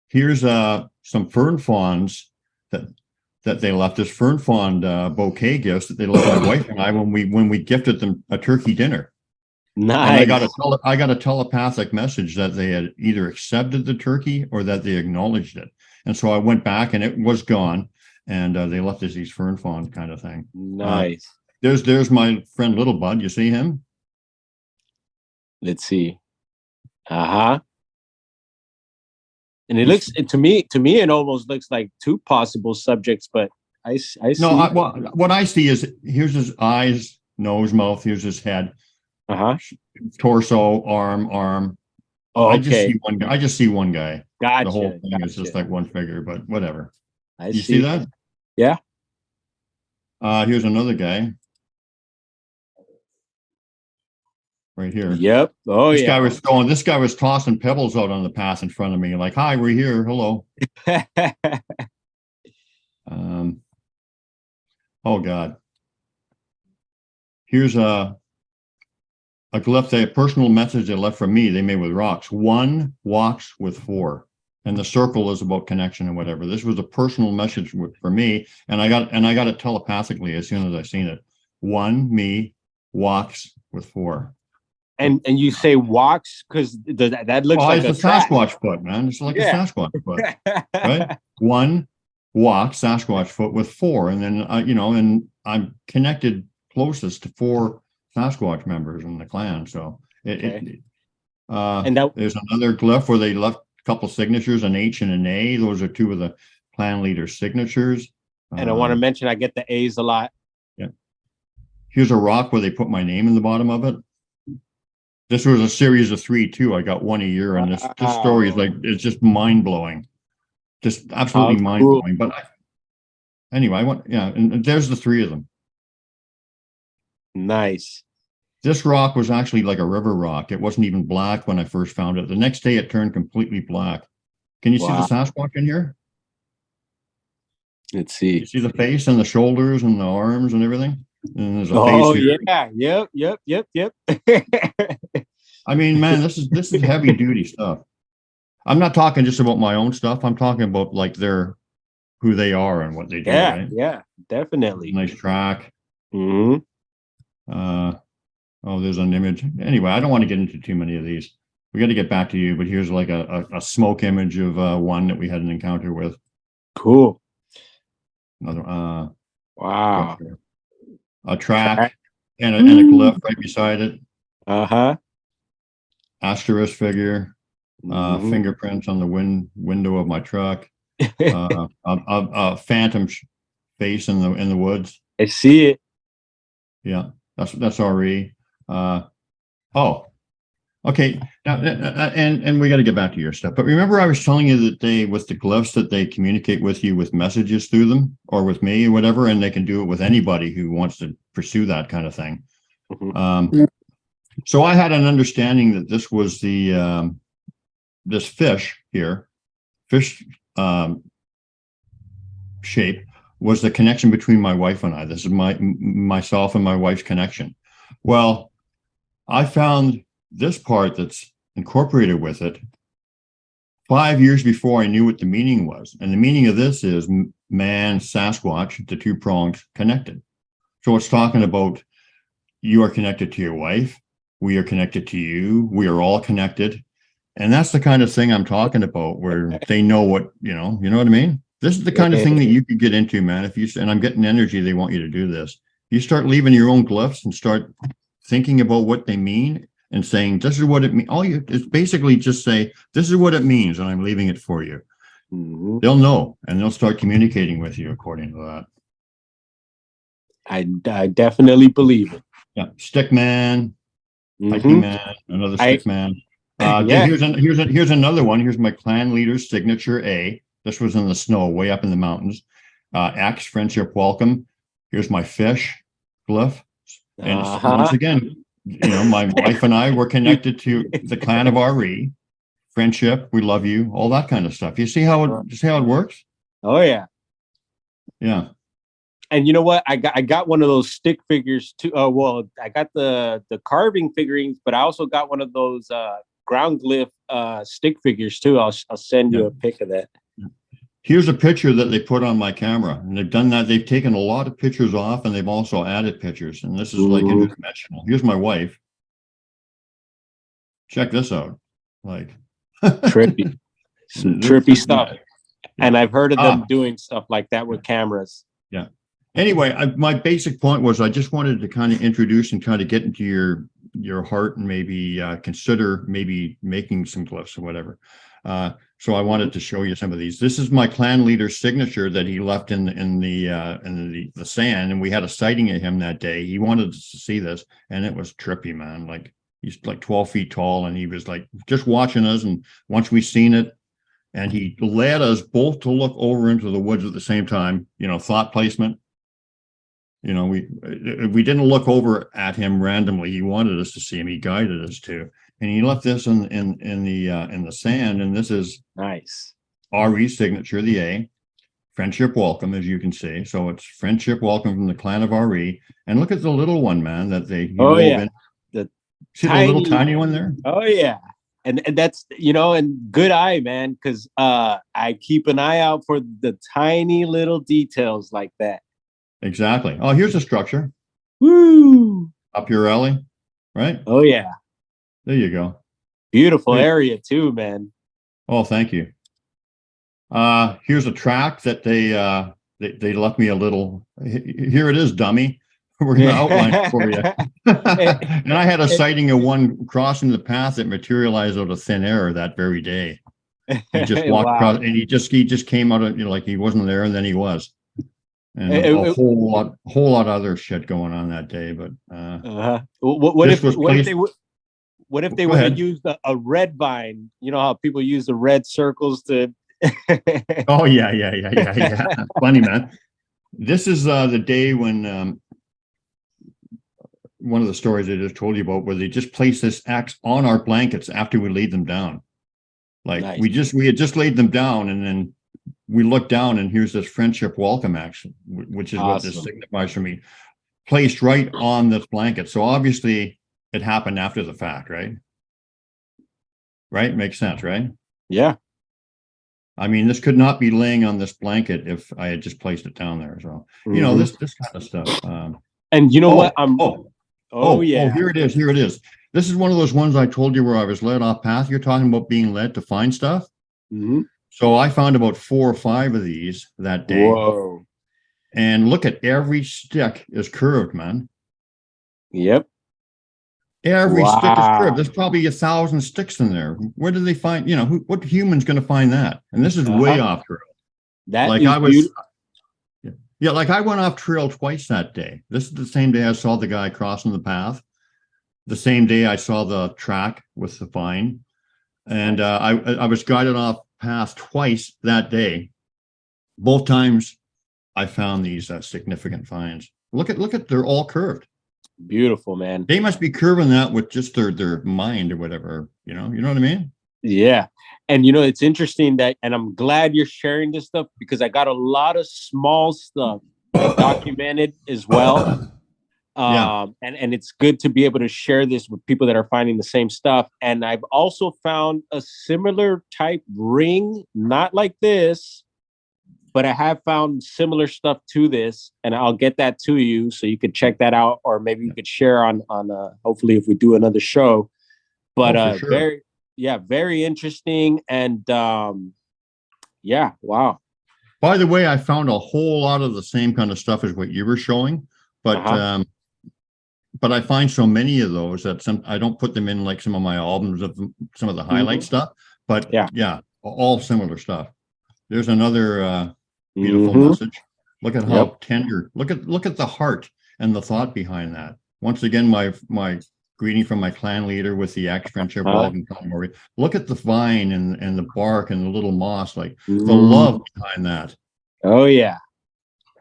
Here's some fern fawns that they left us, fern fawn bouquet gifts that they left my wife and I when we gifted them a turkey dinner. Nice. And I got a telepathic message that they had either accepted the turkey or that they acknowledged it. And so I went back and it was gone. And they left us these fern fawn kind of thing. Nice. There's my friend Little Bud. You see him? Let's see. And it looks to me it almost looks like 2 possible subjects, but I see. No, what I see is here's his eyes, nose, mouth. Here's his head, torso, arm. Oh, I just see one guy. Gotcha. The whole thing is just like one figure, but whatever. You see that? Yeah. Here's another guy. Right here. Yep. Oh, this guy was tossing pebbles out on the path in front of me, like, hi, we're here. Hello. Oh God. Here's a glyph, a personal message they left for me. They made with rocks. 1 walks with 4. And the circle is about connection and whatever. This was a personal message for me, and I got it telepathically as soon as I seen it. 1 me walks with 4. And you say walks because that looks like it's a Sasquatch foot, man. It's like a Sasquatch foot, right? 1 walk Sasquatch foot with 4, and then and I'm connected closest to 4 Sasquatch members in the clan. So there's another glyph where they left couple signatures, an H and an A. Those are 2 of the clan leaders' signatures. And I want to mention I get the A's a lot. Yeah. Here's a rock where they put my name in the bottom of it. This was a series of 3 too. I got 1 a year, and this story is it's just mind blowing, just absolutely mind blowing. But anyway, and there's the 3 of them. Nice. This rock was actually like a river rock. It wasn't even black when I first found it. The next day it turned completely black. Can you see the Sasquatch in here? Let's see. You see the face and the shoulders and the arms and everything? And there's a face here. Yep. I mean, man, this is heavy duty stuff. I'm not talking just about my own stuff. I'm talking about like who they are and what they do. Right? Yeah, definitely. Nice track. Mm-hmm. Oh, there's an image. Anyway, I don't want to get into too many of these. We got to get back to you, but here's like a smoke image of one that we had an encounter with. Cool. Another wow. A track and a glyph right beside it. Asterisk figure. Fingerprints on the window of my truck. A phantom face in the woods. I see it. Yeah, that's RE. Oh, Okay, now, and we got to get back to your stuff. But remember, I was telling you that they, with the glyphs, that they communicate with you with messages through them, or with me, or whatever, and they can do it with anybody who wants to pursue that kind of thing. So I had an understanding that this was the this fish here, fish shape, was the connection between my wife and I. This is myself and my wife's connection. Well, I found this part that's incorporated with it 5 years before I knew what the meaning was. And the meaning of this is man, Sasquatch, the two prongs connected. So it's talking about you are connected to your wife. We are connected to you. We are all connected. And that's the kind of thing I'm talking about, where they know what, you know what I mean? This is the kind of thing that you could get into, man. If you, and I'm getting energy, they want you to do this. You start leaving your own glyphs and start thinking about what they mean and saying, this is what it means. All you is basically just say, this is what it means, and I'm leaving it for you. They'll know, and they'll start communicating with you according to that. I definitely believe it. Yeah, stick man, hiking man, another stick man. Yeah. Here's another one. Here's my clan leader's signature A. This was in the snow, way up in the mountains. Axe, friendship, welcome. Here's my fish glyph. And once again, my wife and I were connected to the clan of RE, friendship, we love you, all that kind of stuff. You see how it works? Oh yeah. Yeah. And you know what? I got one of those stick figures too. Well, I got the carving figurines, but I also got one of those ground glyph stick figures too. I'll send you a pic of that. Here's a picture that they put on my camera, and they've done that. They've taken a lot of pictures off, and they've also added pictures. And this is like interdimensional. Here's my wife. Check this out. Like trippy, some trippy stuff. Yeah. And I've heard of them doing stuff like that with cameras. Yeah. Anyway, my basic point was I just wanted to kind of introduce and kind of get into your heart and maybe consider maybe making some glyphs or whatever. So I wanted to show you some of these. This is my clan leader's signature that he left in the sand, and we had a sighting of him that day. He wanted us to see this, and it was trippy, man. Like he's like 12 feet tall, and he was like just watching us. And once we seen it, and he led us both to look over into the woods at the same time. Thought placement. We didn't look over at him randomly. He wanted us to see him. He guided us to. And he left this in the sand, and this is nice. RE's signature, the A, friendship welcome, as you can see. So it's friendship welcome from the clan of RE. And look at the little one, man, that they wove in. See the little tiny one there? Oh yeah, and that's and good eye, man, because I keep an eye out for the tiny little details like that. Exactly. Oh, here's a structure. Woo! Up your alley, right? Oh yeah. There you go. Beautiful area too, man. Oh, thank you. Here's a track that they left me a little. Here it is, dummy. We're going to outline it for you. And I had a sighting of one crossing the path that materialized out of thin air that very day. He just walked across, and he just came out of like he wasn't there, and then he was. And a whole lot of other shit going on that day. But what if they would have used a red vine? You know how people use the red circles to. Oh yeah. Funny, man. This is the day when one of the stories I just told you about, where they just placed this axe on our blankets after we laid them down. Like nice. we had just laid them down, and then we looked down, and here's this friendship welcome action, which is awesome. What this signifies for me, placed right on this blanket. So obviously it happened after the fact, right? Right? Makes sense, right? Yeah. I mean, this could not be laying on this blanket if I had just placed it down there. So, this kind of stuff. And you know what? Yeah. Here it is. This is one of those ones I told you where I was led off path. You're talking about being led to find stuff. Mm-hmm. So I found about 4 or 5 of these that day. Whoa. And look at every stick is curved, man. Yep. Every stick is curved. There's probably 1,000 sticks in there. Where do they find, what human's going to find that? And this is way off trail. Like I went off trail twice that day. This is the same day I saw the guy crossing the path. the same day I saw the track with the vine, and I was guided off path twice that day. Both times I found these significant finds. Look at they're all curved. Beautiful, man. They must be curving that with just their mind or whatever. You know what I mean? Yeah. And it's interesting that, and I'm glad you're sharing this stuff because I got a lot of small stuff documented as well. Yeah. And it's good to be able to share this with people that are finding the same stuff. And I've also found a similar type ring, not like this, but I have found similar stuff to this, and I'll get that to you so you could check that out, or maybe you could share on hopefully if we do another show. But sure. very interesting, and yeah, wow. By the way, I found a whole lot of the same kind of stuff as what you were showing, but but I find so many of those that I don't put them in like some of my albums of some of the highlight stuff, but yeah, all similar stuff. There's another beautiful message. Look at how tender. Look at the heart and the thought behind that. Once again, my greeting from my clan leader with the axe friendship. Welcome, Maury. Look at the vine and the bark and the little moss, like the love behind that. Oh yeah.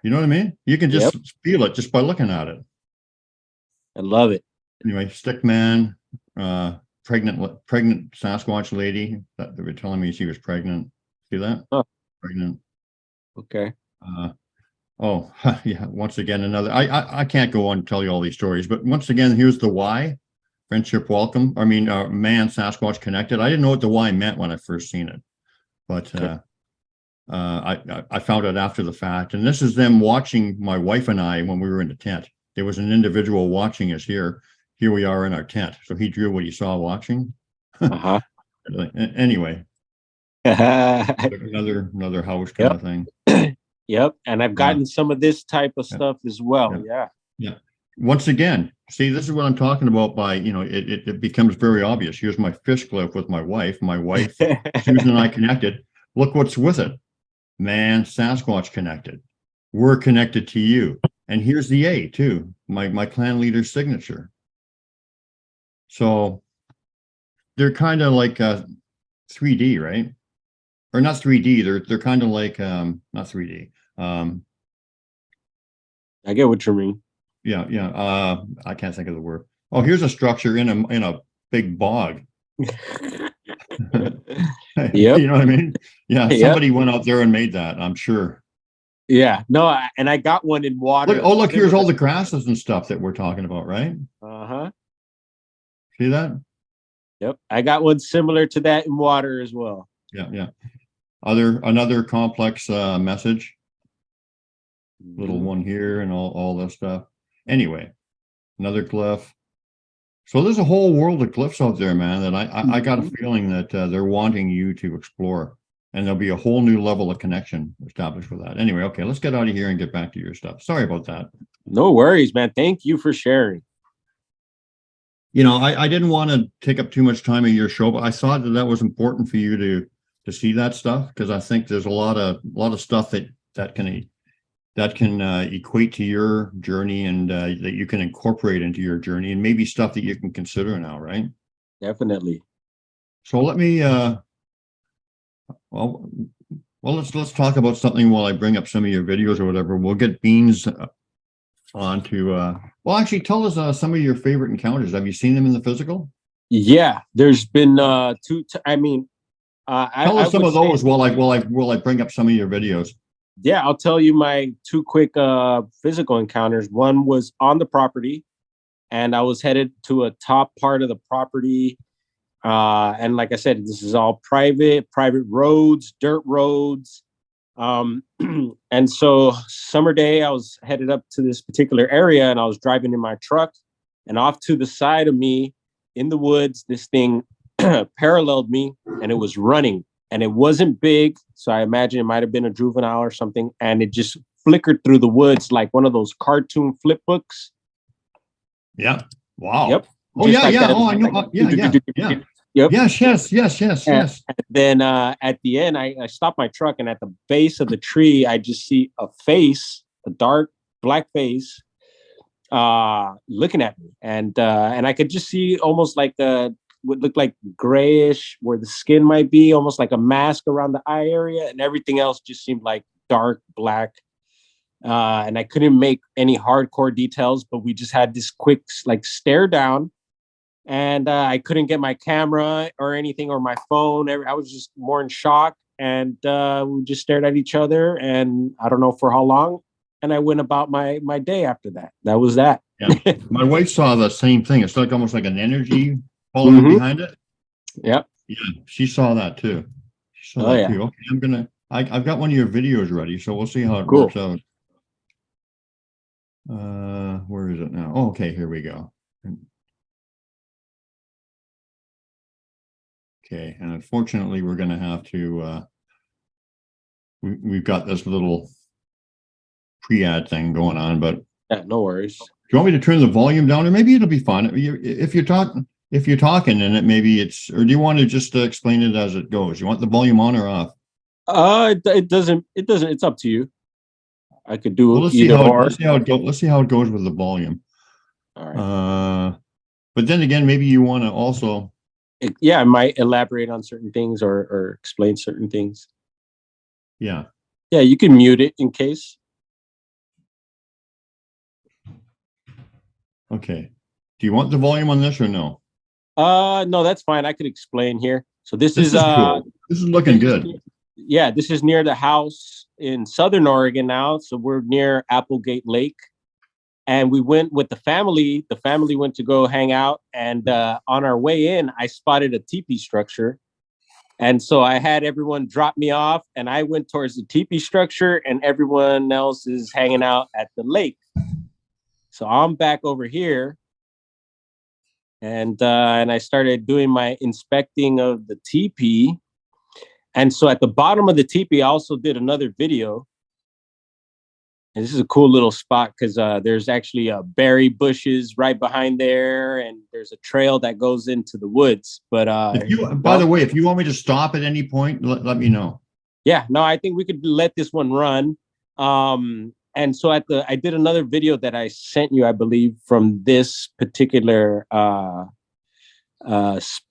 You know what I mean? You can just feel it just by looking at it. I love it. Anyway, Stickman, pregnant Sasquatch lady that they were telling me she was pregnant. See that? Oh. Pregnant. Okay. Oh yeah. Once again, another. I can't go on and tell you all these stories, but once again, here's the why. Friendship welcome. I mean, man, Sasquatch connected. I didn't know what the why meant when I first seen it, but I found it after the fact. And this is them watching my wife and I when we were in the tent. There was an individual watching us here. Here we are in our tent. So he drew what he saw watching. Anyway. another house kind of thing. Yep. And I've gotten some of this type of stuff as well. Yeah. Once again, see, this is what I'm talking about by, it becomes very obvious. Here's my fish glyph with my wife. My wife, Susan and I connected. Look what's with it. Man, Sasquatch connected. We're connected to you. And here's the A too, my clan leader's signature. So they're kind of like 3D, right? Or not 3D. They're kind of like not 3D. I get what you mean. Yeah. I can't think of the word. Oh, here's a structure in a big bog. You know what I mean? Yeah. Somebody went out there and made that, I'm sure. Yeah. No, and I got one in water. Look, here's all the grasses and stuff that we're talking about, right? See that? Yep. I got one similar to that in water as well. Yeah. Another complex message. Little one here and all this stuff. Anyway, another glyph. So there's a whole world of glyphs out there, man, that I got a feeling that they're wanting you to explore. And there'll be a whole new level of connection established with that. Anyway, okay, let's get out of here and get back to your stuff. Sorry about that. No worries, man. Thank you for sharing. I didn't want to take up too much time of your show, but I thought that was important for you to see that stuff, because I think there's a lot of stuff that can equate to your journey and that you can incorporate into your journey, and maybe stuff that you can consider now, right? Definitely. So let me let's talk about something while I bring up some of your videos or whatever. We'll get Beans on to actually tell us some of your favorite encounters. Have you seen them in the physical? Yeah, there's been two. Tell us some of those while I bring up some of your videos. Yeah, I'll tell you my two quick physical encounters. One was on the property, and I was headed to a top part of the property. And like I said, this is all private roads, dirt roads. And so summer day, I was headed up to this particular area, and I was driving in my truck, and off to the side of me in the woods, this thing paralleled me, and it was running. And it wasn't big, so I imagine it might have been a juvenile or something. And it just flickered through the woods like one of those cartoon flip books. Yeah. Wow. Yep. Oh, just yeah. Like Oh, I know. Yeah. Yep. Yes. And then at the end, I stopped my truck, and at the base of the tree, I just see a face, a dark black face, looking at me. and I could just see almost like would look like grayish where the skin might be, almost like a mask around the eye area, and everything else just seemed like dark black. And I couldn't make any hardcore details, but we just had this quick like stare down, and I couldn't get my camera or anything or my phone. I was just more in shock, and we just stared at each other, and I don't know for how long. And I went about my day after that. That was that. Yeah. My wife saw the same thing. It's like almost like an energy following behind it. Yep. Yeah, she saw that too. She saw that too. Okay, I've got one of your videos ready, so we'll see how it works out. Where is it now? Oh, okay, here we go. Okay, and unfortunately, we're going to have to. We've got this little pre-ad thing going on, but yeah, no worries. Do you want me to turn the volume down, or maybe it'll be fun if you're talking, and maybe it's, or do you want to just explain it as it goes? You want the volume on or off? It doesn't. It's up to you. I could do let's either or. Let's see how it goes. Let's see how it goes with the volume. All right. But then again, maybe you want to also. I might elaborate on certain things or explain certain things. Yeah. Yeah, you can mute it in case. Okay. Do you want the volume on this or no? No, that's fine. I could explain here. So this is cool. This is looking good. Yeah, this is near the house in Southern Oregon now. So we're near Applegate Lake. And we went with the family. The family went to go hang out. And on our way in, I spotted a teepee structure. And so I had everyone drop me off, and I went towards the teepee structure, and everyone else is hanging out at the lake. So I'm back over here, and I started doing my inspecting of the teepee. And so at the bottom of the teepee, I also did another video. And this is a cool little spot because there's actually berry bushes right behind there, and there's a trail that goes into the woods. But by the way, if you want me to stop at any point, let me know. Yeah, no, I think we could let this one run. And so I did another video that I sent you, I believe, from this particular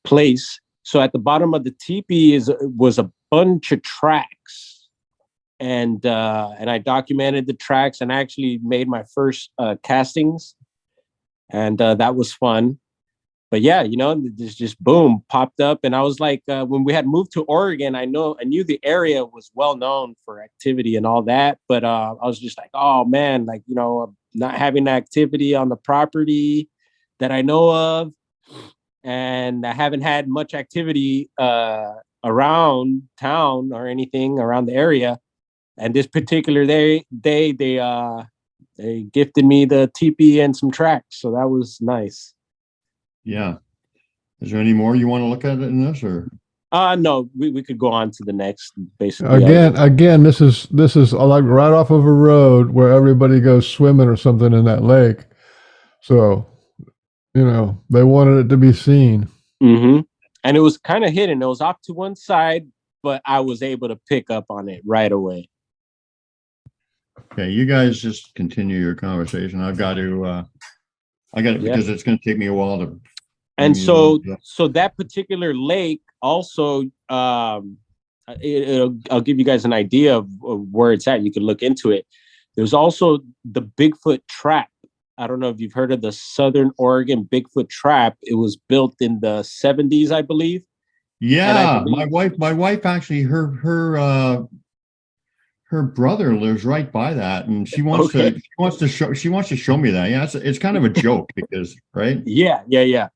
place. So at the bottom of the teepee was a bunch of tracks, and I documented the tracks and actually made my first castings, and that was fun. But yeah, this just boom popped up, and I was like, when we had moved to Oregon, I knew the area was well known for activity and all that, but I was just like, oh man, like not having activity on the property that I know of, and I haven't had much activity around town or anything around the area. And this particular day, they gifted me the teepee and some tracks, so that was nice. Yeah. Is there any more you want to look at in this, or? No, we could go on to the next. Basically, again, this is like right off of a road where everybody goes swimming or something in that lake. So, they wanted it to be seen. Mm-hmm. And it was kind of hidden. It was off to one side, but I was able to pick up on it right away. Okay, you guys just continue your conversation. I got it because it's going to take me a while to. And so that particular lake also, I'll give you guys an idea of where it's at. You can look into it. There's also the Bigfoot Trap. I don't know if you've heard of the Southern Oregon Bigfoot Trap. It was built in the 70s, I believe. Yeah, my wife actually, her brother lives right by that, and she wants to show me that. Yeah, it's kind of a joke because, right? Yeah.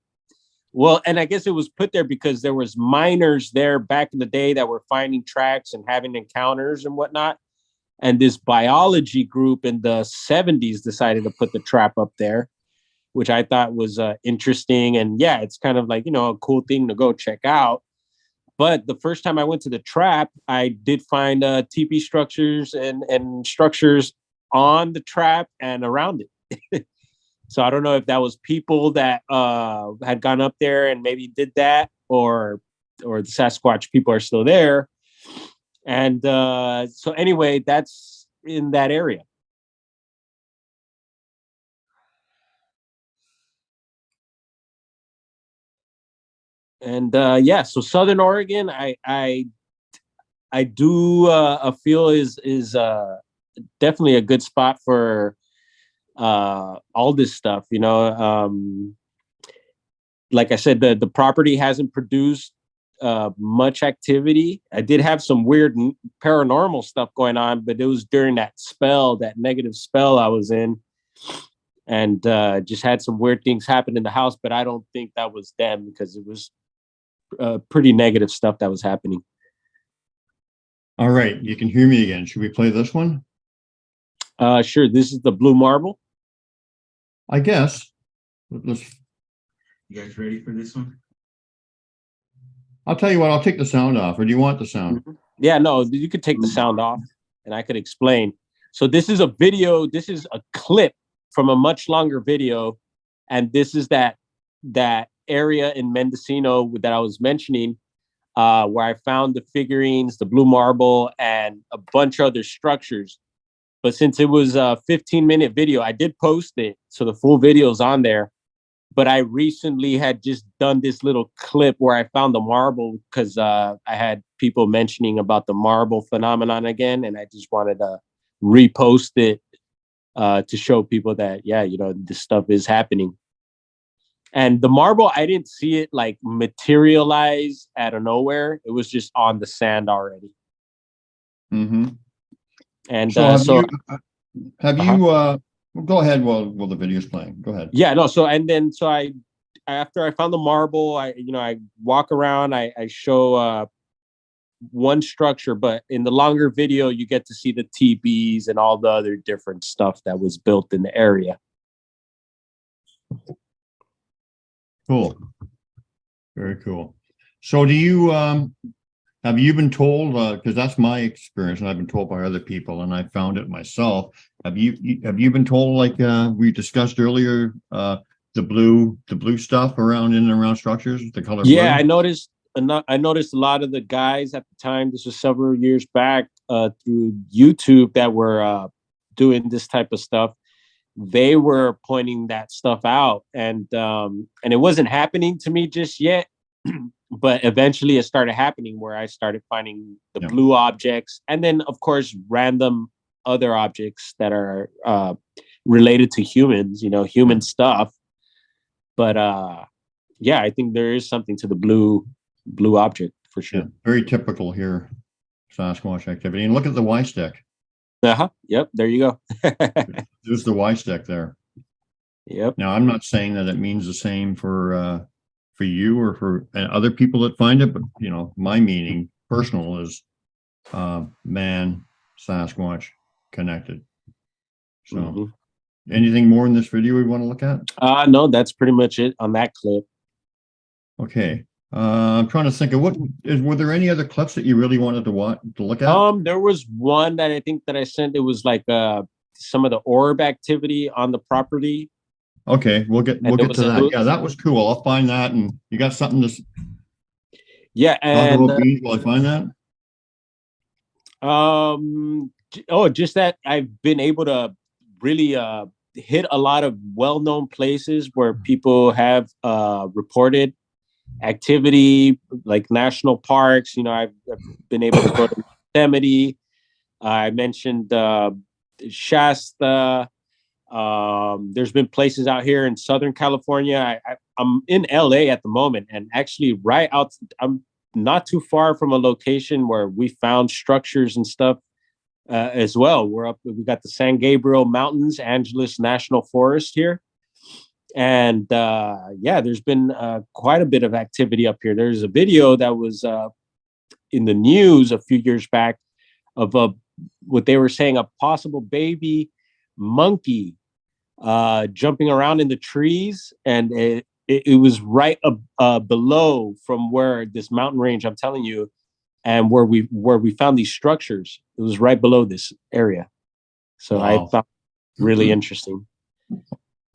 Well, and I guess it was put there because there was miners there back in the day that were finding tracks and having encounters and whatnot. And this biology group in the 70s decided to put the trap up there, which I thought was interesting. And yeah, it's kind of like, a cool thing to go check out. But the first time I went to the trap, I did find teepee structures and structures on the trap and around it. So I don't know if that was people that had gone up there and maybe did that, or the Sasquatch people are still there. And so anyway, that's in that area. And yeah, so Southern Oregon, I do feel is definitely a good spot for all this stuff. Like I said, the property hasn't produced much activity. I did have some weird paranormal stuff going on, but it was during that spell, that negative spell I was in, and just had some weird things happen in the house. But I don't think that was them because it was pretty negative stuff that was happening. All right, you can hear me again. Should we play this one? Sure. This is the blue marble. I guess. Let's. You guys ready for this one? I'll tell you what. I'll take the sound off. Or do you want the sound? Yeah, no, you could take the sound off, and I could explain. So this is a video. This is a clip from a much longer video, and this is that area in Mendocino that I was mentioning, where I found the figurines, the blue marble, and a bunch of other structures. But since it was a 15-minute video, I did post it, so the full video is on there. But I recently had just done this little clip where I found the marble because I had people mentioning about the marble phenomenon again, and I just wanted to repost it to show people that, yeah, this stuff is happening. And the marble, I didn't see it like materialize out of nowhere. It was just on the sand already. Mm-hmm. And So have Uh-huh. you well, go ahead while the video's playing. Go ahead. yeah, no. So I after I found the marble, I walk around, I show one structure, but in the longer video, you get to see the TBs and all the other different stuff that was built in the area. Cool. Very cool. So do you have you been told, because that's my experience and I've been told by other people and I found it myself. Have you been told, like we discussed earlier, the blue stuff around in and around structures, the color blue? Yeah, I noticed a lot of the guys at the time, this was several years back, through YouTube that were doing this type of stuff. They were pointing that stuff out, and it wasn't happening to me just yet. But eventually it started happening where I started finding the blue objects, and then of course random other objects that are related to humans, human stuff. But yeah, I think there is something to the blue object for sure. Yeah, very typical here, Sasquatch activity. And look at the Y stick. Yep, there you go. There's the Y stick there. Yep. Now I'm not saying that it means the same for you or for other people that find it, but my meaning personal is man, Sasquatch connected. So anything more in this video we want to look at? No, that's pretty much it on that clip. Okay. I'm trying to think of were there any other clips that you really wanted to look at? There was one that I think that I sent. It was like some of the orb activity on the property. Okay, we'll get to that. Yeah, that was cool. I'll find that, and you got something to. Yeah, and talk about bees while I find that. Just that I've been able to really hit a lot of well-known places where people have reported activity, like national parks. I've been able to go to Yosemite. I mentioned Shasta. There's been places out here in Southern California. I'm in LA at the moment, and actually I'm not too far from a location where we found structures and stuff as well. We got the San Gabriel Mountains, Angeles National Forest here. And yeah, there's been quite a bit of activity up here. There's a video that was in the news a few years back of what they were saying, a possible baby monkey jumping around in the trees, and it was right below from where this mountain range I'm telling you, and where we found these structures. It was right below this area, so wow. I found it really interesting.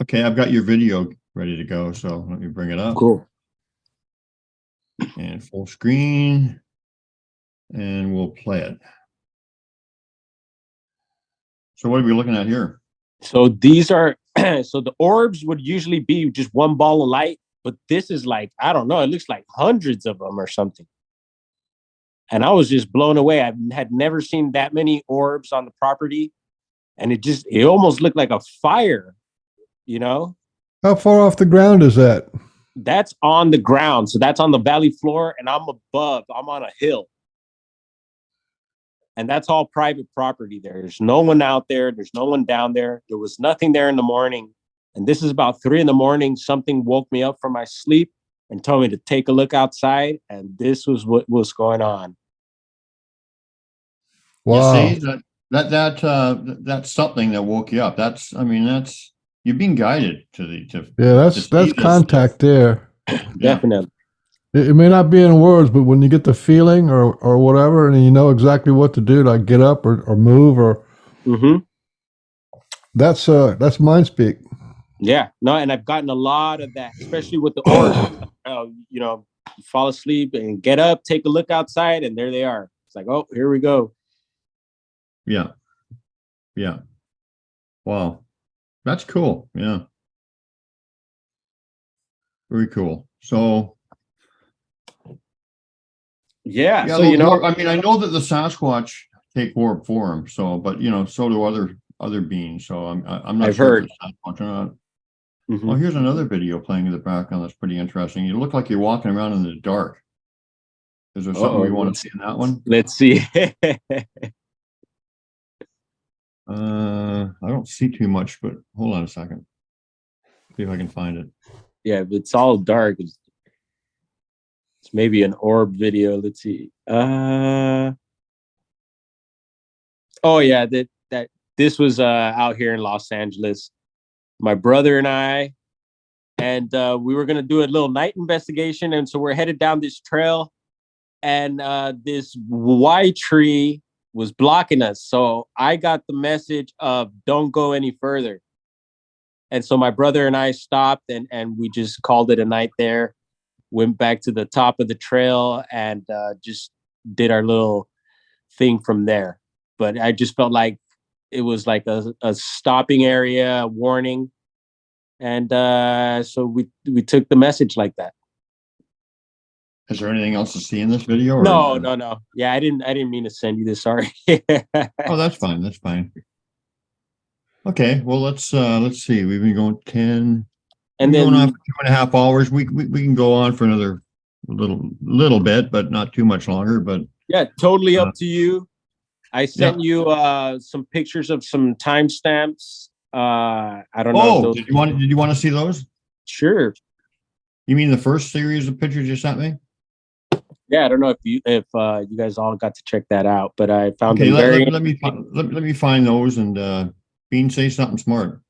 Okay, I've got your video ready to go, so let me bring it up. Cool. And full screen, and we'll play it. So what are we looking at here? So these are, so the orbs would usually be just one ball of light, but this is like, I don't know, it looks like hundreds of them or something. And I was just blown away. I had never seen that many orbs on the property, and it almost looked like a fire, you know. How far off the ground is that? That's on the ground, so that's on the valley floor, and I'm on a hill, and that's all private property. There's no one out there, there's no one down there. There was nothing there in the morning, and this is about 3 a.m. Something woke me up from my sleep and told me to take a look outside, and this was what was going on. Wow. You see that's something that woke you up. That's you're being guided to that's contact there. Definitely. It may not be in words, but when you get the feeling or whatever, and you know exactly what to do, like get up or move or that's mind speak. Yeah, no, and I've gotten a lot of that, especially with the orbs. You know, you fall asleep and get up, take a look outside, and there they are. It's like, oh, here we go. Yeah. Wow, that's cool. Yeah, very cool. So yeah, so I know that the Sasquatch take orb form. So, but so do other beings. So I'm not I've sure heard. if it's Sasquatch or not. Well, here's another video playing in the background that's pretty interesting. You look like you're walking around in the dark. Is there something we want to see in that one? Let's see. I don't see too much, but hold on a second. See if I can find it. Yeah, it's all dark. It's maybe an orb video. Let's see. Oh yeah, that this was out here in Los Angeles. My brother and I, and we were gonna do a little night investigation, and so we're headed down this trail, and this white tree was blocking us. So I got the message of don't go any further. And so my brother and I stopped and we just called it a night there, went back to the top of the trail and just did our little thing from there. But I just felt like it was like a stopping area, a warning. And so we took the message like that. Is there anything else to see in this video? Or No. Yeah, I didn't mean to send you this. Sorry. Oh, that's fine. That's fine. Okay. Well, let's see. We've been going 10. And then going on for 2.5 hours. We can go on for another little bit, but not too much longer. But yeah, totally up to you. I sent you some pictures of some timestamps. I don't know. Oh, did you want to see those? Sure. You mean the first series of pictures you sent me? Yeah, I don't know if you guys all got to check that out, but I found them very. Let me find those and Bean, say something smart.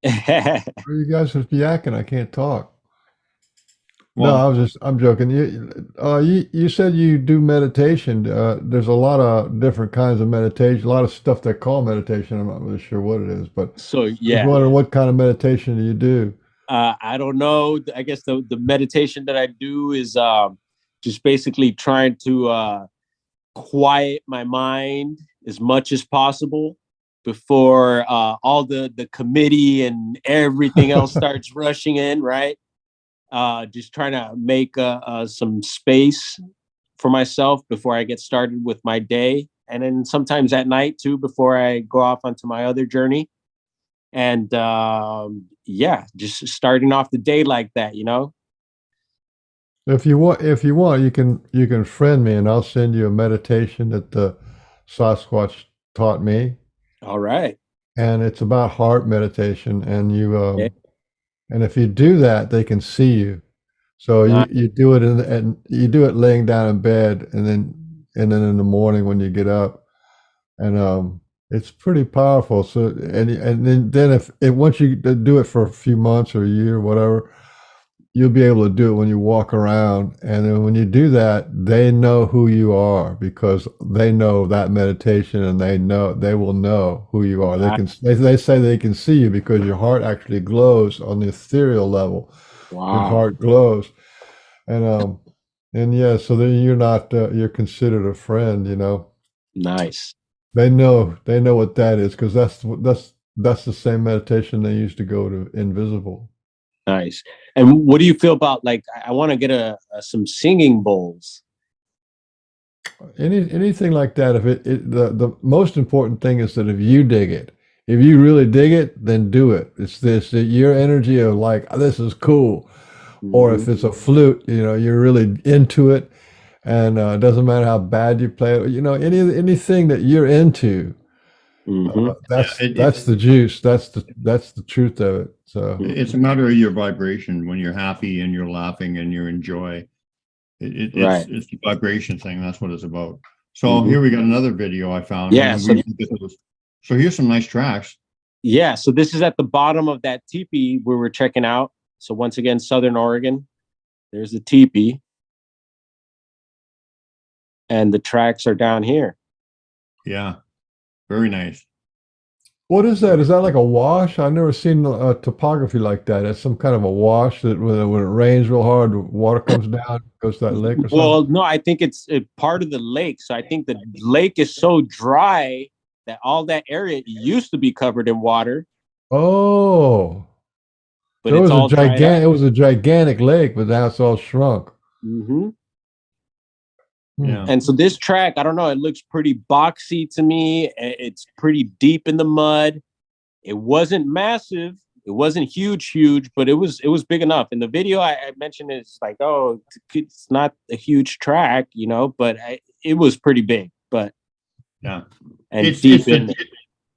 You guys are yakking. I can't talk. Well, no, I'm joking. You said you do meditation. There's a lot of different kinds of meditation. A lot of stuff they call meditation. I'm not really sure what it is, but so yeah. I was wondering what kind of meditation do you do? I don't know. I guess the meditation that I do is just basically trying to quiet my mind as much as possible before all the committee and everything else starts rushing in, right? Just trying to make some space for myself before I get started with my day. And then sometimes at night too, before I go off onto my other journey. And just starting off the day like that, If you want, you can friend me, and I'll send you a meditation that the Sasquatch taught me. All right. And it's about heart meditation, and and if you do that, they can see you. So you do it and you do it laying down in bed, and then in the morning when you get up, and it's pretty powerful. So and then if once you do it for a few months or a year, or whatever, you'll be able to do it when you walk around. And then when you do that, they know who you are because they know that meditation, and they will know who you are. They say they can see you because your heart actually glows on the ethereal level. Wow. Your heart glows. And yeah, so then you're considered a friend, Nice. They know what that is, because that's the same meditation they used to go to invisible. Nice. And what do you feel about, like, I want to get some singing bowls. Anything like that, if the most important thing is that if you dig it, if you really dig it, then do it. It's this your energy of like, this is cool. Or if it's a flute, you're really into it, and it doesn't matter how bad you play it. Anything that you're into, that's the juice. That's the truth of it. So It's a matter of your vibration. When you're happy and you're laughing and you enjoy, Right. it's the vibration thing. That's what it's about. So here we got another video I found. Yeah, So here's some nice tracks. Yeah, so this is at the bottom of that teepee we were checking out. So once again, Southern Oregon. There's the teepee. And the tracks are down here. Yeah, very nice. what is that? Is that like a wash? I've never seen a topography like that. It's some kind of a wash that when it rains real hard, water comes down, goes to that lake or something. Well, no, I think it's part of the lake. So I think the lake is so dry that all that area used to be covered in water. Oh, But there it's was all dried up. it was a gigantic lake, but now it's all shrunk. Mm-hmm. Yeah. And so this track, I don't know, it looks pretty boxy to me. It's pretty deep in the mud. It wasn't massive. It wasn't huge, but it was big enough. In the video, I mentioned it's like, oh, it's not a huge track, but it was pretty big. But yeah, and it's deep in it.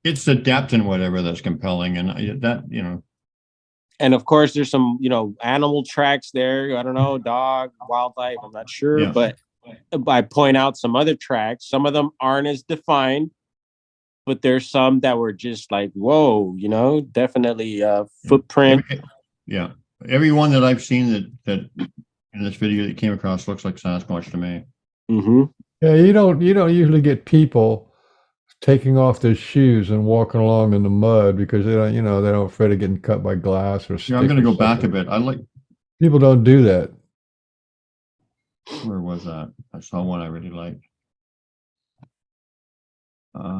It's the depth and whatever that's compelling, and that And of course, there's some animal tracks there. I don't know, dog, wildlife. I'm not sure, Yeah. but I point out some other tracks. Some of them aren't as defined, but there's some that were just like, whoa, definitely footprint. Every one that I've seen that in this video that came across looks like Sasquatch to me. Mm-hmm. Yeah, you don't usually get people taking off their shoes and walking along in the mud because they don't afraid of getting cut by glass or Yeah, stick I'm going to or go back a something. bit. I like. People don't do that. Where was that? I saw one I really liked.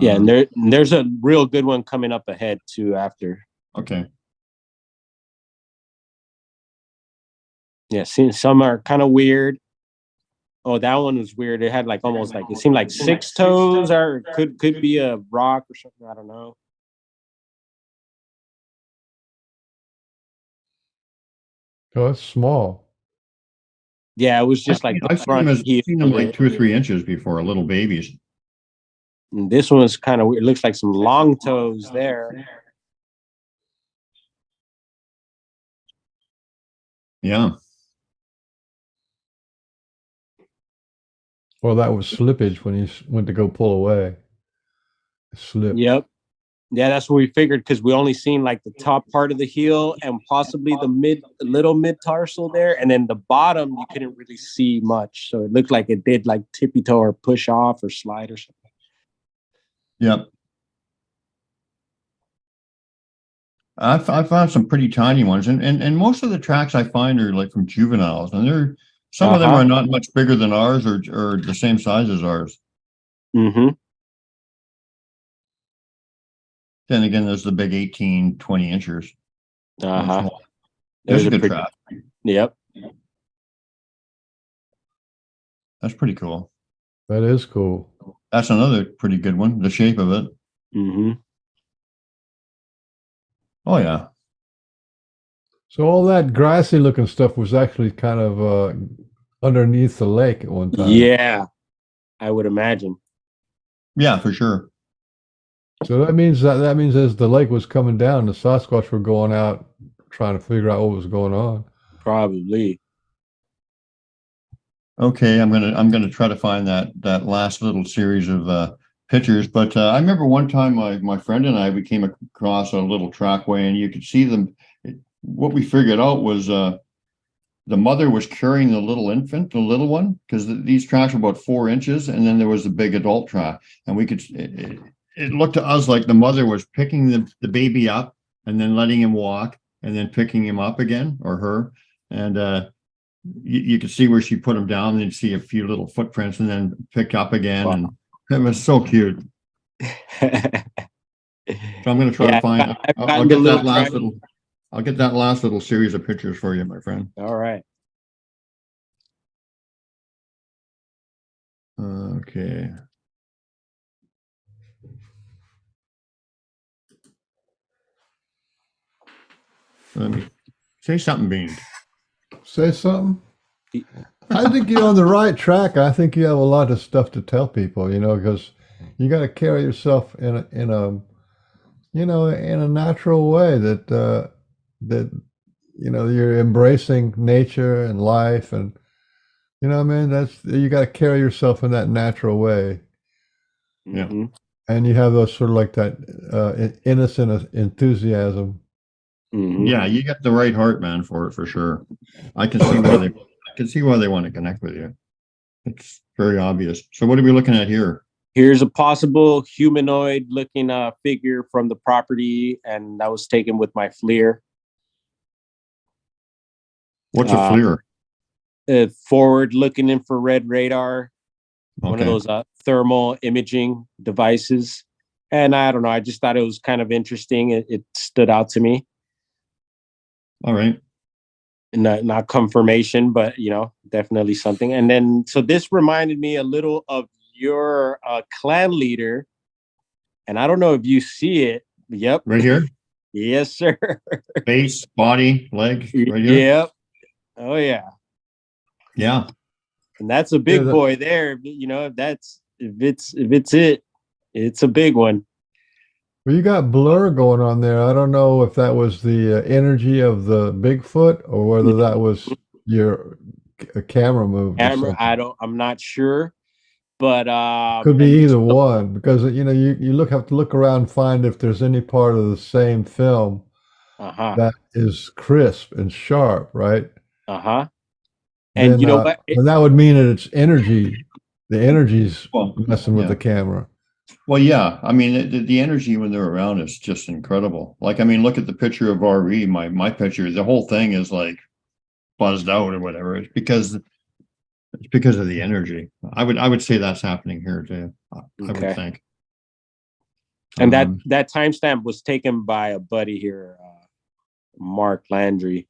Yeah, and there's a real good one coming up ahead too after. Okay. Yeah, some are kind of weird. Oh, that one was weird. It had like almost like it seemed like 6 toes, or could be a rock or something. I don't know. Oh, it's small. Yeah, it was just like the I've front heel. seen them like 2 or 3 inches before, little babies. And this one was kind of weird. It looks like some long toes there. Yeah. Well, that was slippage when he went to go pull away. It slipped. Yep. Yeah, that's what we figured because we only seen like the top part of the heel and possibly the little mid tarsal there, and then the bottom you couldn't really see much. So it looked like it did like tippy toe or push off or slide or something. Yep. I found some pretty tiny ones, and most of the tracks I find are like from juveniles, and some of them are not much bigger than ours or the same size as ours. Mm-hmm. Then again, there's the big 18, 20 inchers. There's a good track. Yep. That's pretty cool. That is cool. That's another pretty good one. The shape of it. Mm-hmm. Oh yeah. So all that grassy looking stuff was actually kind of underneath the lake at one time. Yeah, I would imagine. Yeah, for sure. So that means as the lake was coming down, the Sasquatch were going out trying to figure out what was going on. Probably. Okay, I'm gonna try to find that last little series of pictures. But I remember one time my friend and we came across a little trackway, and you could see them. What we figured out was the mother was carrying the little infant, the little one, because these tracks were about 4 inches, and then there was the big adult track, and we could. It looked to us like the mother was picking the baby up and then letting him walk and then picking him up again, or her. And you could see where she put him down, and you'd see a few little footprints and then pick up again. Wow. And it was so cute. So I'm going to try to find, I'll get that last little. I'll get that last little series of pictures for you, my friend. All right. Okay. Let me say something, Bean. Say something. I think you're on the right track. I think you have a lot of stuff to tell people, because you got to carry yourself in a natural way that you're embracing nature and life, and that's you got to carry yourself in that natural way. Yeah. Mhm. And you have those sort of like that innocent enthusiasm. Mhm. Yeah, you got the right heart, man, for it for sure. I can see why they want to connect with you. It's very obvious. So what are we looking at here? Here's a possible humanoid looking figure from the property, and that was taken with my FLIR. What's a FLIR? Forward looking infrared radar, one of Okay. those thermal imaging devices. And I don't know, I just thought it was kind of interesting. It stood out to me. All right. Not confirmation, but definitely something. And then so this reminded me a little of your clan leader, and I don't know if you see it. Yep. Right here? Yes, sir. Face, body, leg, right here? Yep. Oh yeah. Yeah. And that's a big boy there. It's a big one. Well, you got blur going on there. I don't know if that was the energy of the Bigfoot or whether that was your camera move. I'm not sure, but could be either one, because you have to look around and find if there's any part of the same film that is crisp and sharp, right? And then, you know what? and that would mean that it's energy. The energy's messing with the camera. Well, yeah. I mean, the energy when they're around is just incredible. Like, I mean, look at the picture of RE, my picture. The whole thing is like buzzed out or whatever. It's because of the energy. I would say that's happening here too. I would think. And that timestamp was taken by a buddy here, Mark Landry.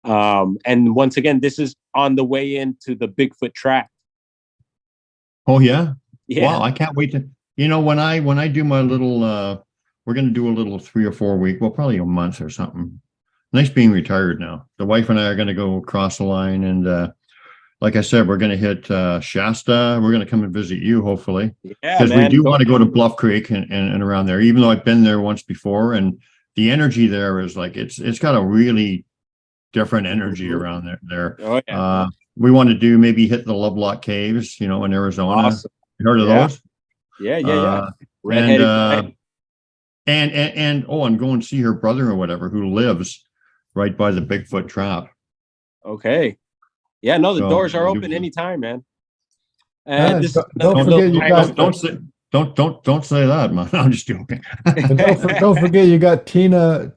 And once again, this is on the way into the Bigfoot track. Oh yeah. Yeah. Wow, I can't wait to. When I do my little, we're going to do a little 3 or 4 week, well, probably a month or something. Nice being retired now. The wife and I are going to go across the line. And like I said, we're going to hit Shasta. We're going to come and visit you, hopefully. Yeah, because we do want to go to Bluff Creek and around there, even though I've been there once before. And the energy there is like, it's got a really different energy around there. Oh, yeah. We want to do maybe hit the Lovelock Caves, in Arizona. Awesome. You heard of those? Yeah. And I'm going to see her brother or whatever who lives right by the Bigfoot trap. Okay. Yeah, no, the doors are open anytime, man. And don't forget you got don't say that, man. I'm just joking. don't forget you got Tina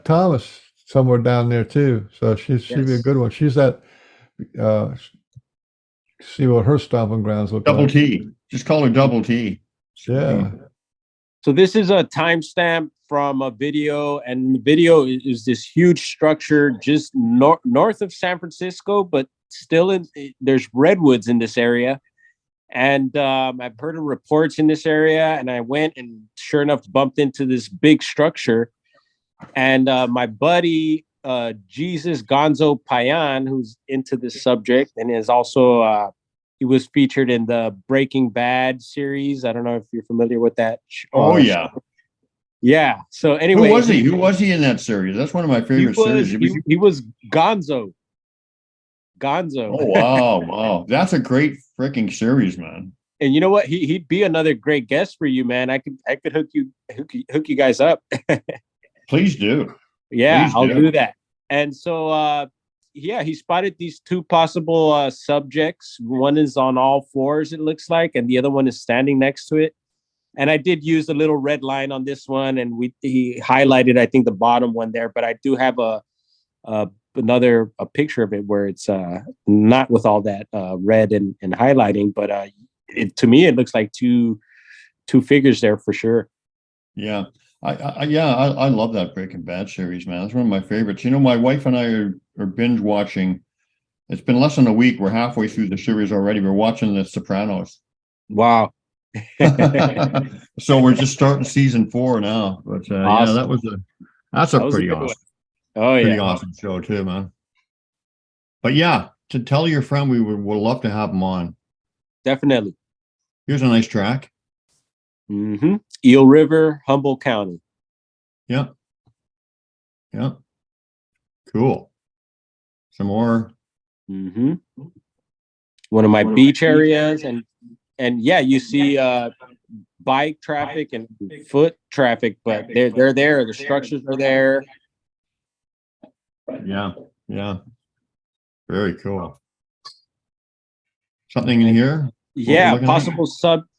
Thomas somewhere down there too. So she'd be a good one. She's at see what her stomping grounds look like. Double T. Just call her Double T. Yeah. So this is a timestamp from a video, and the video is this huge structure just north of San Francisco, but still there's redwoods in this area. And I've heard of reports in this area, and I went and sure enough bumped into this big structure. And my buddy, Jesus Gonzo Payan, who's into this subject and is also he was featured in the Breaking Bad series. I don't know if you're familiar with that. Oh yeah. Yeah. So anyway, who was he in that series? That's one of my favorite series. He was Gonzo. Oh wow. That's a great freaking series, man. And you know what? He'd be another great guest for you, man. I could hook you guys up. Please do. Yeah, I'll do that. And so he spotted these two possible subjects. One is on all fours, it looks like, and the other one is standing next to it. And I did use a little red line on this one, and he highlighted, I think, the bottom one there. But I do have another picture of it where it's not with all that red and highlighting, but to me it looks like two figures there for sure. Yeah. I love that Breaking Bad series, man. It's one of my favorites. You know, my wife and I are binge watching. It's been less than a week. We're halfway through the series already. We're watching The Sopranos. Wow. So we're just starting season 4 now. But yeah, Awesome. that's That a was a pretty good one. awesome, Oh pretty yeah. awesome show too, man. But yeah, to tell your friend would love to have him on. Definitely. Here's a nice track. Mm-hmm. Eel River, Humboldt County. Yep. Yep. Cool. Some more. Mm-hmm. One of my beach areas, and yeah, you see bike traffic and foot traffic, but they're there. The structures are there. Yeah. Yeah. Very cool. Something in here? Yeah,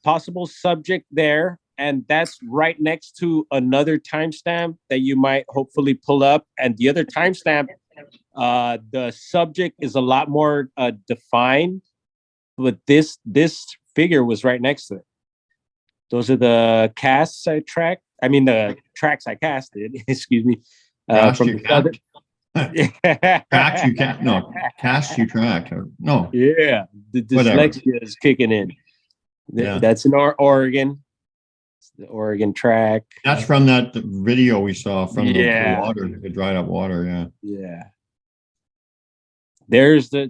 possible subject there, and that's right next to another timestamp that you might hopefully pull up. And the other timestamp, the subject is a lot more defined, but this figure was right next to it. Those are the casts I tracked. I mean, the tracks I casted. Excuse me. Cast From you the tracked? Tracks you can't. No, cast you tracked. No. Yeah, the dyslexia is kicking in. Yeah. That's in Oregon. It's the Oregon track. That's from that video we saw from Yeah. the water, the dried up water. Yeah. Yeah. There's a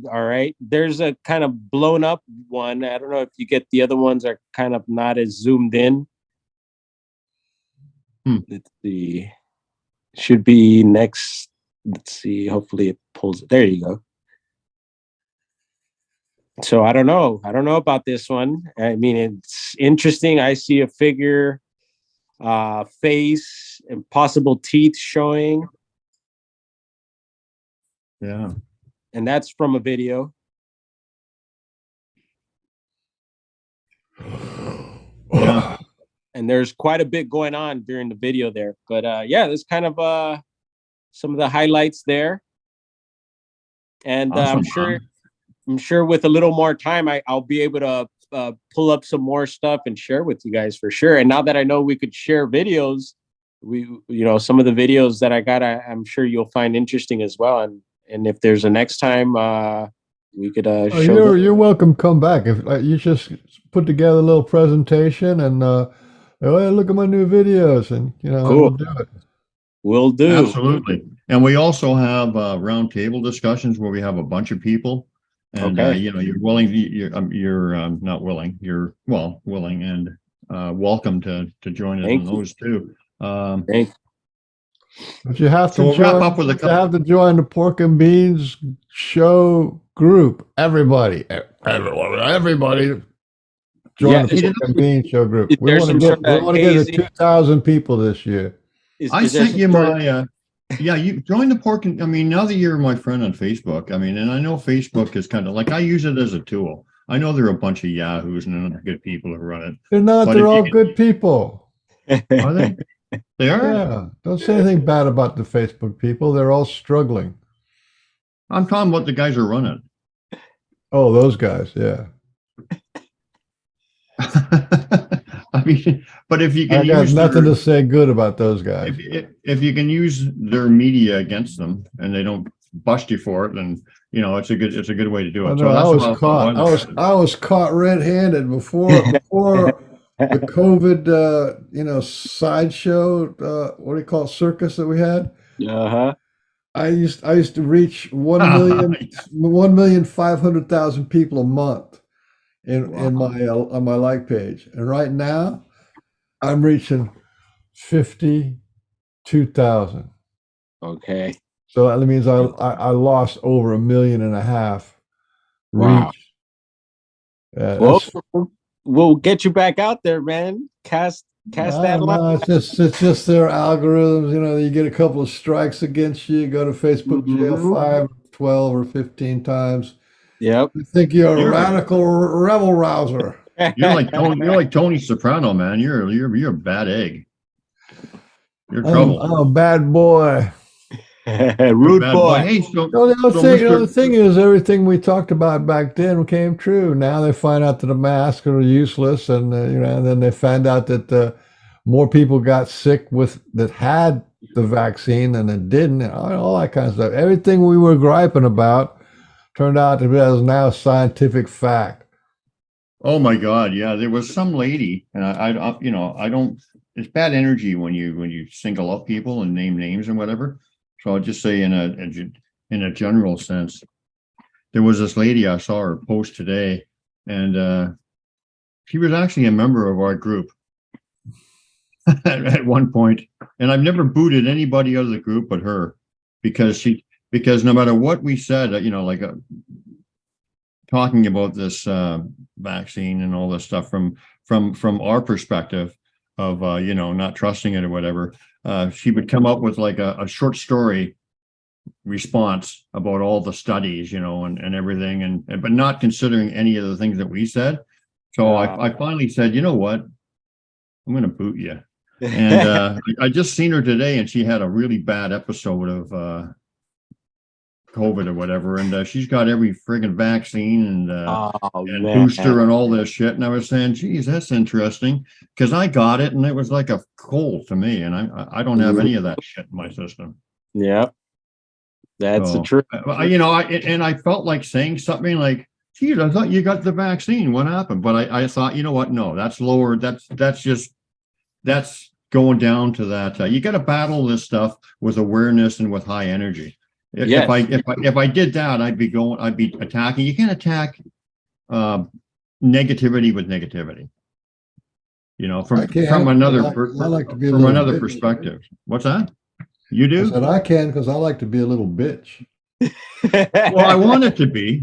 kind of blown up one. I don't know if you get the other ones are kind of not as zoomed in. Let's see. Should be next. Let's see. Hopefully it pulls it. There you go. So I don't know. I don't know about this one. I mean, it's interesting. I see a figure, face, and possible teeth showing. Yeah. And that's from a video. Yeah. And there's quite a bit going on during the video there. But yeah, there's kind of some of the highlights there. And Awesome, I'm sure with a little more time, I'll be able to pull up some more stuff and share with you guys for sure. And now that I know we could share videos, some of the videos that I got, I'm sure you'll find interesting as well. And if there's a next time, we could show. You're welcome. Come back if you just put together a little presentation and look at my new videos, and Cool. we'll do it. Will do. Absolutely. And we also have round table discussions where we have a bunch of people. And Okay. you're willing. You're not willing. You're willing and welcome to join us in those too. Thank you. But you have to So we'll join. wrap up with a You couple. have to join the Pork and Beans show group. Everybody, join Yeah, the Pork and Beans show group. is We there want to some get sort of to hazy- 2,000 people this year. I sent you my. Yeah, you join the pork. I mean, now that you're my friend on Facebook, I mean, and I know Facebook is kind of like I use it as a tool. I know there are a bunch of yahoos and they're not good people who run it. They're not. But They're if all you- good people. Are they? They are. Yeah. Don't say anything bad about the Facebook people. They're all struggling. I'm talking about the guys who run it. Oh, those guys. Yeah. I mean, but if you I can got use nothing to say good about those guys. if you can use their media against them and they don't bust you for it, then it's a good way to do it. I So know, that's I was about caught. one. I was caught red-handed before the COVID, sideshow. What do you call it, circus that we had? Uh-huh. I used to reach 1,500,000 people a month in my on my like page, and right now I'm reaching 52,000. Okay. So that means I lost over 1.5 million Wow. reach. Yeah, Well, we'll get you back out there, man. Cast that no, line. it's just their algorithms. You get a couple of strikes against you, go to Facebook jail Mhm. 5, 12, or 15 times. Yep. You think you're a You're- radical rebel rouser. You're like Tony Soprano, man. You're a bad egg. You're I'm trouble. a bad boy. Rude Bad boy. Hey, so The thing is, everything we talked about back then came true. Now they find out that the masks are useless, and and then they find out that more people got sick that had the vaccine than that didn't, and all that kind of stuff. Everything we were griping about turned out to be as now scientific fact. Oh my God, yeah. There was some lady, and I don't. It's bad energy when you single out people and name names and whatever. So I'll just say in a general sense, there was this lady I saw her post today, and she was actually a member of our group at one point, and I've never booted anybody out of the group but her because no matter what we said, talking about this vaccine and all this stuff from our perspective of not trusting it or whatever, she would come up with like a short story response about all the studies, and everything, but not considering any of the things that we said. So I finally said, you know what, I'm going to boot you. And I just seen her today, and she had a really bad episode of COVID or whatever, and she's got every friggin' vaccine and booster and all this shit. And I was saying, geez, that's interesting, because I got it and it was like a cold to me, and I don't have any of that shit in my system. Yeah, that's the truth. I felt like saying something like, geez, I thought you got the vaccine. What happened? But I thought, you know what? No, that's lower. That's going down to that. You got to battle this stuff with awareness and with high energy. If I did that, I'd be attacking. You can't attack negativity with negativity. From another perspective. What's that? You do? I said I can because I like to be a little bitch. Well, I want it to be,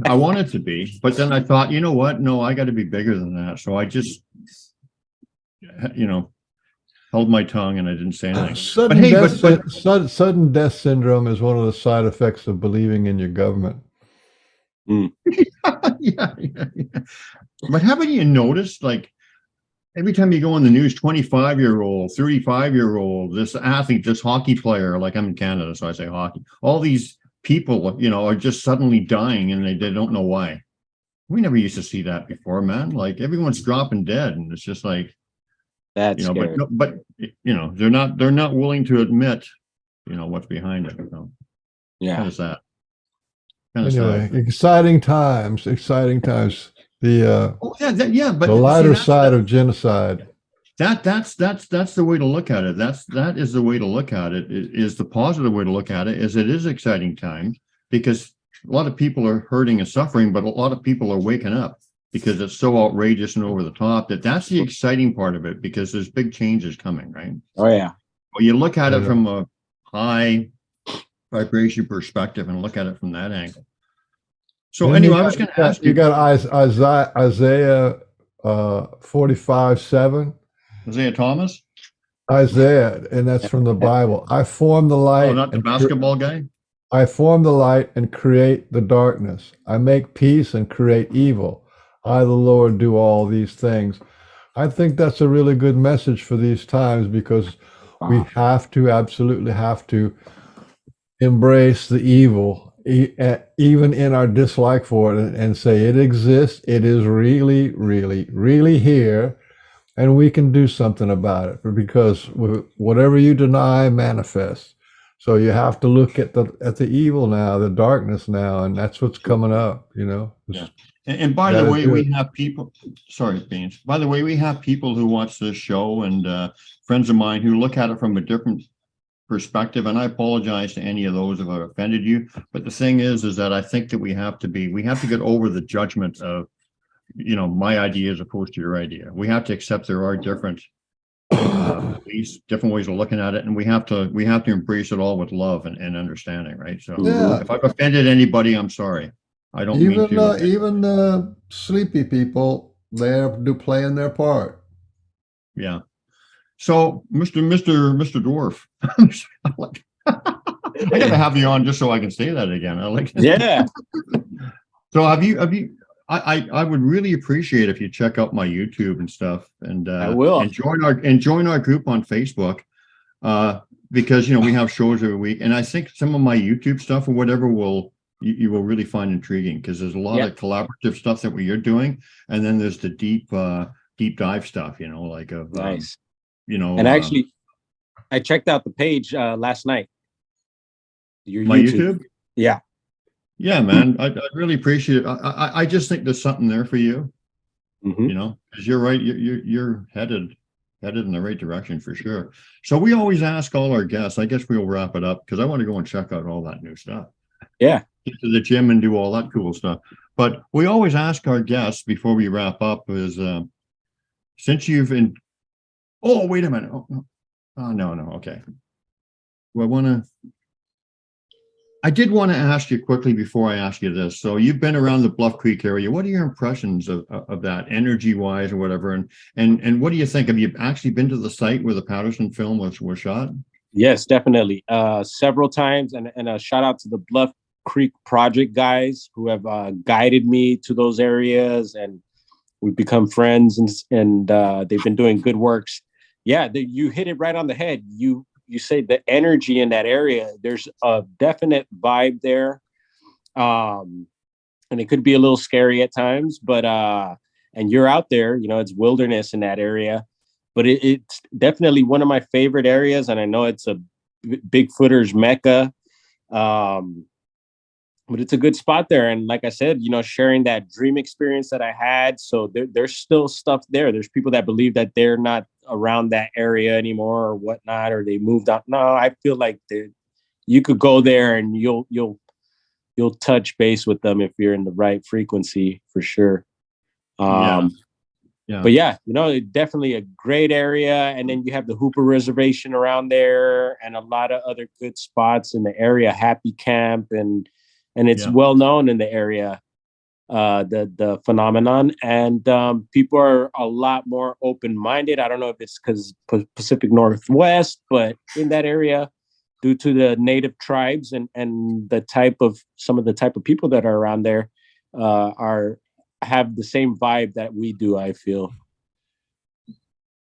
but then I thought, you know what? No, I got to be bigger than that. So I just, held my tongue and I didn't say anything. Sudden death syndrome is one of the side effects of believing in your government. Yeah. But haven't you noticed, like, every time you go on the news, 25-year-old, 35-year-old, this athlete, this hockey player, like I'm in Canada, so I say hockey, all these people, are just suddenly dying and they don't know why. We never used to see that before, man. Like, everyone's dropping dead, and it's just like, that's scary. but they're not willing to admit, what's behind it. So, yeah. Kind of sad. Anyway, exciting times. The but the lighter side of genocide. That's the way to look at it. That is the way to look at it. Is the positive way to look at it. Is it is exciting times, because a lot of people are hurting and suffering, but a lot of people are waking up because it's so outrageous and over the top. That's the exciting part of it, because there's big changes coming, right? Oh yeah. Well, you look at it from a high vibration perspective and look at it from that angle. So anyway, I was going to ask you. You got Isaiah 45:7. Isaiah Thomas? Isaiah, and that's from the Bible. I form the light. Oh, not the basketball guy? I form the light and create the darkness. I make peace and create evil. I, the Lord, do all these things. I think that's a really good message for these times, because we absolutely have to embrace the evil, even in our dislike for it, and say it exists. It is really, really, really here, and we can do something about it, because whatever you deny manifests. So you have to look at the evil now, the darkness now, and that's what's coming up, Yeah. And by the way, we have people, sorry, Beans. By the way, we have people who watch this show, and friends of mine who look at it from a different perspective. And I apologize to any of those if I've offended you. But the thing is that I think that we have to get over the judgment of, my idea as opposed to your idea. We have to accept there are different ways of looking at it, and we have to embrace it all with love and understanding, right? So if I've offended anybody, I'm sorry. I don't mean to. Even sleepy people, they're playing their part. Yeah. So, Mr. Dwarf, I gotta have you on just so I can say that again. Yeah. So have you? I would really appreciate if you check out my YouTube and stuff, and I will, and join our group on Facebook, because we have shows every week, and I think some of my YouTube stuff or whatever you will really find intriguing, because there's a lot of collaborative stuff that you're doing, and then there's the deep dive stuff, nice. you know, And actually, I checked out the page last night. Your my YouTube. YouTube. Yeah. Yeah, man, I really appreciate it. I just think there's something there for you, Mhm. you know, because you're right. You're headed in the right direction for sure. So we always ask all our guests. I guess we'll wrap it up because I want to go and check out all that new stuff. Yeah. Get to the gym and do all that cool stuff. But we always ask our guests before we wrap up is since you've been. Oh, wait a minute. Oh, no. Okay. Well, I did want to ask you quickly before I ask you this. So you've been around the Bluff Creek area. What are your impressions of that, energy wise or whatever? And what do you think? Have you actually been to the site where the Patterson film was shot? Yes, definitely. Several times, and a shout out to the Bluff Creek Project guys who have guided me to those areas, and we've become friends, and they've been doing good works. Yeah, you hit it right on the head. You say the energy in that area. There's a definite vibe there, and it could be a little scary at times, but and you're out there, you know, it's wilderness in that area, but it's definitely one of my favorite areas, and I know it's a Bigfooters mecca. Um, but it's a good spot there. And like I said, you know, sharing that dream experience that I had. So there's still stuff there. There's people that believe that they're not around that area anymore or whatnot, or they moved on. No, I feel like you could go there and you'll touch base with them if you're in the right frequency for sure. Yeah. But yeah, you know, definitely a great area. And then you have the Hooper Reservation around there and a lot of other good spots in the area, Happy Camp, and it's well known in the area, the phenomenon. And people are a lot more open-minded. I don't know if it's because Pacific Northwest, but in that area, due to the native tribes and some of the type of people that are around there, have the same vibe that we do, I feel.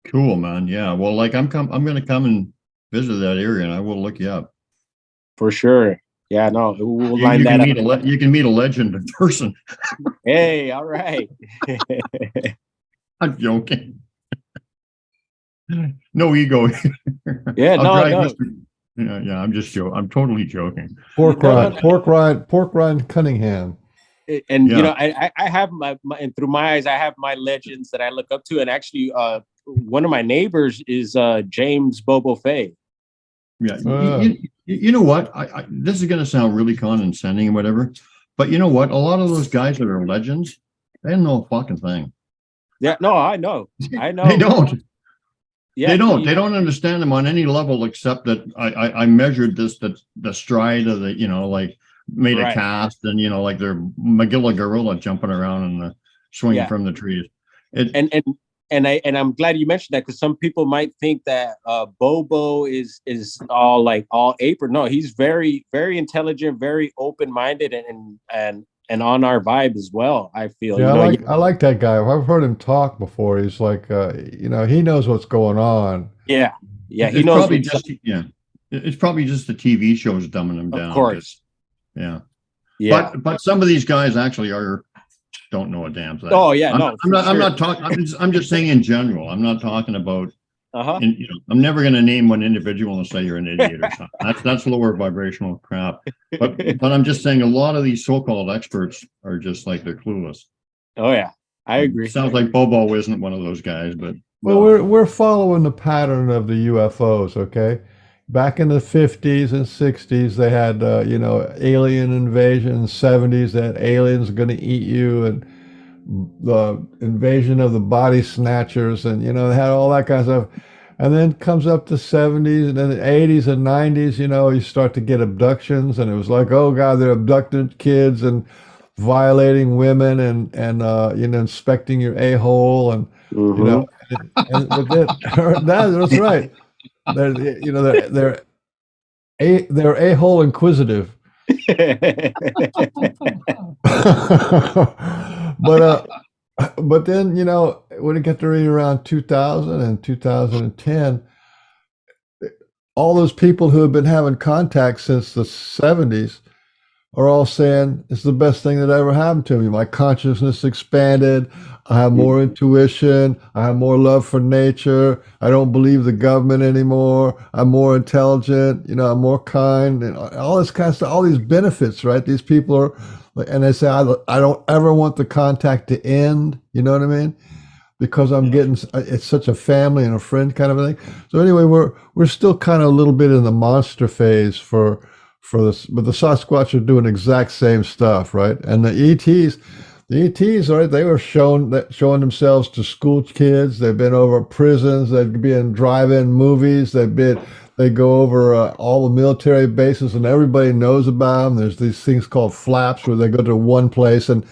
Cool, man. Yeah. Well, like I'm going to come and visit that area, and I will look you up. For sure. Yeah, no, we'll You line that can up. you can meet a legend in person. Hey, all right. I'm joking. No ego. Yeah, no. Yeah, I'm just joking. I'm totally joking. Pork rind Cunningham. And you know, I have my and through my eyes, I have my legends that I look up to. And actually, one of my neighbors is James Bobo Fay. Yeah. You know what? This is going to sound really condescending and whatever, but you know what? A lot of those guys that are legends, they don't know a fucking thing. Yeah, no, I know. They don't. Yeah, they don't. They don't understand them on any level except that I measured the stride of the, you know, like made a cast, and you know, like they're Magilla gorilla jumping around and swinging from the trees. And I'm glad you mentioned that, because some people might think that Bobo is all ape. No, he's very, very intelligent, very open-minded, and on our vibe as well, I feel. Yeah, you know, I like that guy. I've heard him talk before. He's like, you know, he knows what's going on. Yeah, he it's knows. Probably just it's probably just the TV shows dumbing him down. Of course. Yeah. Yeah. But some of these guys actually don't know a damn thing. Oh yeah, I'm not talking. I'm just saying in general. I'm not talking about. And, you know, I'm never going to name one individual and say you're an idiot or something. That's lower vibrational crap. But I'm just saying a lot of these so-called experts are just like they're clueless. Oh yeah, I agree. Sounds like Bobo isn't one of those guys, but well, we're following the pattern of the UFOs. Okay, back in the 50s and 60s, they had you know, alien invasion. 70s, they had aliens going to eat you, and the invasion of the body snatchers, and you know, they had all that kind of stuff. And then comes up to 70s, and then the 80s and 90s, you know, you start to get abductions, and it was like, oh God, they're abducting kids and violating women, and you know, inspecting your a-hole, and you know, but then, that's right. You know, they're a-hole inquisitive. But then, you know, when it got to around 2000 and 2010, all those people who have been having contact since the 70s are all saying it's the best thing that ever happened to me. My consciousness expanded. I have more intuition. I have more love for nature. I don't believe the government anymore. I'm more intelligent. I'm more kind, and all this kind of stuff. All these benefits, right? These people are, and they say, I don't ever want the contact to end. You know what I mean? Because I'm getting, it's such a family and a friend kind of a thing. So anyway, we're still kind of a little bit in the monster phase for this, but the Sasquatch are doing exact same stuff, right? And the ETs, right? They were showing themselves to school kids. They've been over prisons. They've been in drive-in movies. They go over all the military bases, and everybody knows about them. There's these things called flaps where they go to one place and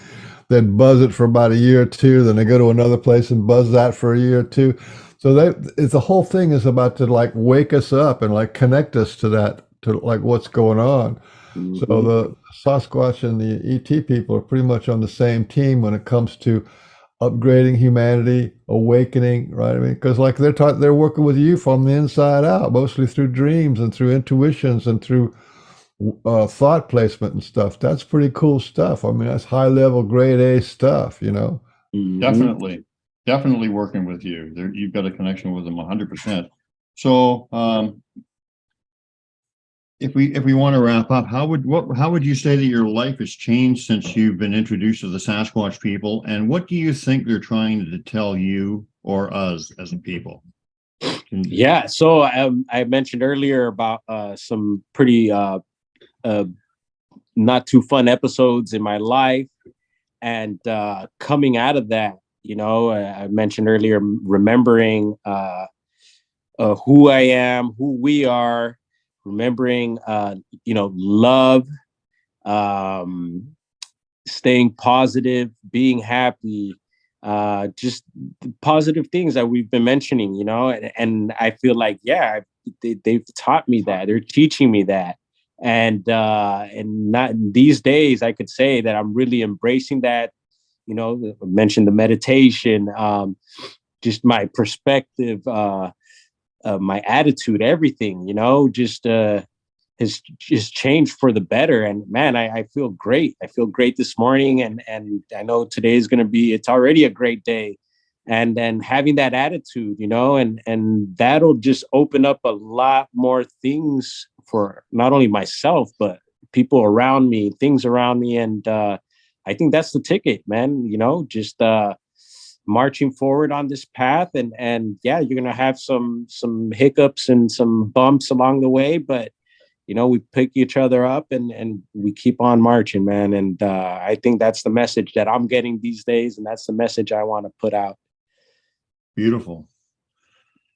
they'd buzz it for about a year or two. Then they go to another place and buzz that for a year or two. So the whole thing is about to like wake us up and like connect us to that, to like what's going on. Mhm. So the Sasquatch and the ET people are pretty much on the same team when it comes to upgrading humanity, awakening, right? I mean, because like they're working with you from the inside out, mostly through dreams and through intuitions and through thought placement and stuff. That's pretty cool stuff. I mean, that's high level, grade A stuff. Mhm. Definitely working with you. You've got a connection with them 100%. So, if we want to wrap up, how would you say that your life has changed since you've been introduced to the Sasquatch people, and what do you think they're trying to tell you or us as a people? Yeah, so I mentioned earlier about some pretty not too fun episodes in my life, and coming out of that, I mentioned earlier, remembering who I am, who we are, remembering love, staying positive, being happy, just positive things that we've been mentioning, and I feel like, they've taught me that, they're teaching me that. And not these days, I could say that I'm really embracing that. I mentioned the meditation, just my perspective, my attitude, everything, has just changed for the better. And man, I feel great. I feel great this morning, and I know today is going to be. It's already a great day, and then having that attitude, and that'll just open up a lot more things for not only myself but people around me, things around me, and I think that's the ticket, man. Just marching forward on this path, and yeah, you're gonna have some hiccups and some bumps along the way, but we pick each other up and we keep on marching, man. And I think that's the message that I'm getting these days, and that's the message I want to put out. Beautiful.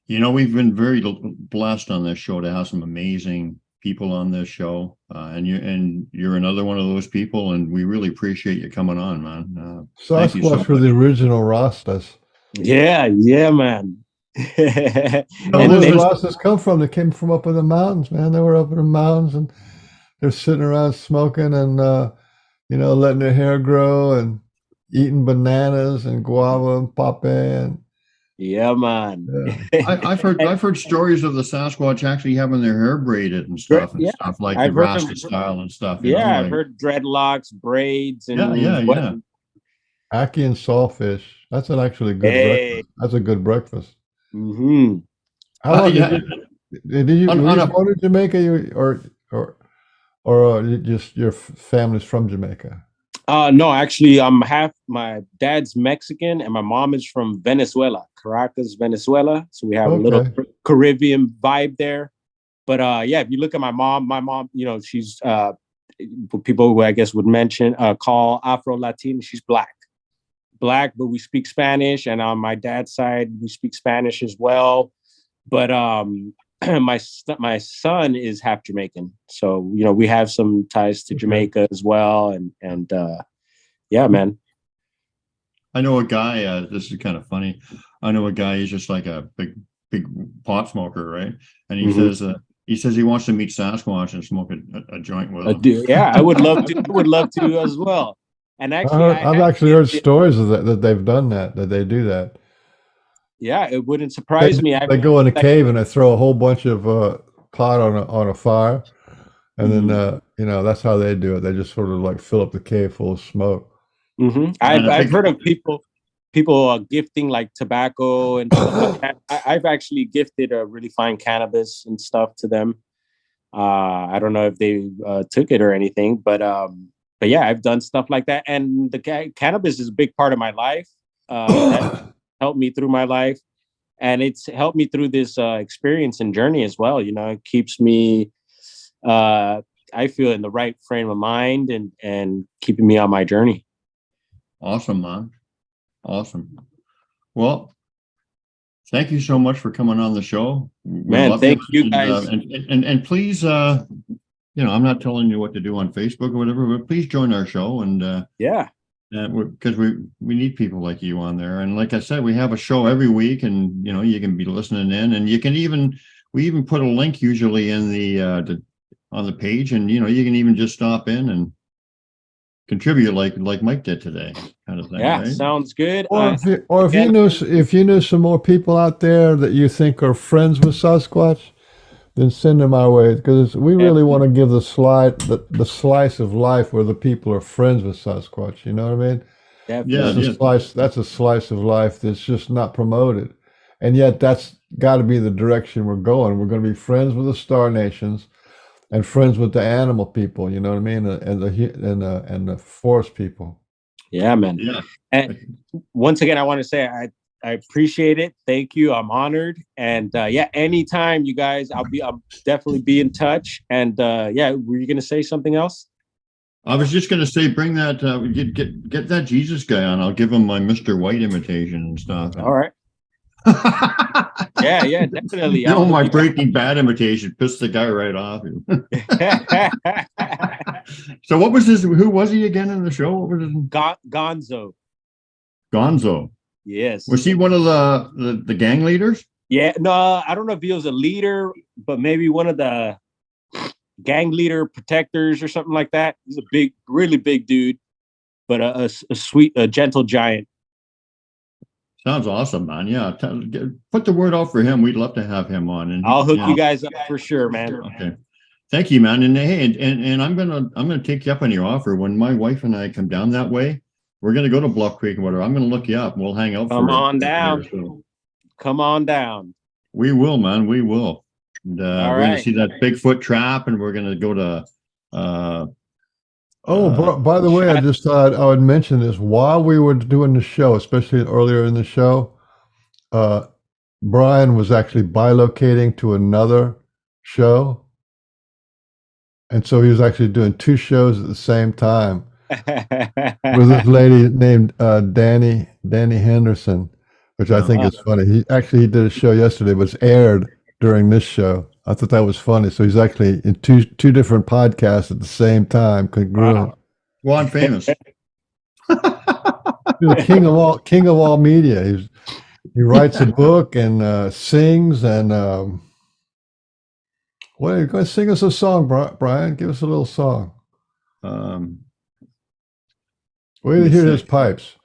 We've been very blessed on this show to have some amazing people on this show, and you're another one of those people, and we really appreciate you coming on, man. Thank you so Sasquatch were the original Rastas. Yeah, man. Where And the Rastas come from? They came from up in the mountains, man. They were up in the mountains, and they're sitting around smoking and letting their hair grow and eating bananas and guava and pape and yeah, man. Yeah. I've heard stories of the Sasquatch actually having their hair braided and stuff like I've the heard Rasta style and stuff. I've heard dreadlocks, braids, and yeah. ackee and saltfish. That's an actually good breakfast. That's a good breakfast. Mm-hmm. How long did you were you born in Jamaica, or just your family's from Jamaica? No, actually, my dad's Mexican and my mom is from Venezuela, Caracas, Venezuela. So we have a little Caribbean vibe there. But if you look at my mom, she's what people I guess would mention call Afro-Latin. She's black, but we speak Spanish, and on my dad's side, we speak Spanish as well. But my son is half Jamaican, so we have some ties to Jamaica as well, and yeah, man. I know a guy. This is kind of funny. I know a guy. He's just like a big pot smoker, right? And he says he wants to meet Sasquatch and smoke a joint with him. Yeah, I would love to. Would love to as well. And actually, I've actually heard stories of that they've done that they do that. Yeah, it wouldn't surprise me. They go in a cave and they throw a whole bunch of pot on a fire, And then, that's how they do it. They just sort of like fill up the cave full of smoke. Mm-hmm. I've heard of people gifting like tobacco and stuff like that. I've actually gifted a really fine cannabis and stuff to them. I don't know if they took it or anything, but yeah, I've done stuff like that. And the cannabis is a big part of my life. That helped me through my life, and it's helped me through this experience and journey as well. It keeps me, I feel, in the right frame of mind and keeping me on my journey. Awesome, man. Awesome. Well, thank you so much for coming on the show. Man, thank you guys. And please, I'm not telling you what to do on Facebook or whatever, but please join our show. And yeah, because we need people like you on there. And like I said, we have a show every week, and you can be listening in, and you can we even put a link usually in the on the page, and you can even just stop in and contribute like Mike did today, kind of thing. Yeah, right? sounds good. Or if you knew some more people out there that you think are friends with Sasquatch, then send them our way, because we really want to give the slice of life where the people are friends with Sasquatch. You know what I mean? That's a slice of life that's just not promoted, and yet that's got to be the direction we're going. We're going to be friends with the Star Nations and friends with the animal people. You know what I mean? And the forest people. Yeah, man. Yeah. And once again, I want to say I appreciate it. Thank you. I'm honored. And anytime, you guys, I'll definitely be in touch. And were you gonna say something else? I was just gonna say, bring that get that Jesus guy on. I'll give him my Mr. White imitation and stuff. All right. yeah, definitely. My Breaking Bad imitation pissed the guy right off. So what was this? Who was he again in the show? What was his Gonzo. Gonzo. Yes. Was he one of the gang leaders? Yeah. No, I don't know if he was a leader, but maybe one of the gang leader protectors or something like that. He's a really big dude, but a sweet, gentle giant. Sounds awesome, man. Yeah, put the word out for him. We'd love to have him on. And I'll hook you guys up for sure, man. Okay, thank you, man. And hey, and I'm gonna take you up on your offer. When my wife and I come down that way, we're gonna go to Bluff Creek and whatever. I'm gonna look you up, and we'll hang out. Come on down. Come on down. We will, man. We will. And, we're gonna see that Bigfoot trap, and we're gonna go to. By the way, I just thought I would mention this while we were doing the show, especially earlier in the show. Brian was actually bilocating to another show, and so he was actually doing two shows at the same time with this lady named Danny Henderson, which I think is funny. He did a show yesterday, but it's aired during this show. I thought that was funny. So he's actually in two different podcasts at the same time. Congruent. Wow. Well, I'm famous. The king of all media. He writes a book and sings and go ahead, sing us a song, Brian. Give us a little song. Wait to hear his pipes.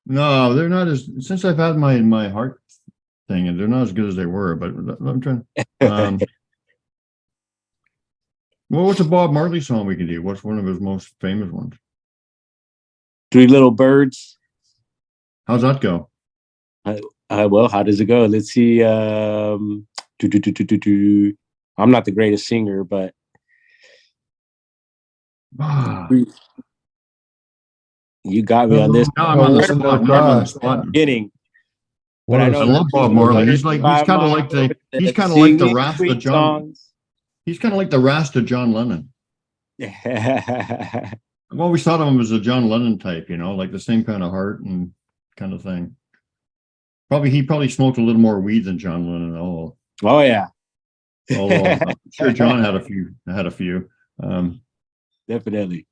No, they're not as. Since I've had my heart thing, and they're not as good as they were. But I'm trying. Well, what's a Bob Marley song we can do? What's one of his most famous ones? Three Little Birds. How's that go? Well, how does it go? Let's see. I'm not the greatest singer, but you got me on this. No, I'm on the spot. Beginning. But I love Bob Marley. He's kind of like the Rasta John. He's kind of like the Rasta John Lennon. I've always thought of him as a John Lennon type, like the same kind of heart and kind of thing. He probably smoked a little more weed than John Lennon. Oh yeah. Although I'm sure John had a few. Definitely.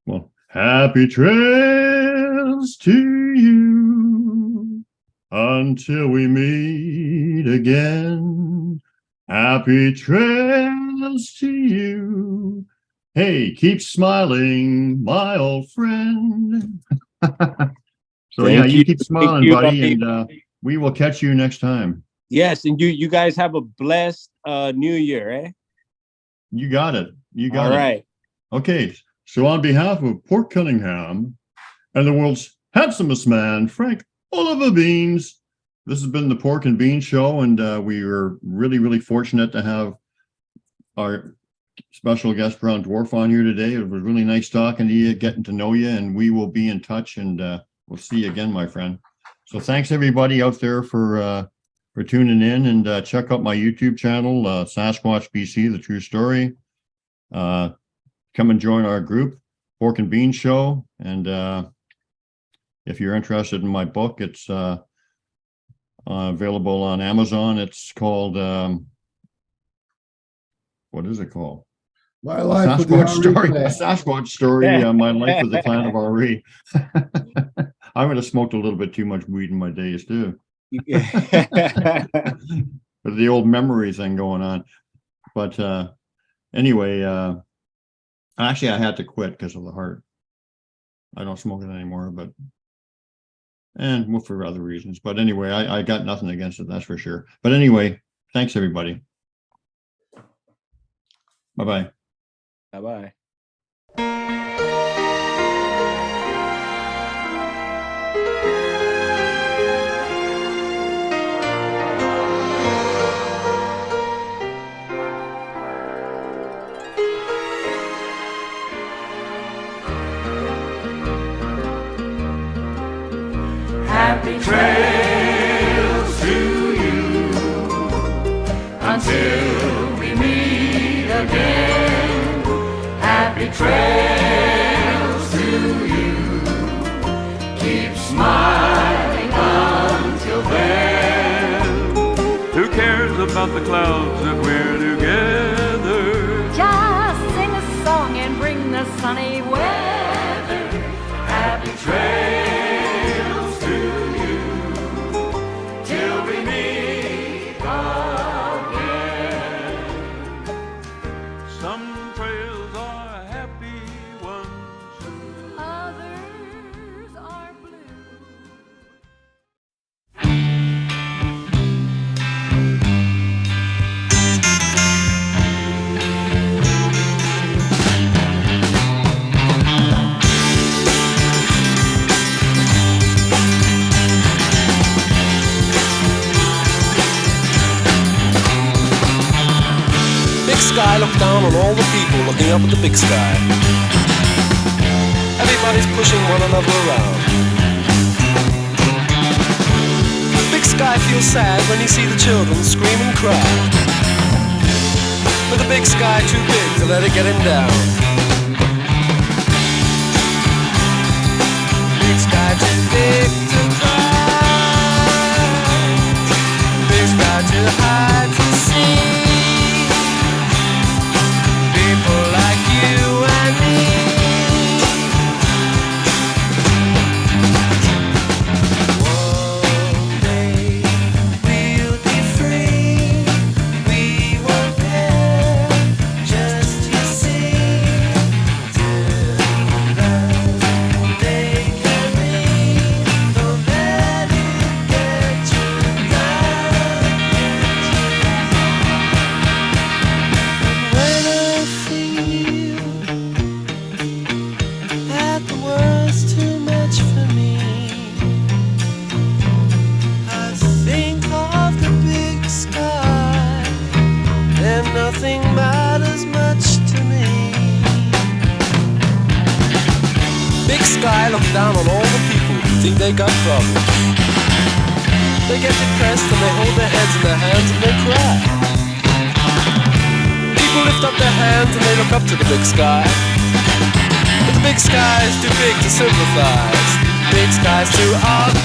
Well, happy trails to you until we meet again. Happy trails to you. Hey, keep smiling, my old friend. So you keep smiling, buddy, and we will catch you next time. Yes, and you guys have a blessed New Year, eh? You got it. You got All it. right. Okay. So on behalf of Port Cunningham and the world's handsomest man, Frank Oliver Beans, this has been the Pork and Bean Show, and we were really, really fortunate to have our special guest Brown Dwarf on here today. It was really nice talking to you, getting to know you, and we will be in touch, and we'll see you again, my friend. So thanks everybody out there for tuning in, and check out my YouTube channel, Sasquatch BC, The True Story. Come and join our group, Pork and Bean Show, and if you're interested in my book, it's available on Amazon. It's called what is it called? My life with the Sasquatch story. RE. A Sasquatch story. My life with the clan of RE. I would have smoked a little bit too much weed in my days too. But the old memory thing going on. But anyway, actually, I had to quit because of the heart. I don't smoke it anymore, and for other reasons. But anyway, I got nothing against it, that's for sure. But anyway, thanks everybody. Bye-bye. Bye-bye. Happy trails to you until we meet again. Happy trails to you. Keep smiling until then. Who cares about the clouds if we're together? Just sing a song and bring the sunny weather. Happy trails to you till we meet again. Some trails are happy ones. Others are blue. Big sky, look down on all the people looking up at the big sky. Everybody's pushing one another around. Big sky feels sad when you see the children scream and cry. But the big sky too big to let it get him down. Big sky too big to cry. Big sky too high to see. People like you and me. One day we'll be free. We won't care, just you see. Till that day can be. Don't let it get you down. When I feel that the world's too much for me, I think of the big sky, and nothing matters much to me. Big sky look down on all the people who think they got problems. They get depressed and they hold their heads in their hands and they cry. People lift up their hands and they look up to the big sky. But the big sky is too big to sympathize. Big sky's too occupied.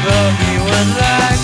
Though he would like